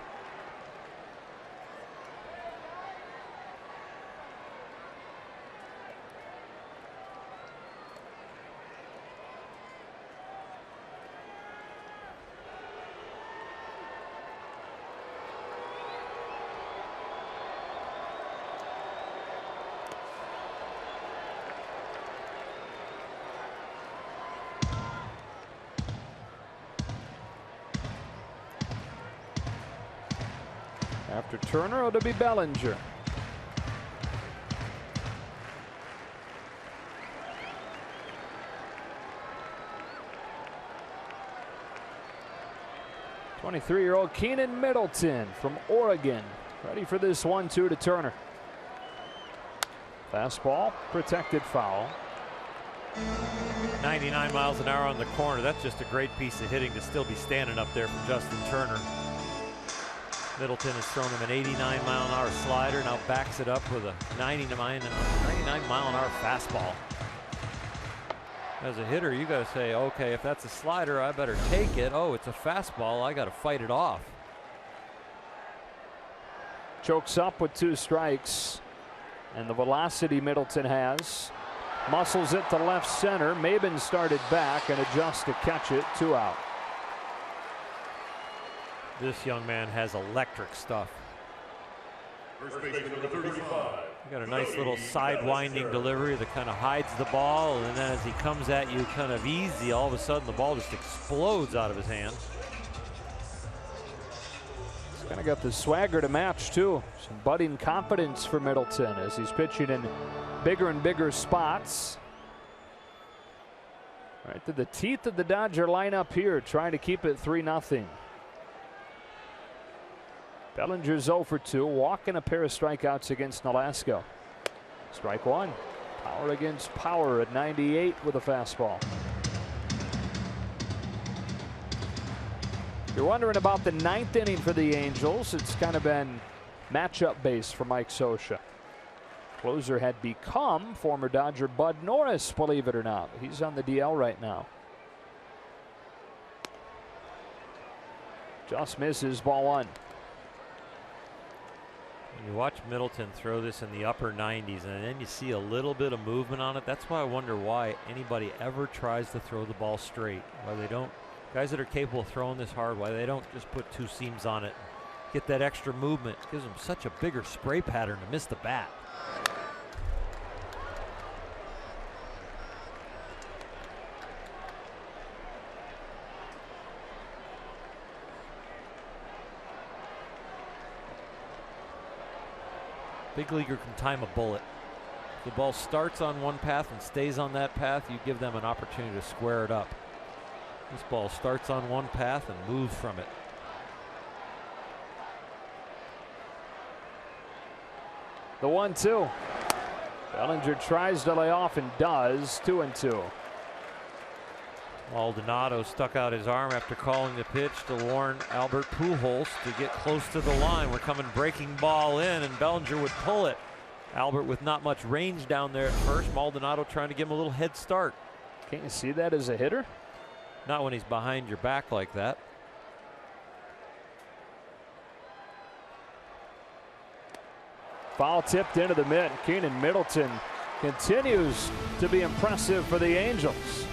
After Turner, it'll be Bellinger. '23-year-old Keenan Middleton from Oregon, ready for this 1-2 to Turner. Fastball, protected foul. 99 miles an hour on the corner. That's just a great piece of hitting to still be standing up there from Justin Turner. Middleton has thrown him an 89 mile an hour slider, now backs it up with a 99 mile an hour fastball. As a hitter, you got to say, okay, if that's a slider, I better take it. Oh, it's a fastball, I got to fight it off. Chokes up with 2 strikes, and the velocity Middleton has. Muscles it to left center. Maben started back and adjusts to catch it. 2 out. This young man has electric stuff. First baseman number 35. You got a nice little side-winding delivery that kind of hides the ball, and then as he comes at you kind of easy, all of a sudden the ball just explodes out of his hand. He's kind of got the swagger to match too. Some budding confidence for Middleton as he's pitching in bigger and bigger spots. Right to the teeth of the Dodger lineup here, trying to keep it 3-0. Bellinger's 0 for 2, walking a pair of strikeouts against Nolasco. Strike one. Power against power at 98 with a fastball. You're wondering about the 9th inning for the Angels. It's kind of been matchup based for Mike Scioscia. Closer had become former Dodger Bud Norris, believe it or not. He's on the DL right now. Just misses, ball one. You watch Middleton throw this in the upper 90s, and then you see a little bit of movement on it. That's why I wonder why anybody ever tries to throw the ball straight, why they don't Guys that are capable of throwing this hard, why they don't just put 2 seams on it. Get that extra movement. Gives them such a bigger spray pattern to miss the bat. Big leaguer can time a bullet. If the ball starts on one path and stays on that path, you give them an opportunity to square it up. This ball starts on one path and moves from it. The 1-2. Bellinger tries to lay off and does. 2-2. Maldonado stuck out his arm after calling the pitch to warn Albert Pujols to get close to the line. We're coming breaking ball in, and Bellinger would pull it. Albert with not much range down there at first. Maldonado trying to give him a little head start. Can't you see that as a hitter? Not when he's behind your back like that. Foul tipped into the mid. Keenan Middleton continues to be impressive for the Angels.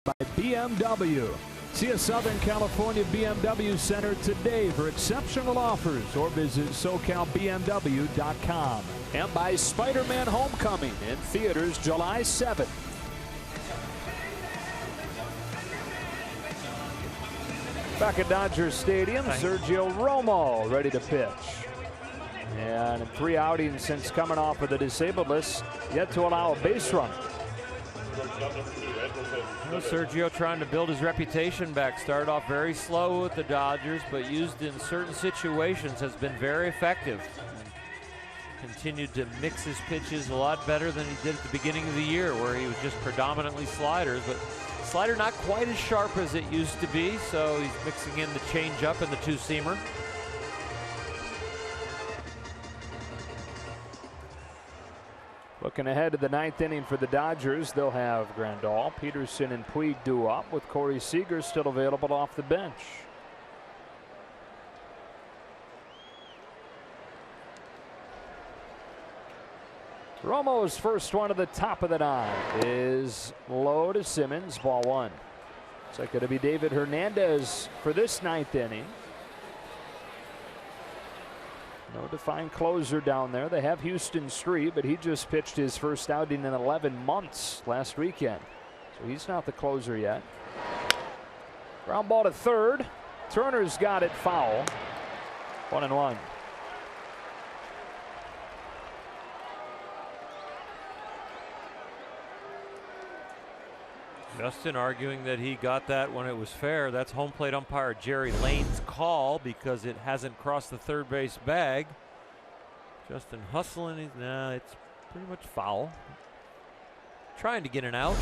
By BMW. See a Southern California BMW Center today for exceptional offers, or visit SoCalBMW.com. And by Spider-Man Homecoming in theaters July 7th. Back at Dodger Stadium, Sergio Romo ready to pitch. And in 3 outings since coming off of the disabled list, yet to allow a base run. Well, Sergio trying to build his reputation back. Started off very slow with the Dodgers, but used in certain situations has been very effective. And continued to mix his pitches a lot better than he did at the beginning of the year, where he was just predominantly sliders. But slider not quite as sharp as it used to be, so he's mixing in the changeup and the 2-seamer. Looking ahead to the 9th inning for the Dodgers, they'll have Grandal, Peterson, and Puig due up, with Corey Seager still available off the bench. Romo's first one at the top of the 9 is low to Simmons, ball 1. It's like it'll be David Hernandez for this 9th inning. No defined closer down there. They have Houston Street, but he just pitched his first outing in 11 months last weekend. So he's not the closer yet. Ground ball to third. Turner's got it foul. 1-1. Justin arguing that he got that when it was fair. That's home plate umpire Jerry Lane's call because it hasn't crossed the third base bag. Justin hustling. Nah, it's pretty much foul. Trying to get an out.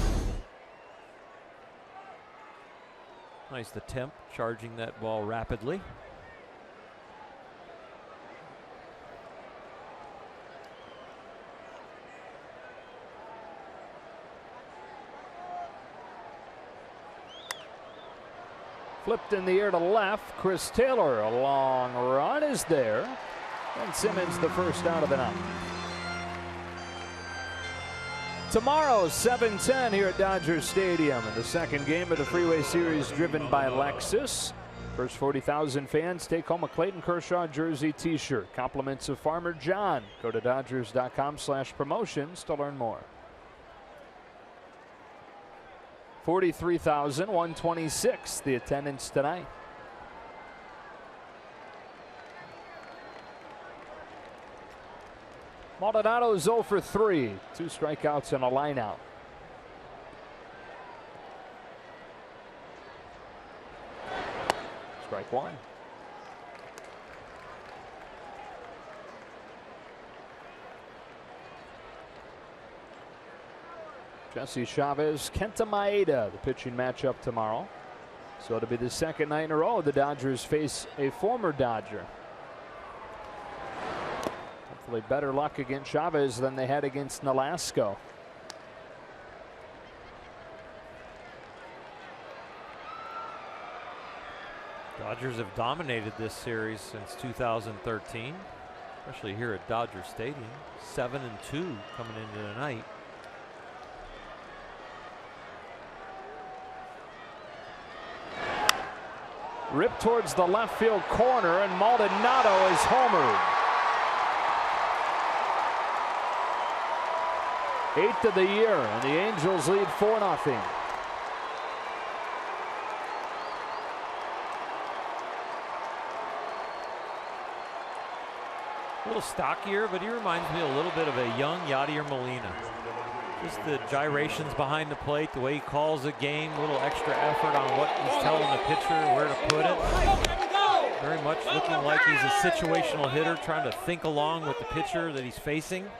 Nice attempt, charging that ball rapidly. Flipped in the air to left. Chris Taylor, a long run is there. And Simmons the first out of the night. Tomorrow, 7:10 here at Dodger Stadium in the second game of the Freeway Series driven by Lexus. First 40,000 fans take home a Clayton Kershaw jersey t-shirt. Compliments of Farmer John. Go to Dodgers.com/promotions to learn more. 43,126 the attendance tonight. Maldonado's 0 for 3. 2 strikeouts and a lineout. Strike one. Jesse Chavez, Kenta Maeda, the pitching matchup tomorrow. So it'll be the second night in a row the Dodgers face a former Dodger. Hopefully better luck against Chavez than they had against Nolasco. Dodgers have dominated this series since 2013, especially here at Dodger Stadium. 7-2 coming into the night. Ripped towards the left field corner, and Maldonado is homered. 8th of the year, and the Angels lead 4-0. A little stockier, but he reminds me a little bit of a young Yadier Molina. Just the gyrations behind the plate, the way he calls the game, a little extra effort on what he's telling the pitcher, where to put it. Very much looking like he's a situational hitter, trying to think along with the pitcher that he's facing.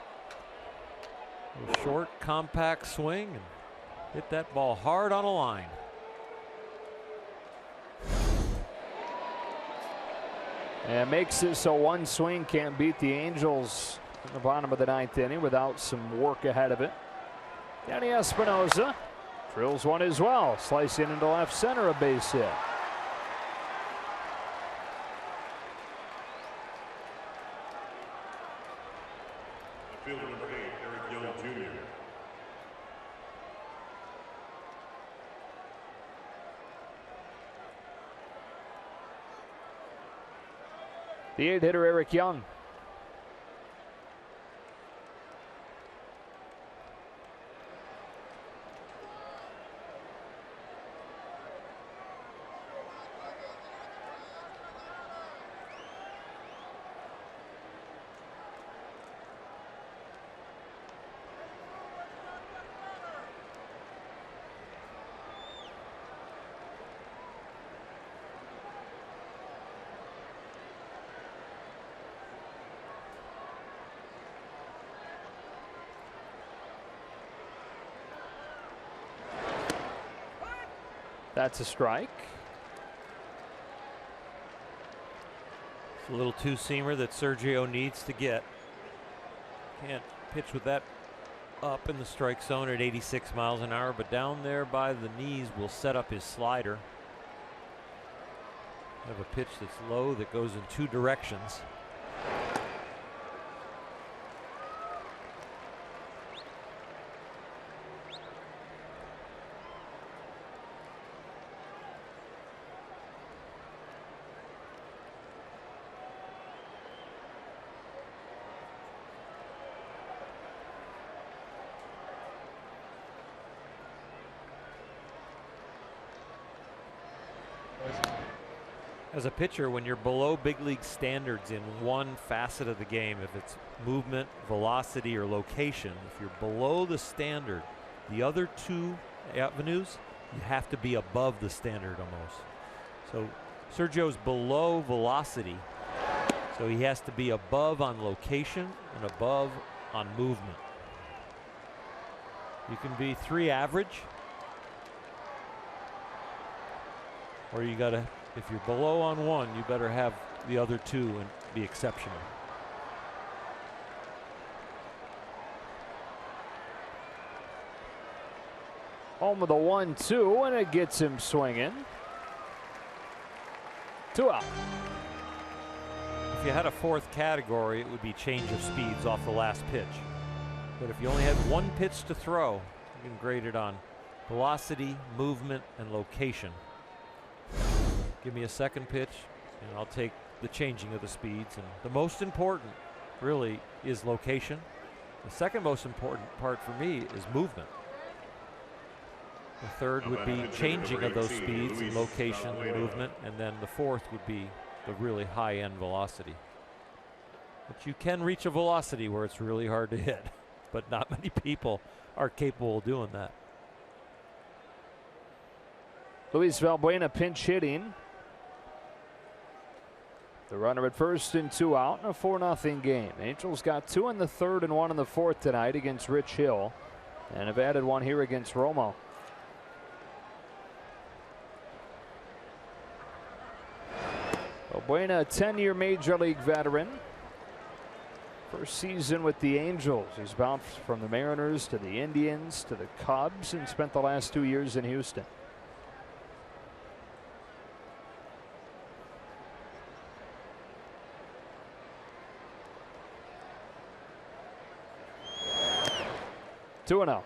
A short, compact swing, and hit that ball hard on a line. And makes it so one swing can't beat the Angels in the bottom of the 9th inning without some work ahead of it. Danny Espinosa drills one as well, slicing into left center, a base hit. Fielder number 8, Eric Young Jr. The 8-hitter Eric Young. That's a strike. It's a little two-seamer that Sergio needs to get. Can't pitch with that up in the strike zone at 86 miles an hour, but down there by the knees will set up his slider. Have a pitch that's low that goes in 2 directions. As a pitcher, when you're below big league standards in one facet of the game, if it's movement, velocity, or location, if you're below the standard, the other 2 avenues, you have to be above the standard almost. So Sergio's below velocity, so he has to be above on location and above on movement. You can be 3 average, or you got to, if you're below on one, you better have the other 2 and be exceptional. Home with a 1-2, and it gets him swinging. 2 out. If you had a fourth category, it would be change of speeds off the last pitch. But if you only had one pitch to throw, you can grade it on velocity, movement, and location. Give me a second pitch, and I'll take the changing of the speeds. And the most important, really, is location. The second most important part for me is movement. The third would be changing of those speeds and location and movement, and then the fourth would be the really high-end velocity. But you can reach a velocity where it's really hard to hit, but not many people are capable of doing that. Luis Valbuena pinch hitting. The runner at first and 2 out in a 4-0 game. Angels got 2 in the third and 1 in the fourth tonight against Rich Hill, and have added 1 here against Romo. Valbuena, a 10-year Major League veteran. First season with the Angels. He's bounced from the Mariners to the Indians to the Cubs and spent the last 2 years in Houston. Two and out.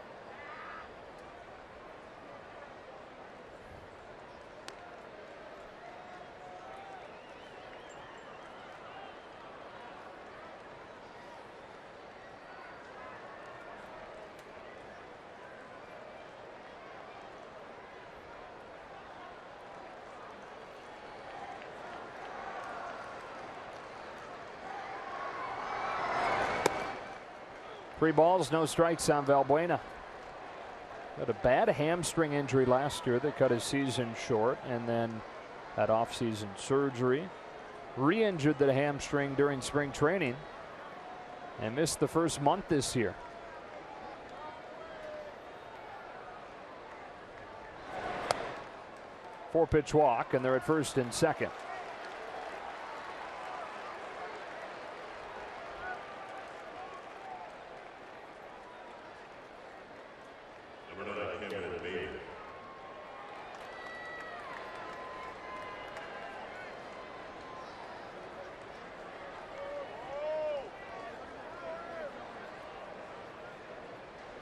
Three balls, no strikes on Valbuena. Had a bad hamstring injury last year that cut his season short, and then had off-season surgery. Re-injured the hamstring during spring training and missed the first month this year. Four-pitch walk, and they're at first and second.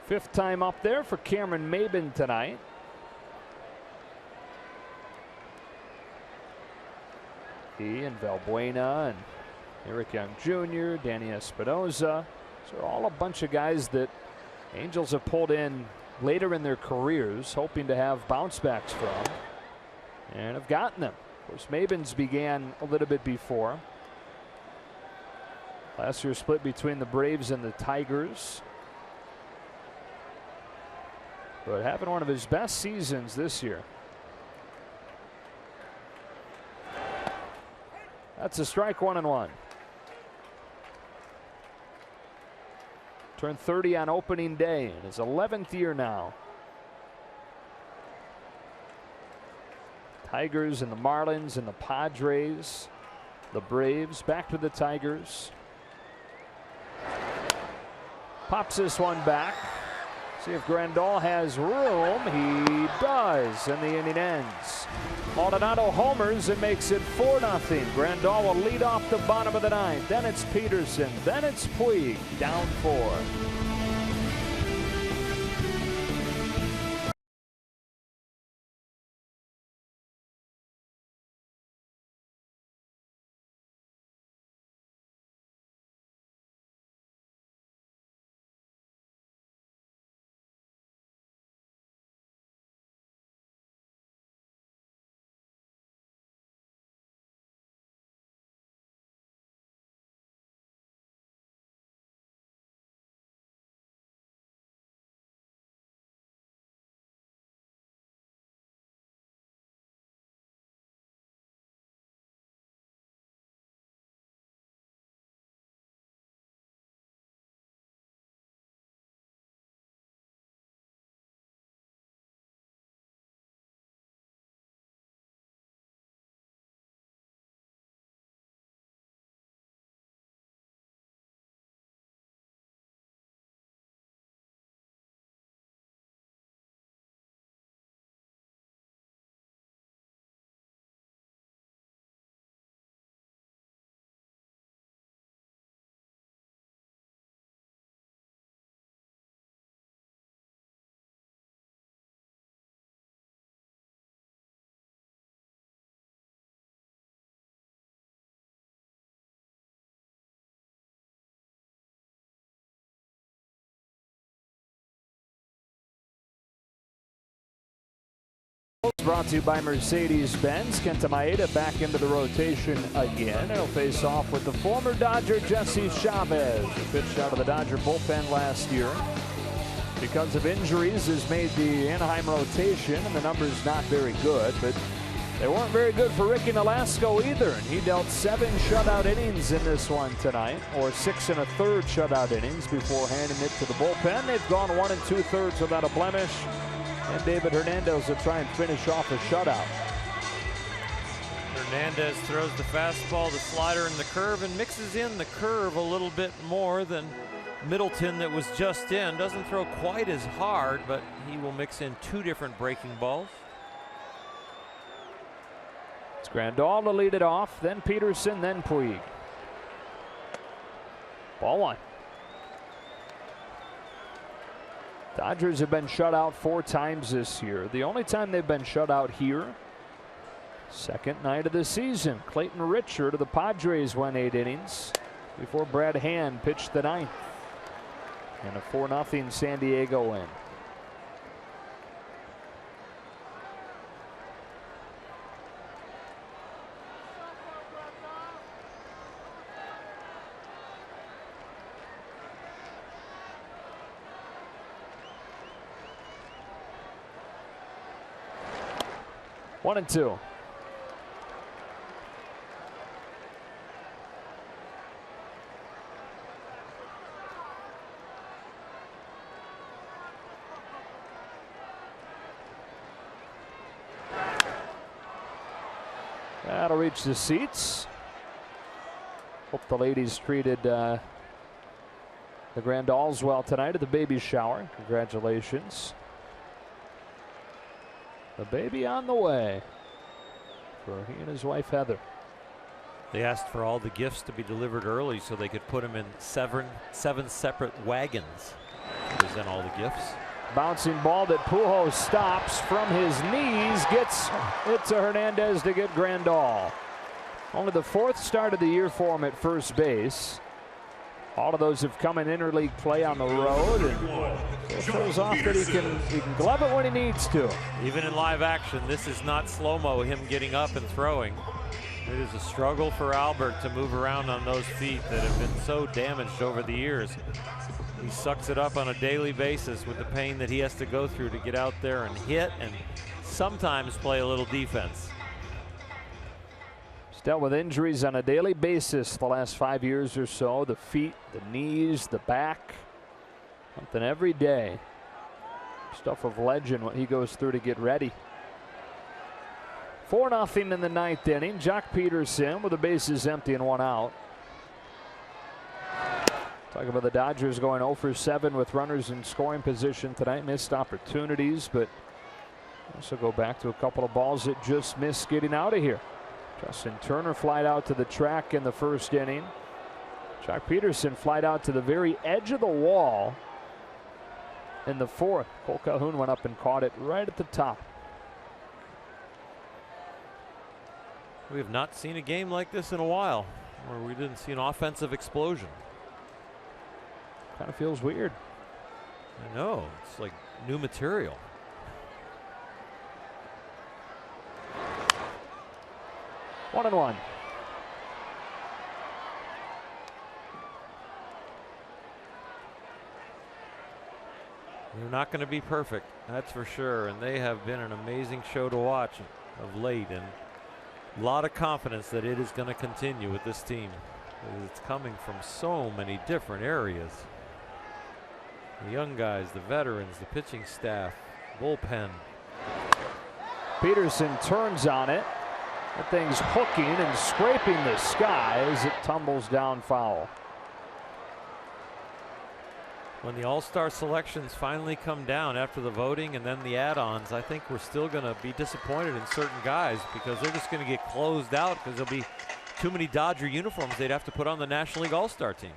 Fifth time up there for Cameron Maben tonight. He and Valbuena and Eric Young Jr., Danny Espinosa. So all a bunch of guys that Angels have pulled in later in their careers, hoping to have bounce backs from, and have gotten them. Of course, Maben's began a little bit before. Last year split between the Braves and the Tigers. But having one of his best seasons this year. That's a strike, 1-1. Turned 30 on opening day in his 11th year now. Tigers and the Marlins and the Padres. The Braves back to the Tigers. Pops this one back. See if Grandal has room. He does, and the inning ends. Maldonado homers and makes it 4-0. Grandal will lead off the bottom of the ninth. Then it's Peterson. Then it's Puig. Down 4. brought to you by Mercedes-Benz. Kenta Maeda back into the rotation again. He'll face off with the former Dodger Jesse Chavez, who pitched out of the Dodger bullpen last year. Because of injuries, has made the Anaheim rotation, and the numbers not very good, but they weren't very good for Ricky Nolasco either, and he dealt 7 shutout innings in this one tonight, or 6 1/3 shutout innings before handing it to the bullpen. They've gone 1 2/3 without a blemish, and David Hernandez will try and finish off a shutout. Hernandez throws the fastball, the slider, and the curve, and mixes in the curve a little bit more than Middleton that was just in. Doesn't throw quite as hard, but he will mix in 2 different breaking balls. It's Grandal to lead it off, then Peterson, then Puig. Ball 1. Dodgers have been shut out 4 times this year. The only time they've been shut out here, second night of the season. Clayton Richard of the Padres went 8 innings before Brad Hand pitched the 9th. And a 4-0 San Diego win. One and 2. That'll reach the seats. Hope the ladies treated the Grandals well tonight at the baby shower. Congratulations. The baby on the way for he and his wife Heather. They asked for all the gifts to be delivered early so they could put them in 7 separate wagons to present all the gifts. Bouncing ball that Pujols stops from his knees, gets it to Hernandez to get Grandal. Only the 4th start of the year for him at first base. All of those have come in interleague play on the road, and it shows off that he can glove it when he needs to. Even in live action, this is not slow-mo, him getting up and throwing. It is a struggle for Albert to move around on those feet that have been so damaged over the years. He sucks it up on a daily basis with the pain that he has to go through to get out there and hit and sometimes play a little defense. He's dealt with injuries on a daily basis the last 5 years or so. The feet, the knees, the back. Something every day. Stuff of legend what he goes through to get ready. 4-0 in the 9th inning. Jock Peterson with the bases empty and 1 out. Talk about the Dodgers going 0 for 7 with runners in scoring position tonight. Missed opportunities, but also go back to a couple of balls that just missed getting out of here. Justin Turner flied out to the track in the 1st inning. Jock Peterson flied out to the very edge of the wall in the 4th. Cole Calhoun went up and caught it right at the top. We have not seen a game like this in a while, where we didn't see an offensive explosion. Kind of feels weird. I know, it's like new material. One and 1. They're not going to be perfect, that's for sure, and they have been an amazing show to watch of late, and a lot of confidence that it is going to continue with this team. It's coming from so many different areas. The young guys, the veterans, the pitching staff, bullpen. Peterson turns on it. That thing's hooking and scraping the sky as it tumbles down foul. When the all-star selections finally come down after the voting and then the add-ons, I think we're still going to be disappointed in certain guys because they're just going to get closed out because there'll be too many Dodger uniforms they'd have to put on the National League All-Star team.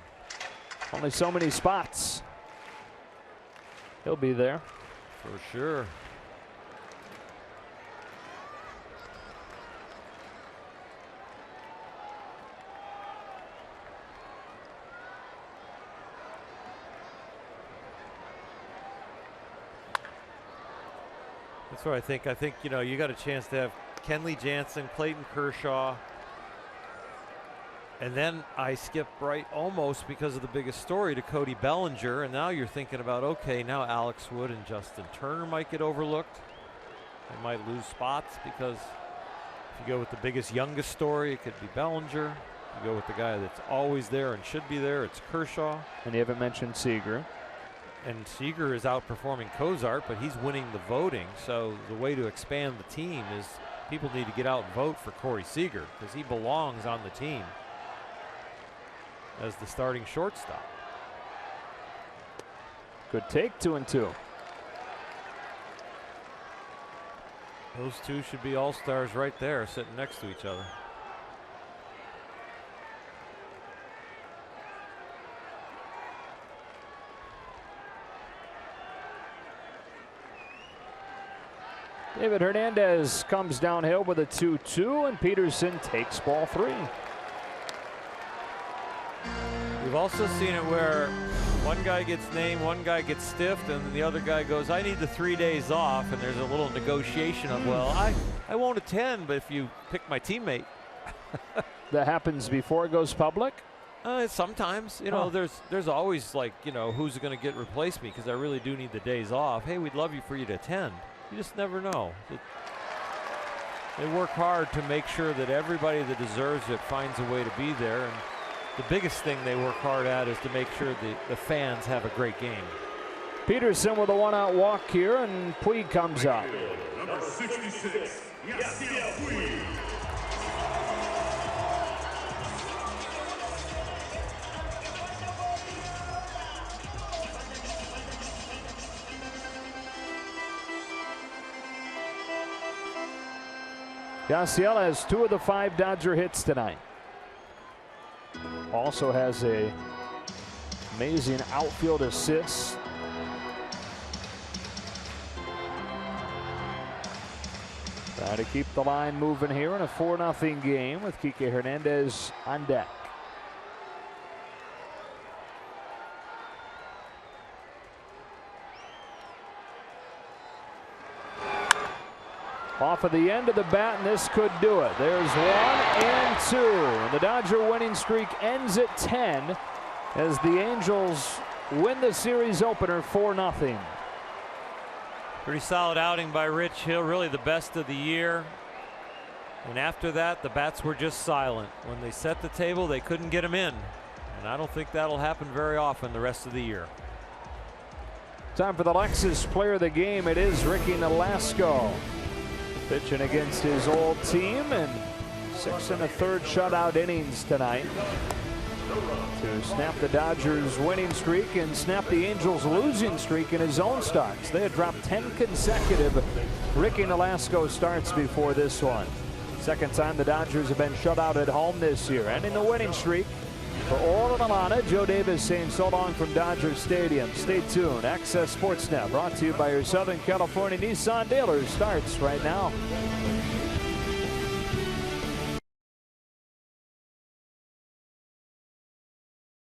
Only so many spots. He'll be there. For sure. That's what I think. I think, you know, you got a chance to have Kenley Jansen, Clayton Kershaw. And then I skip right almost because of the biggest story to Cody Bellinger. And now you're thinking about, okay, now Alex Wood and Justin Turner might get overlooked. They might lose spots because if you go with the biggest, youngest story, it could be Bellinger. You go with the guy that's always there and should be there, it's Kershaw. And you haven't mentioned Seager. And Seager is outperforming Cozart, but he's winning the voting. So the way to expand the team is people need to get out and vote for Corey Seager because he belongs on the team as the starting shortstop. Good take, 2-2. Those two should be all-stars right there sitting next to each other. David Hernandez comes downhill with a 2-2, and Peterson takes ball 3. We've also seen it where one guy gets named, one guy gets stiffed, and the other guy goes, I need the 3 days off, and there's a little negotiation of, well, I won't attend, but if you pick my teammate. That happens before it goes public? Sometimes, you know, there's always like, you know, who's going to replace me because I really do need the days off. Hey, we'd love for you to attend. You just never know. They work hard to make sure that everybody that deserves it finds a way to be there. And the biggest thing they work hard at is to make sure the fans have a great game. Peterson with a 1-out walk here, and Puig comes up. Number 66, Yasiel Puig. Yasiel has 2 of the 5 Dodger hits tonight. Also has a amazing outfield assist. Trying to keep the line moving here in a 4-0 game with Kike Hernandez on deck. Off of the end of the bat, and this could do it. There's 1 and 2. And the Dodger winning streak ends at 10 as the Angels win the series opener 4-0. Pretty solid outing by Rich Hill, really the best of the year. And after that, the bats were just silent. When they set the table, they couldn't get them in. And I don't think that'll happen very often the rest of the year. Time for the Lexus player of the game. It is Ricky Nolasco. Pitching against his old team, and 6 1/3 shutout innings tonight to snap the Dodgers winning streak and snap the Angels losing streak in his own starts. They had dropped 10 consecutive Ricky Nolasco starts before this one. Second time the Dodgers have been shut out at home this year, and in the winning streak. For Orl and Alana, Joe Davis saying so long from Dodger Stadium. Stay tuned. Access Sportsnet brought to you by your Southern California Nissan dealers starts right now.